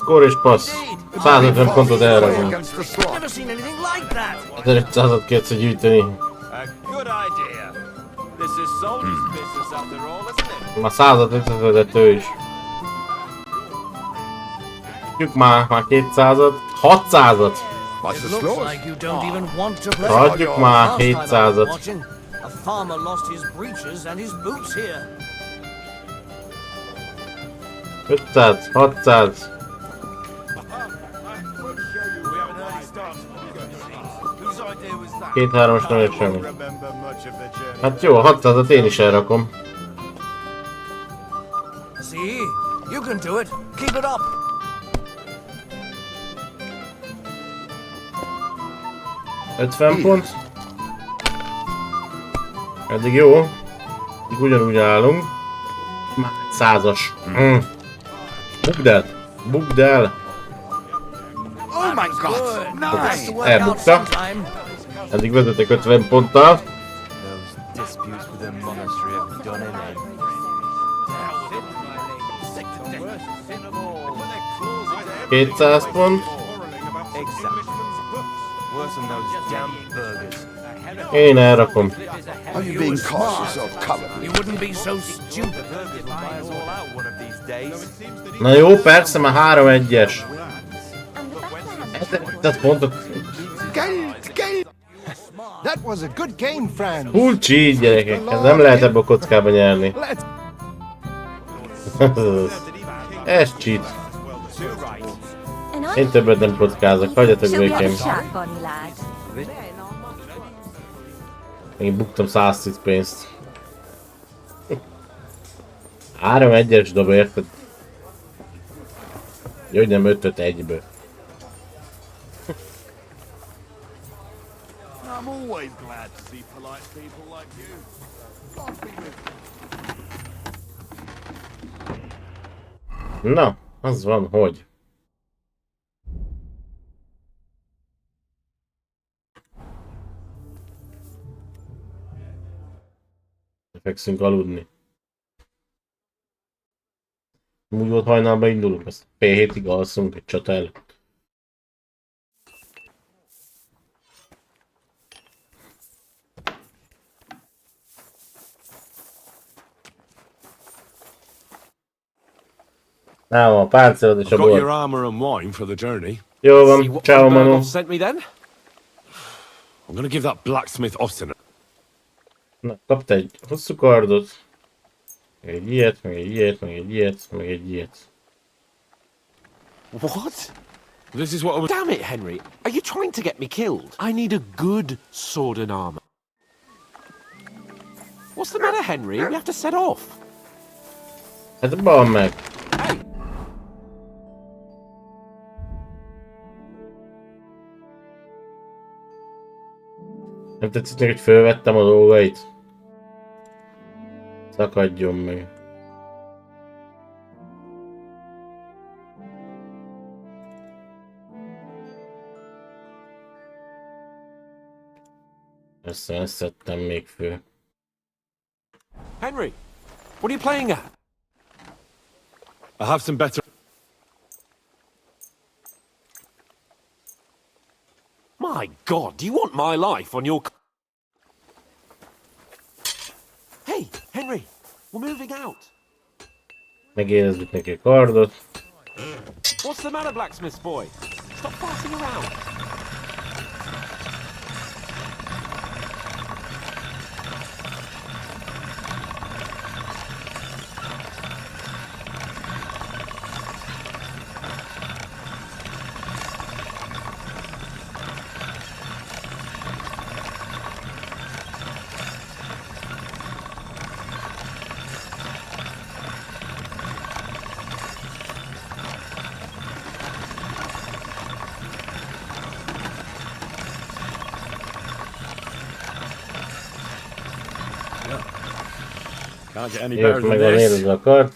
Skór és passz. 150 pontot elragom. 1500-at kérsz gyűjteni. Már 100-at összeszedett ő is. Tudjuk már 200-at. 600-at! Hagyjuk már 700-at. 500, 600. 2-3-as nem ért semmi. Hát jó, a 600-at én is elrakom. See, you can do it. Keep it up. $50 pont. Eddig jó. Eddig ugyanúgy állunk. Már 100-as. Bukd el! Bukd el! Oh my God! Nice. Elbukta. Eddig vezetek 50 ponttal. 200 pont. Én elrakom. Are you being cautious of color? You wouldn't be so stupid. Na jó, persze, már 3-1-es. 1500 pontot. That was a good game, friend. Full cheat, gyerekek. Ez nem lehet ebbe a kockába nyerni. Ez cheat. Én többet nem kockázok, hagyjatok békén. Én buktam 110 pénzt. 3-1-es dob, érted? Jó, hogy nem 5-5-1-ből. I'm always glad to see polite people like you. Na, az van, hogy. Fekszünk aludni. Úgy volt hajnalban indulunk, azt fél hétig alszunk egy csata előtt. Nálam a páncélod és a Got your bor. armor and wine for the journey. Jó van, ciao Manu. Sent me then? I'm gonna give that blacksmith Austin. Na, kapta egy hosszú kardot. Meg egy ilyet, meg egy ilyet, meg egy ilyet, meg egy ilyet. What? This is what I was... Damn it, Henry. Are you trying to get me killed? I need a good sword and armor. What's the matter, Henry? We have to set off. Hát ban meg. Nem tetszik neki, hogy fölvettem a dolgait? Szakadjon meg. Ezt szedtem még föl. Henry, what are you playing at? I have some better... My God, do you want my life on your... Hey, Henry, we're moving out. Megérezzük neki a kardot. What's the matter, blacksmith's boy? Stop fussing around. Jövök meg a élőd akart.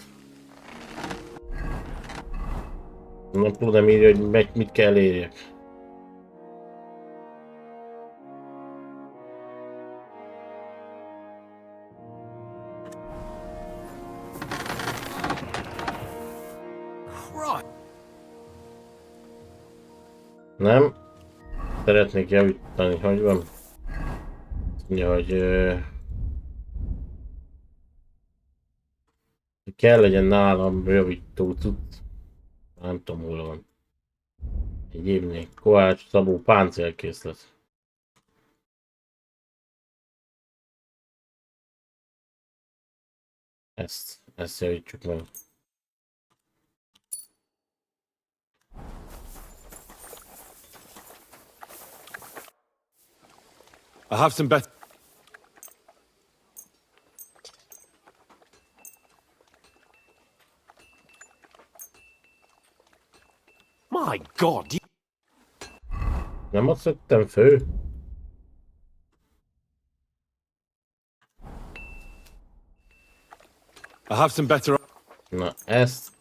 Napló nem írja, hogy mit kell érjek. Nem. Szeretnék javítani, hogy van. Ja, hogy kell legyen nálam javító cucc. Nem tudom, hol van. Egy évnék. Kovács Szabó páncélkészlet. Ezt javítsuk meg. I have some better. My God! Nem azt szöktem fő. I have some better. Na, ezt.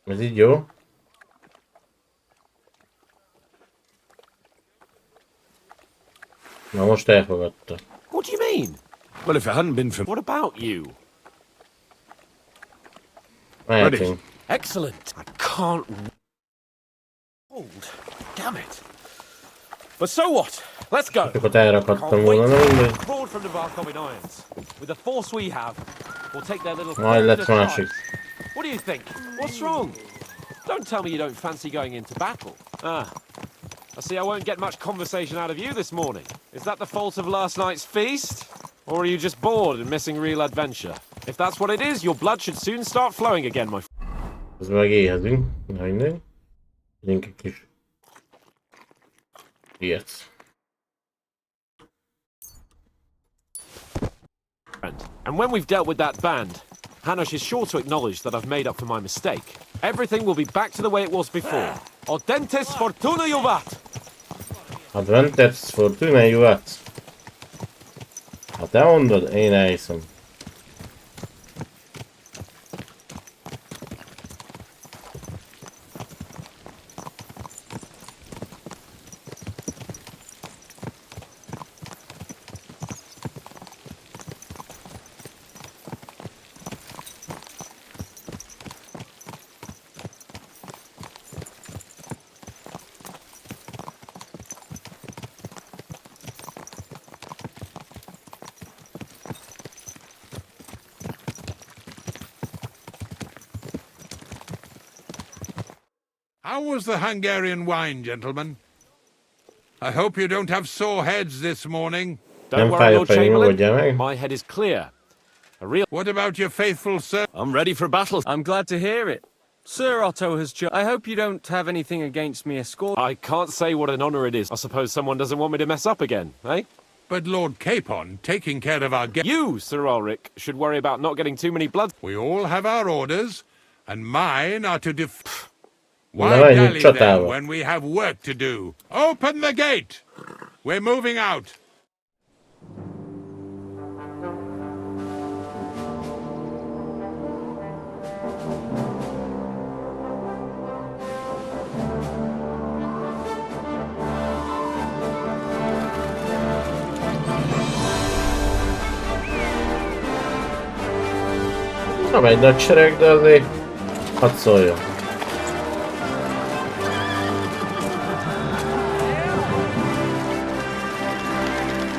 Ez így jó? Na most elfogadta. What do you mean? Well, if it hadn't been for... What about you? Mehetünk. Excellent. I can't... Hold. Damn it. But so what? Let's go. Sokat elrakadtam volna, na mindegy. Crawled from the Varcomin Irons. With the force we have, we'll take their little... Majd lesz másik. What do you think? What's wrong? Don't tell me you don't fancy going into battle. Ah. I see I won't get much conversation out of you this morning. Is that the fault of last night's feast? Or are you just bored and missing real adventure? If that's what it is, your blood should soon start flowing again, my friend. Ez meg éhezünk. Na mindegy. Legyünk egy kis... ilyet. And when we've dealt with that band, Hanush is sure to acknowledge that I've made up for my mistake. Everything will be back to the way it was before. Audentes fortuna juvat! Adventes fortuna juvat. Ha te mondod, én elhiszem. How was the Hungarian wine, gentlemen? I hope you don't have sore heads this morning. Don't worry, Lord Chamberlain. My head is clear. What about your faithful sir? I'm ready for battle. I'm glad to hear it. Sir Otto has I hope you don't have anything against me escort. I can't say what an honor it is. I suppose someone doesn't want me to mess up again, eh? But Lord Capon, taking care of our guests... You, Sir Ulrich, should worry about not getting too many blood... We all have our orders, and mine are to Na, Why menjünk dally then csatába. when we have work to do? Open the gate! We're moving out. Nem egy nagy sereg, de azért hadd szóljon.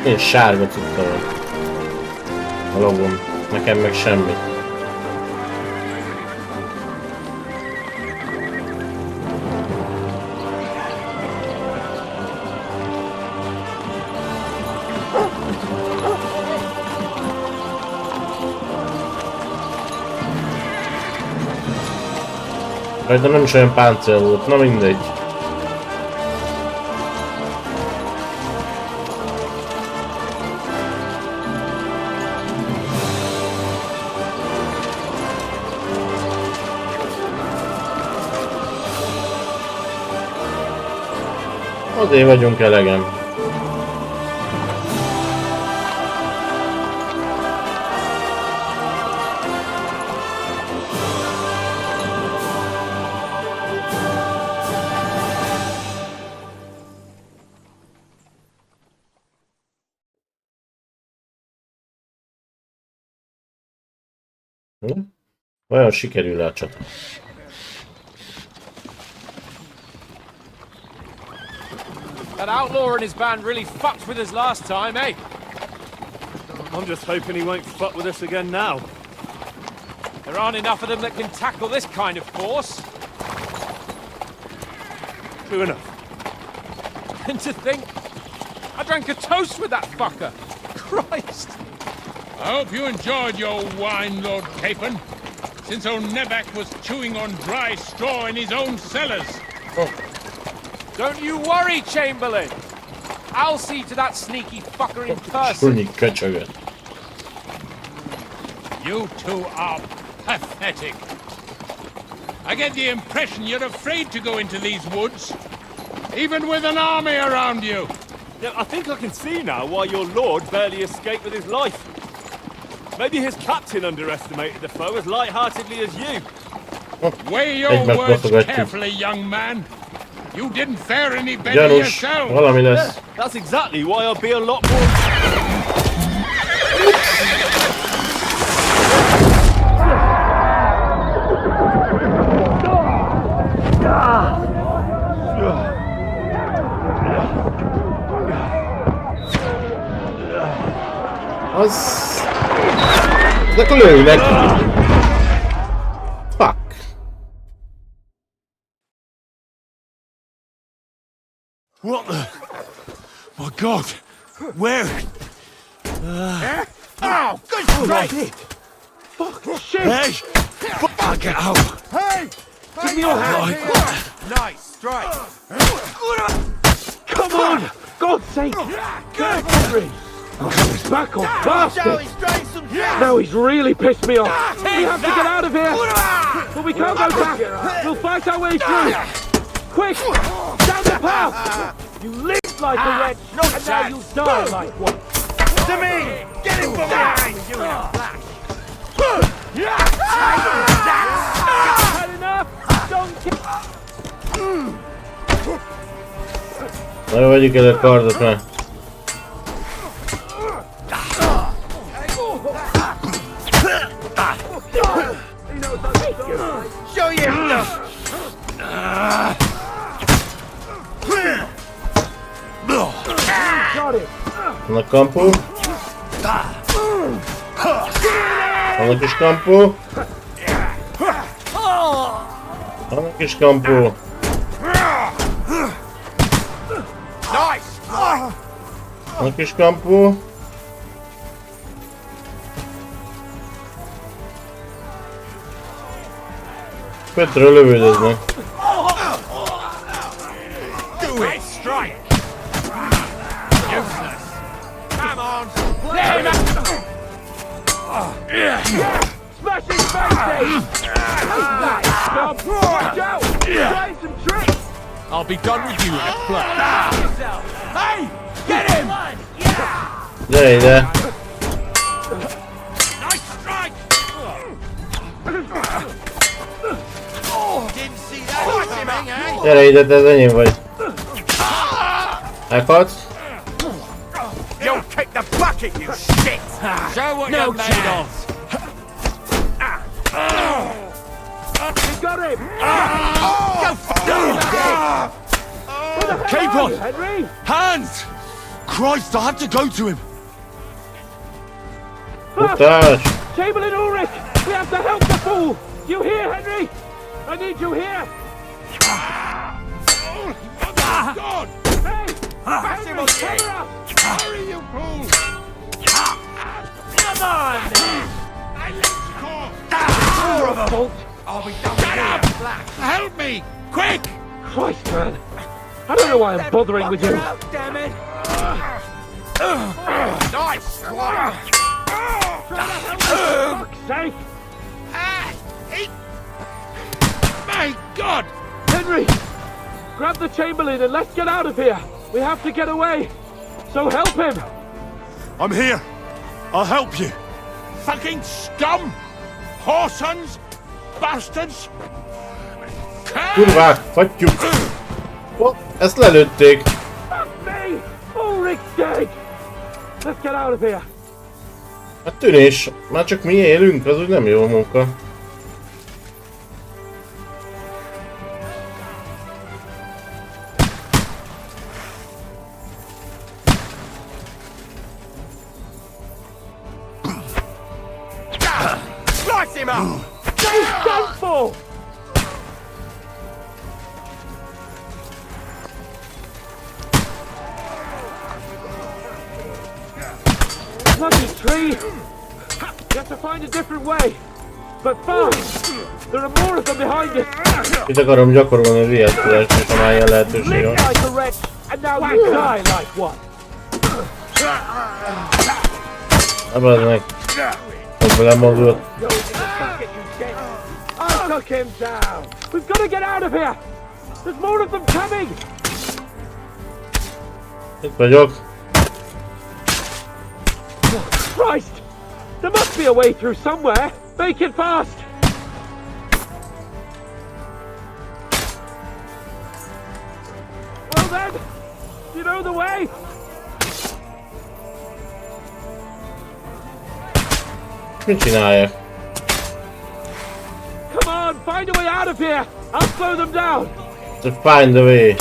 Én sárga tudta vagy. A logom. Nekem meg semmi. Rajta nem is olyan páncél volt, na mindegy. Azért vagyunk elegen. Vajon sikerül-e a csata? That outlaw and his band really fucked with us last time, eh? I'm just hoping he won't fuck with us again now. There aren't enough of them that can tackle this kind of force. True enough. And to think, I drank a toast with that fucker. Christ! I hope you enjoyed your wine, Lord Capon, since old Nevac was chewing on dry straw in his own cellars. Oh. Don't you worry, Chamberlain. I'll see to that sneaky fucker in person. You two are pathetic. I get the impression you're afraid to go into these woods, even with an army around you. Yeah, I think I can see now why your lord barely escaped with his life. Maybe his captain underestimated the foe as light-heartedly as you. Weigh your words carefully, young man. You didn't fare any better yourself. Yeah, that's exactly why I'll be a lot more... Ezek lőnek! Fuck! What the? My God! Where? Oh, good strike! Fuck, shit! Hey! Fuck, get out! Hey! Give me your hand! Nice strike! Come on! God's sake! Get Henry! He's back on bastard! Now he's really pissed me off! We have to get out of here! But we can't go back! We'll fight our way through! Quick! Down the path! You lived like a wretch, and now you'll die like one! To me! Get him from behind! You in a flash! Had enough! Don't Na, vegyük el a kardot már. Show you stuff! Van a kampó. Van a kis kampó. Van a kis kampó. Van a kis kampó. Petra lövődöznek. Do it! Strike! Useless! Come on! Let him Smash his face in! Watch out! Try some tricks! I'll be done with you in a flash. Hey! Get him! Gyere ide! Nice strike! Didn't see that coming, eh? Gyere ide, te az enyém vagy. Elfadsz? You'll kick the bucket, you shit! Show what you're made of! You got him! Keep on! Henry! Hands! Christ, I have to go to him! Futás! Chamberlain Ulrich! We have to help the fool! You hear, Henry? I need you here! God! Hey! Bash him on the head! Hurry, you fool! Come on! You're a fault! I'll be done with you in a flash! Help me! Quick! Christ, man! I don't know why I'm bothering with you! Out, damn it! Nice strike! For fuck's sake! My God! Henry! Grab the Chamberlain and let's get out of here! We have to get away. So help him. I'm here. I'll help you. Fucking scum! Whoresons! Bastards! Kurvák, fattyuk! Oh, ezt lelőtték! Fuck me! Ulrich's dead! Let's get out of here. Hát tűnés, már csak mi élünk, az úgy nem jó munka. Slice him up! He's done for! Bloody tree! You have to find a different way. But fast! There are more of them behind it! Itt akarom gyakorolni a riasztást, és ha már ilyen lehetőség van. Like a wretch, and now you die like one! Ebben meg... Ott belemondult. I took him down! We've got to get out of here! There's more of them coming! Itt vagyok. Christ! There must be a way through somewhere! Make it fast! Well then, you know the way? Mit csináljak? Come on, find a way out of here! I'll slow them down! To find a way.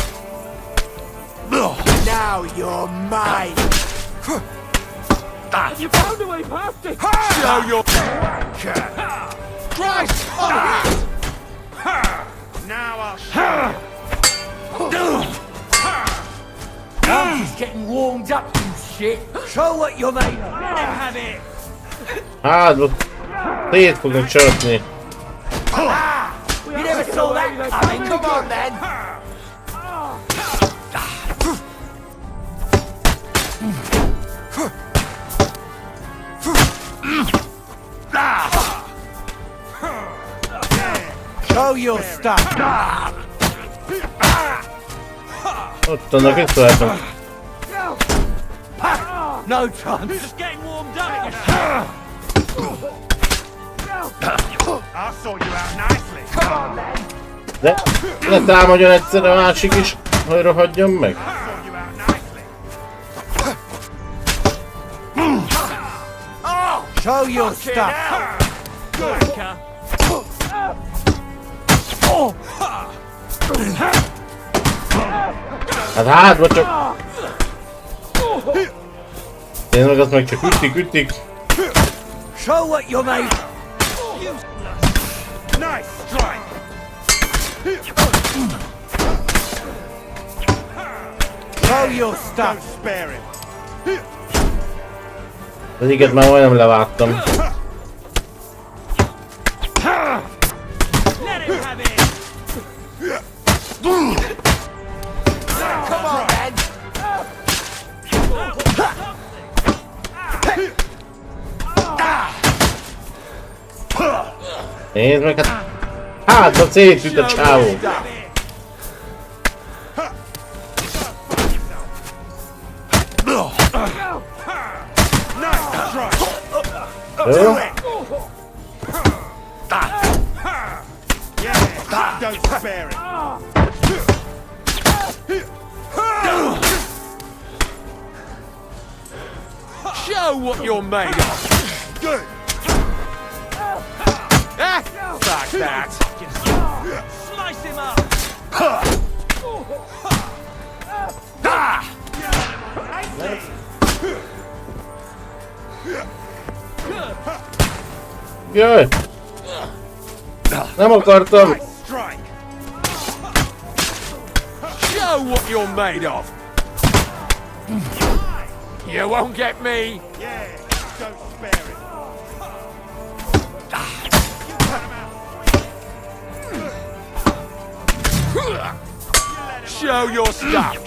Now you're mine! You found a way past it! Show your... Christ! Now I'll show you! I'm just getting warmed up, you shit! Show what you're made of! Let him have it! Hát, szét fognak csapni. You never saw that coming! Come on then! Show your stuff! Ott annak visszaálltam. No chance! Just getting warmed up! I'll sort you out nicely! Come on then! De ne támadjon egyszer a másik is, hogy rohadjon meg. Show your stuff! Hát hátba csak... Én meg azt meg csak ütik. Show what you're made! Nice strike! Show your stuff! Spare him! Az iget már majdnem levágtam. Let him have it! Come on, man! Nézd meg, hát... Hátba szétüt a csávó. Jó? Don't spare it! Show what you're made of! Good! Ah, fuck that! Slice him up! Jaj! Nem akartam! Show what you're made of! You won't get me! Yeah, don't spare it! Show your stuff!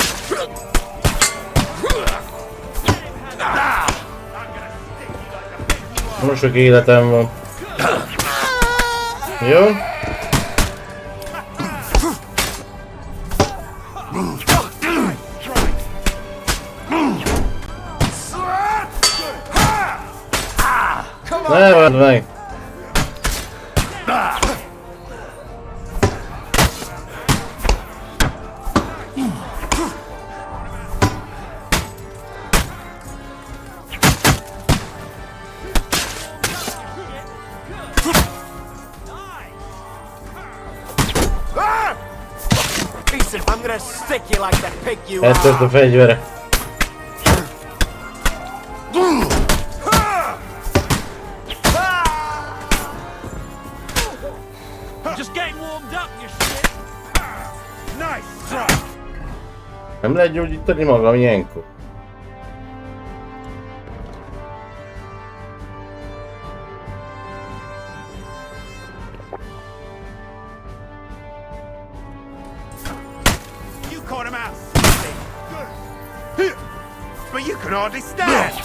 Nem sok életem van. Jó? Ne vedd meg! I'm gonna stick you like the pig you Eltört a fegyvere. Just getting warmed up, you shit. Nice try. Nem lehet gyógyítani magam ilyenkor. You caught him out. But you can hardly stand.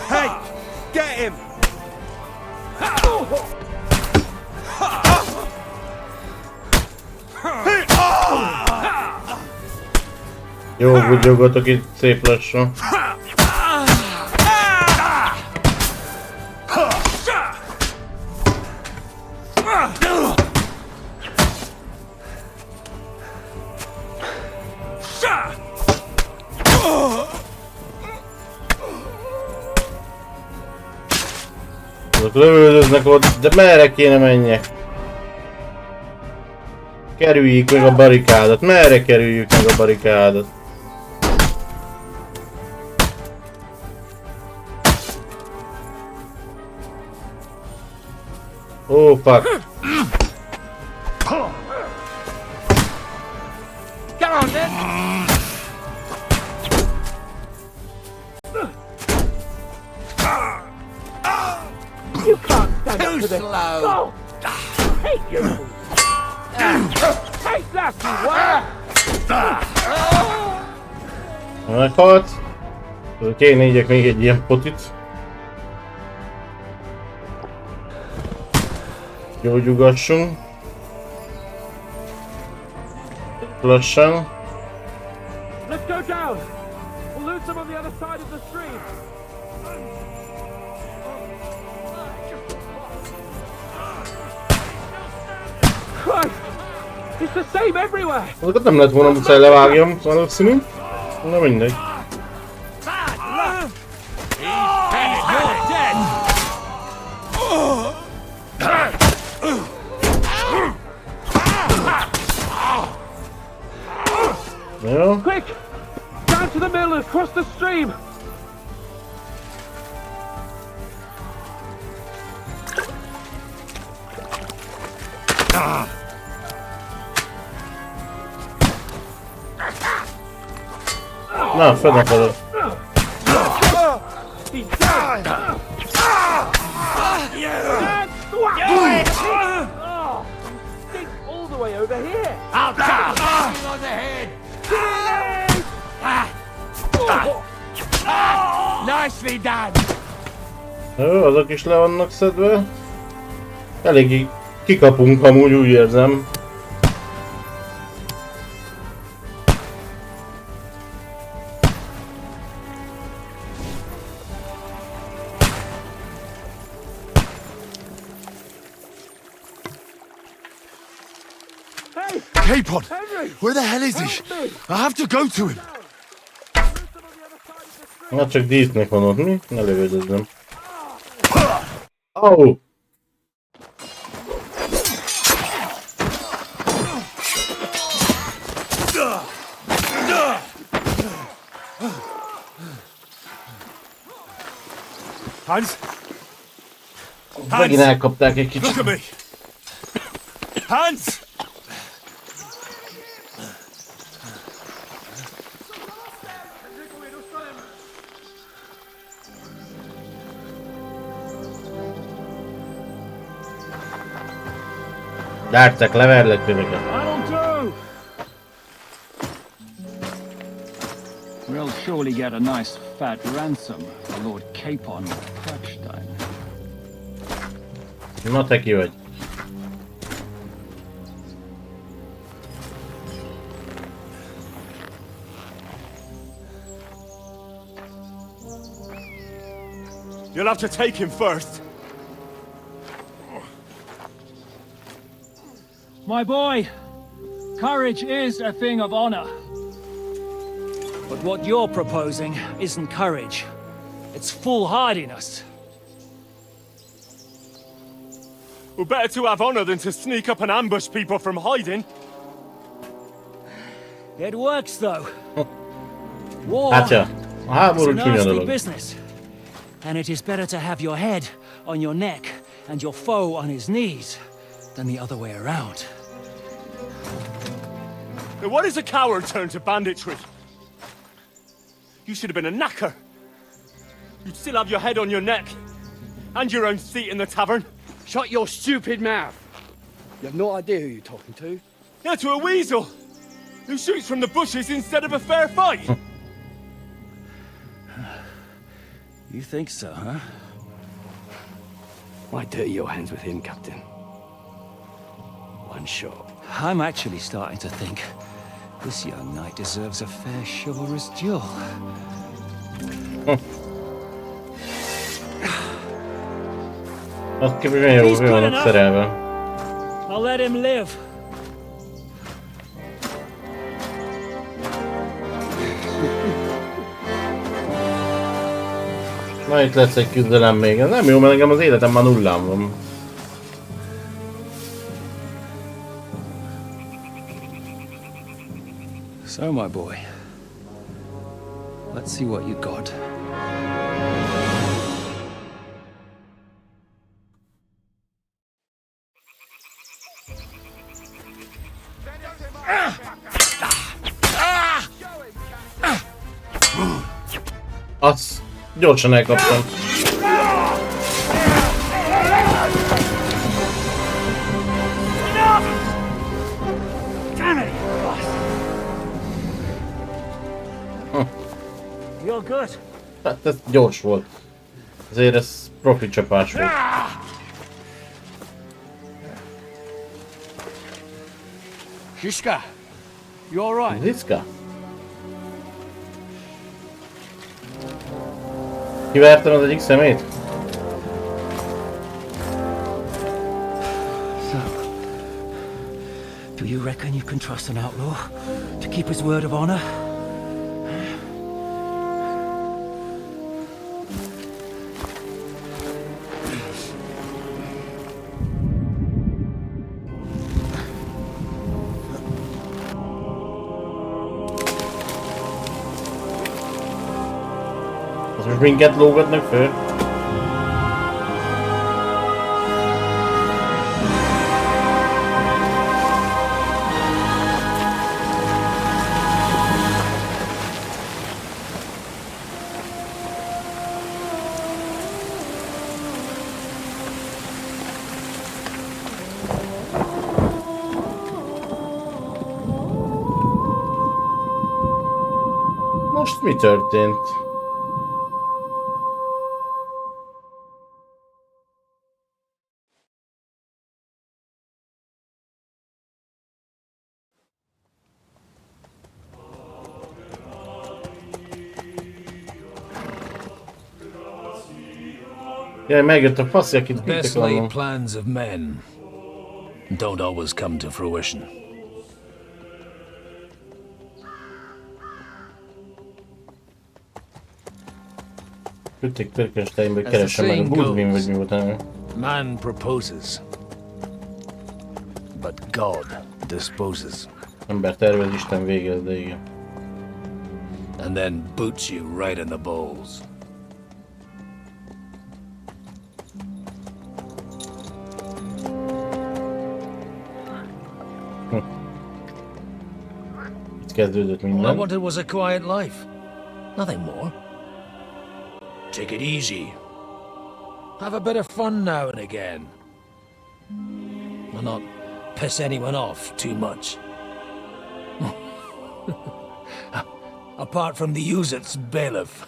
Hey, get him. Jó, bugyoggatok itt szép lassan. Azok lövöldöznek ott, de merre kéne menjek? Kerüljük meg a barikádat, merre kerüljük meg a barikádat? Oh fuck! Come on, then. You can't stand up to this. Go! Take you! Take that, you what? Meghalt. Kéne ígyek még egy ilyen potit. Gyógyugassunk. Lassan. Let's go down. We'll loot them on the other side of the stream. Christ! It's the same everywhere. Azokat nem lett volna muszáj levágjam, valószínű. Na mindegy. Jó. Quick! Down to the mill and across the stream! Na, fennakadott. He's dead! Oh, stink all the way over here! I'll take you on the head! Nicely done! Jó, azok is le vannak szedve. Eléggé kikapunk amúgy, úgy érzem. Capon! Where the hell is he? I have to go to him! Na csak dísznek van ott, mi? Ne lövöldözzem. Oh! Hans? Megint elkapták egy kicsit. Look at me! Hans! Gyártsak, leverlek tőleket. We'll surely get a nice fat ransom for Lord Capon of Crutchstein. Na te ki vagy. You'll have to take him first. My boy, courage is a thing of honor. But what you're proposing isn't courage. It's foolhardiness. Well, better to have honor than to sneak up and ambush people from hiding. It works, though. War Gotcha. is a nasty business. And it is better to have your head on your neck and your foe on his knees than the other way around. Now, what is a coward turn to banditry? You should have been a knacker. You'd still have your head on your neck. And your own seat in the tavern. Shut your stupid mouth. You have no idea who you're talking to. Yeah, to a weasel. Who shoots from the bushes instead of a fair fight. You think so, huh? Why dirty your hands with him, Captain? One shot. I'm actually starting to think this young knight deserves a fair chivalrous duel. Azt képest jó, hogy vannak szerelve. I'll let him live. Na itt lesz egy küzdelem még. Ez nem jó, mert nekem az életem már nullán van. So, my boy, let's see what you got. Azt gyorsan elkaptam. You're good. Hát ez gyors volt. Azért ez profi csapás volt. Shishka, you all right? Ziska? Kivertem az egyik szemét? Do you reckon you can trust an outlaw to keep his word of honor? Az most minket lógatnak föl? Most mi történt? Jaj, megjött a faszi, akit Best küldtek laid onnan. plans of men don't always come to fruition. Küldték Birkensteinbe, keresse meg a Goodwin, vagy mi volt. Man proposes, but God disposes. Ember tervez, Isten végez, de igen. And then boots you right in the balls. Itt kezdődött minden. All I wanted was a quiet life. Nothing more. Take it easy. Have a bit of fun now and again. And not piss anyone off too much. Apart from the Uzit's bailiff.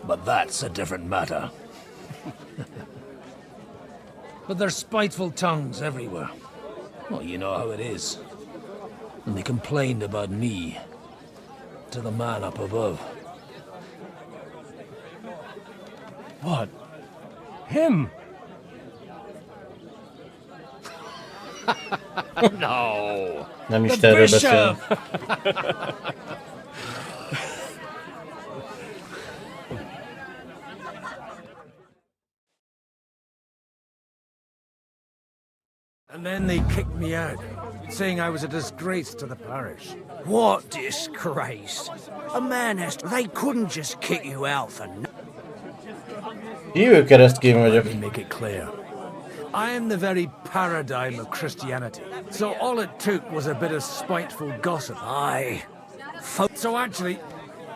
But that's a different matter. But there's spiteful tongues everywhere. Well, you know how it is. And they complained about me to the man up above. What? Him? No. Nem is erről beszél. And then they kicked me out, saying I was a disgrace to the parish. What disgrace? A man has to... They couldn't just kick you out for no... Hívőkeresztjén vagyok. Let me make it clear. I am the very paradigm of Christianity. So all it took was a bit of spiteful gossip. So actually,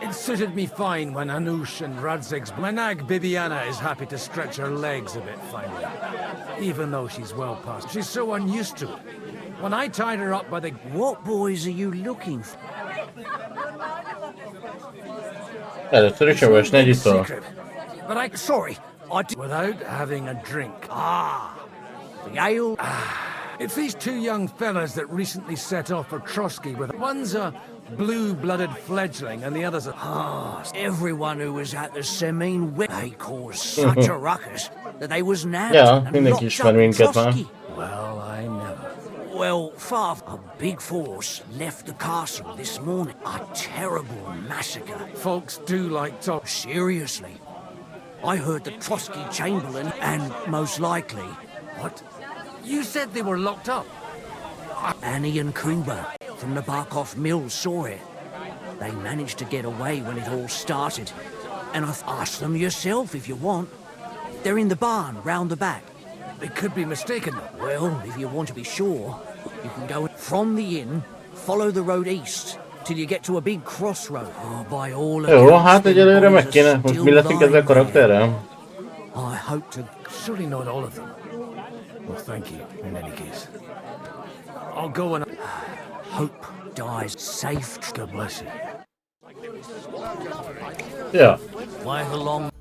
it suited me fine when Anush and Radzig's... My nag Bibiana is happy to stretch her legs a bit finally. Even though she's well past. She's so unused to it. When I tied her up by the... What boys are you looking for? Először is olvasni egy ital. But sorry, without having a drink. The ale. It's these two young fellas that recently set off for Trotsky with... One's a blue-blooded fledgling and the other's a... everyone who was at the Semine they caused such a ruckus that they was nabbed and locked up in Trotsky. Well, I never... Well, a big force left the castle this morning. A terrible massacre. Folks do like talk. Seriously. I heard the Trotsky Chamberlain and most likely... What? You said they were locked up? Annie and Kuba from the Barkov Mills saw it. They managed to get away when it all started. And I've asked them yourself if you want. They're in the barn, round the back. They could be mistaken. Well, if you want to be sure, you can go from the inn, follow the road east, till you get to a big crossroad. By all Jó, hát egyelőre meg kéne. Most mi leszünk ezzel a karakterrel? I hope to... Surely not all of them. Well, thank you, in any case. I'll go and... Hope dies safe. God bless you. Ja. Fly along.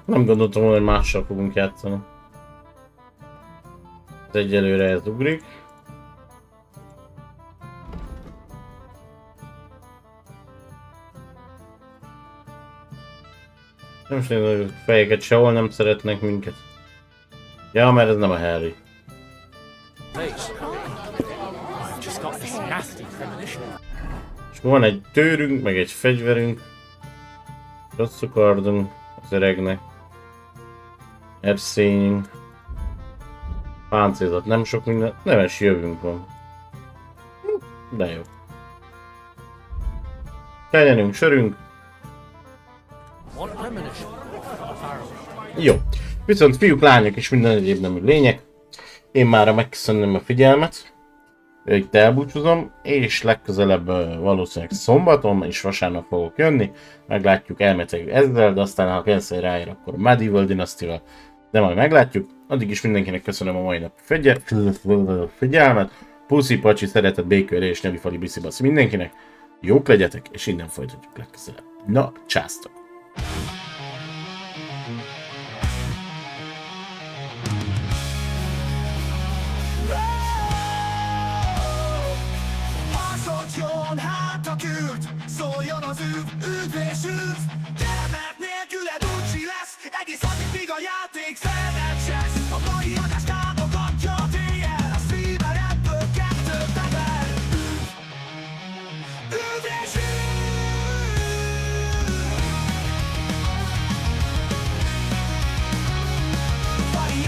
Nem gondoltam volna, hogy mással fogunk játszani. Egyelőre ez ugrik. Nem tudom, hogy fejeket sehol nem szeretnek minket. Ja, mert ez nem a Hanry. És van egy tőrünk, meg egy fegyverünk. Rossz kardunk az öregnek. Erszényünk. Páncélzat, nem sok minden. Neves jövünk van. De jó. Kenyenünk, sörünk. Jó. Viszont fiúk, lányok és minden egyéb nemű lények. Én már megköszönöm a figyelmet. Itt elbúcsúzom, és legközelebb valószínűleg szombaton és vasárnap fogok jönni. Meglátjuk, elmegyek ezzel, de aztán ha Kelsey ráér, akkor Medieval Dynasty-val. De majd meglátjuk. Addig is mindenkinek köszönöm a mai nap figyelmet. Puszi, pacsi, szeretet, békőre és nyelifali biszibasz mindenkinek. Jók legyetek, és innen folytatjuk legközelebb. Na, császtok! Szóljon az üdv és üdv, gyermek nélküled úgy lesz, egész addig, míg a játék felett sesz. A mai adás támogatja a TL, a streamer ebből kettőt nevel. Üdv és üdv! Fari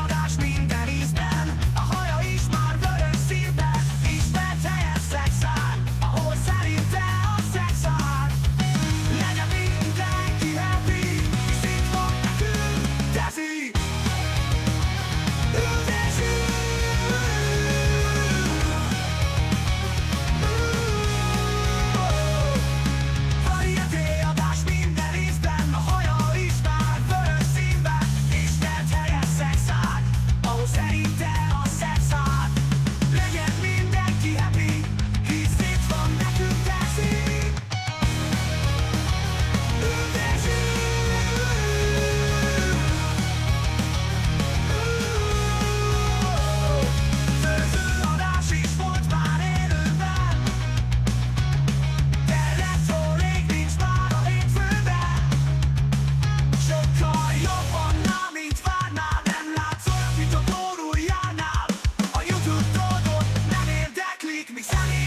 adás minden ízben, a haja is már vörös színben, ismert helyen szexál, ahol szerinte a szexál. Legyen mindenki happy, és itt van nekünk Dezi. Üdv és üdv! Sunny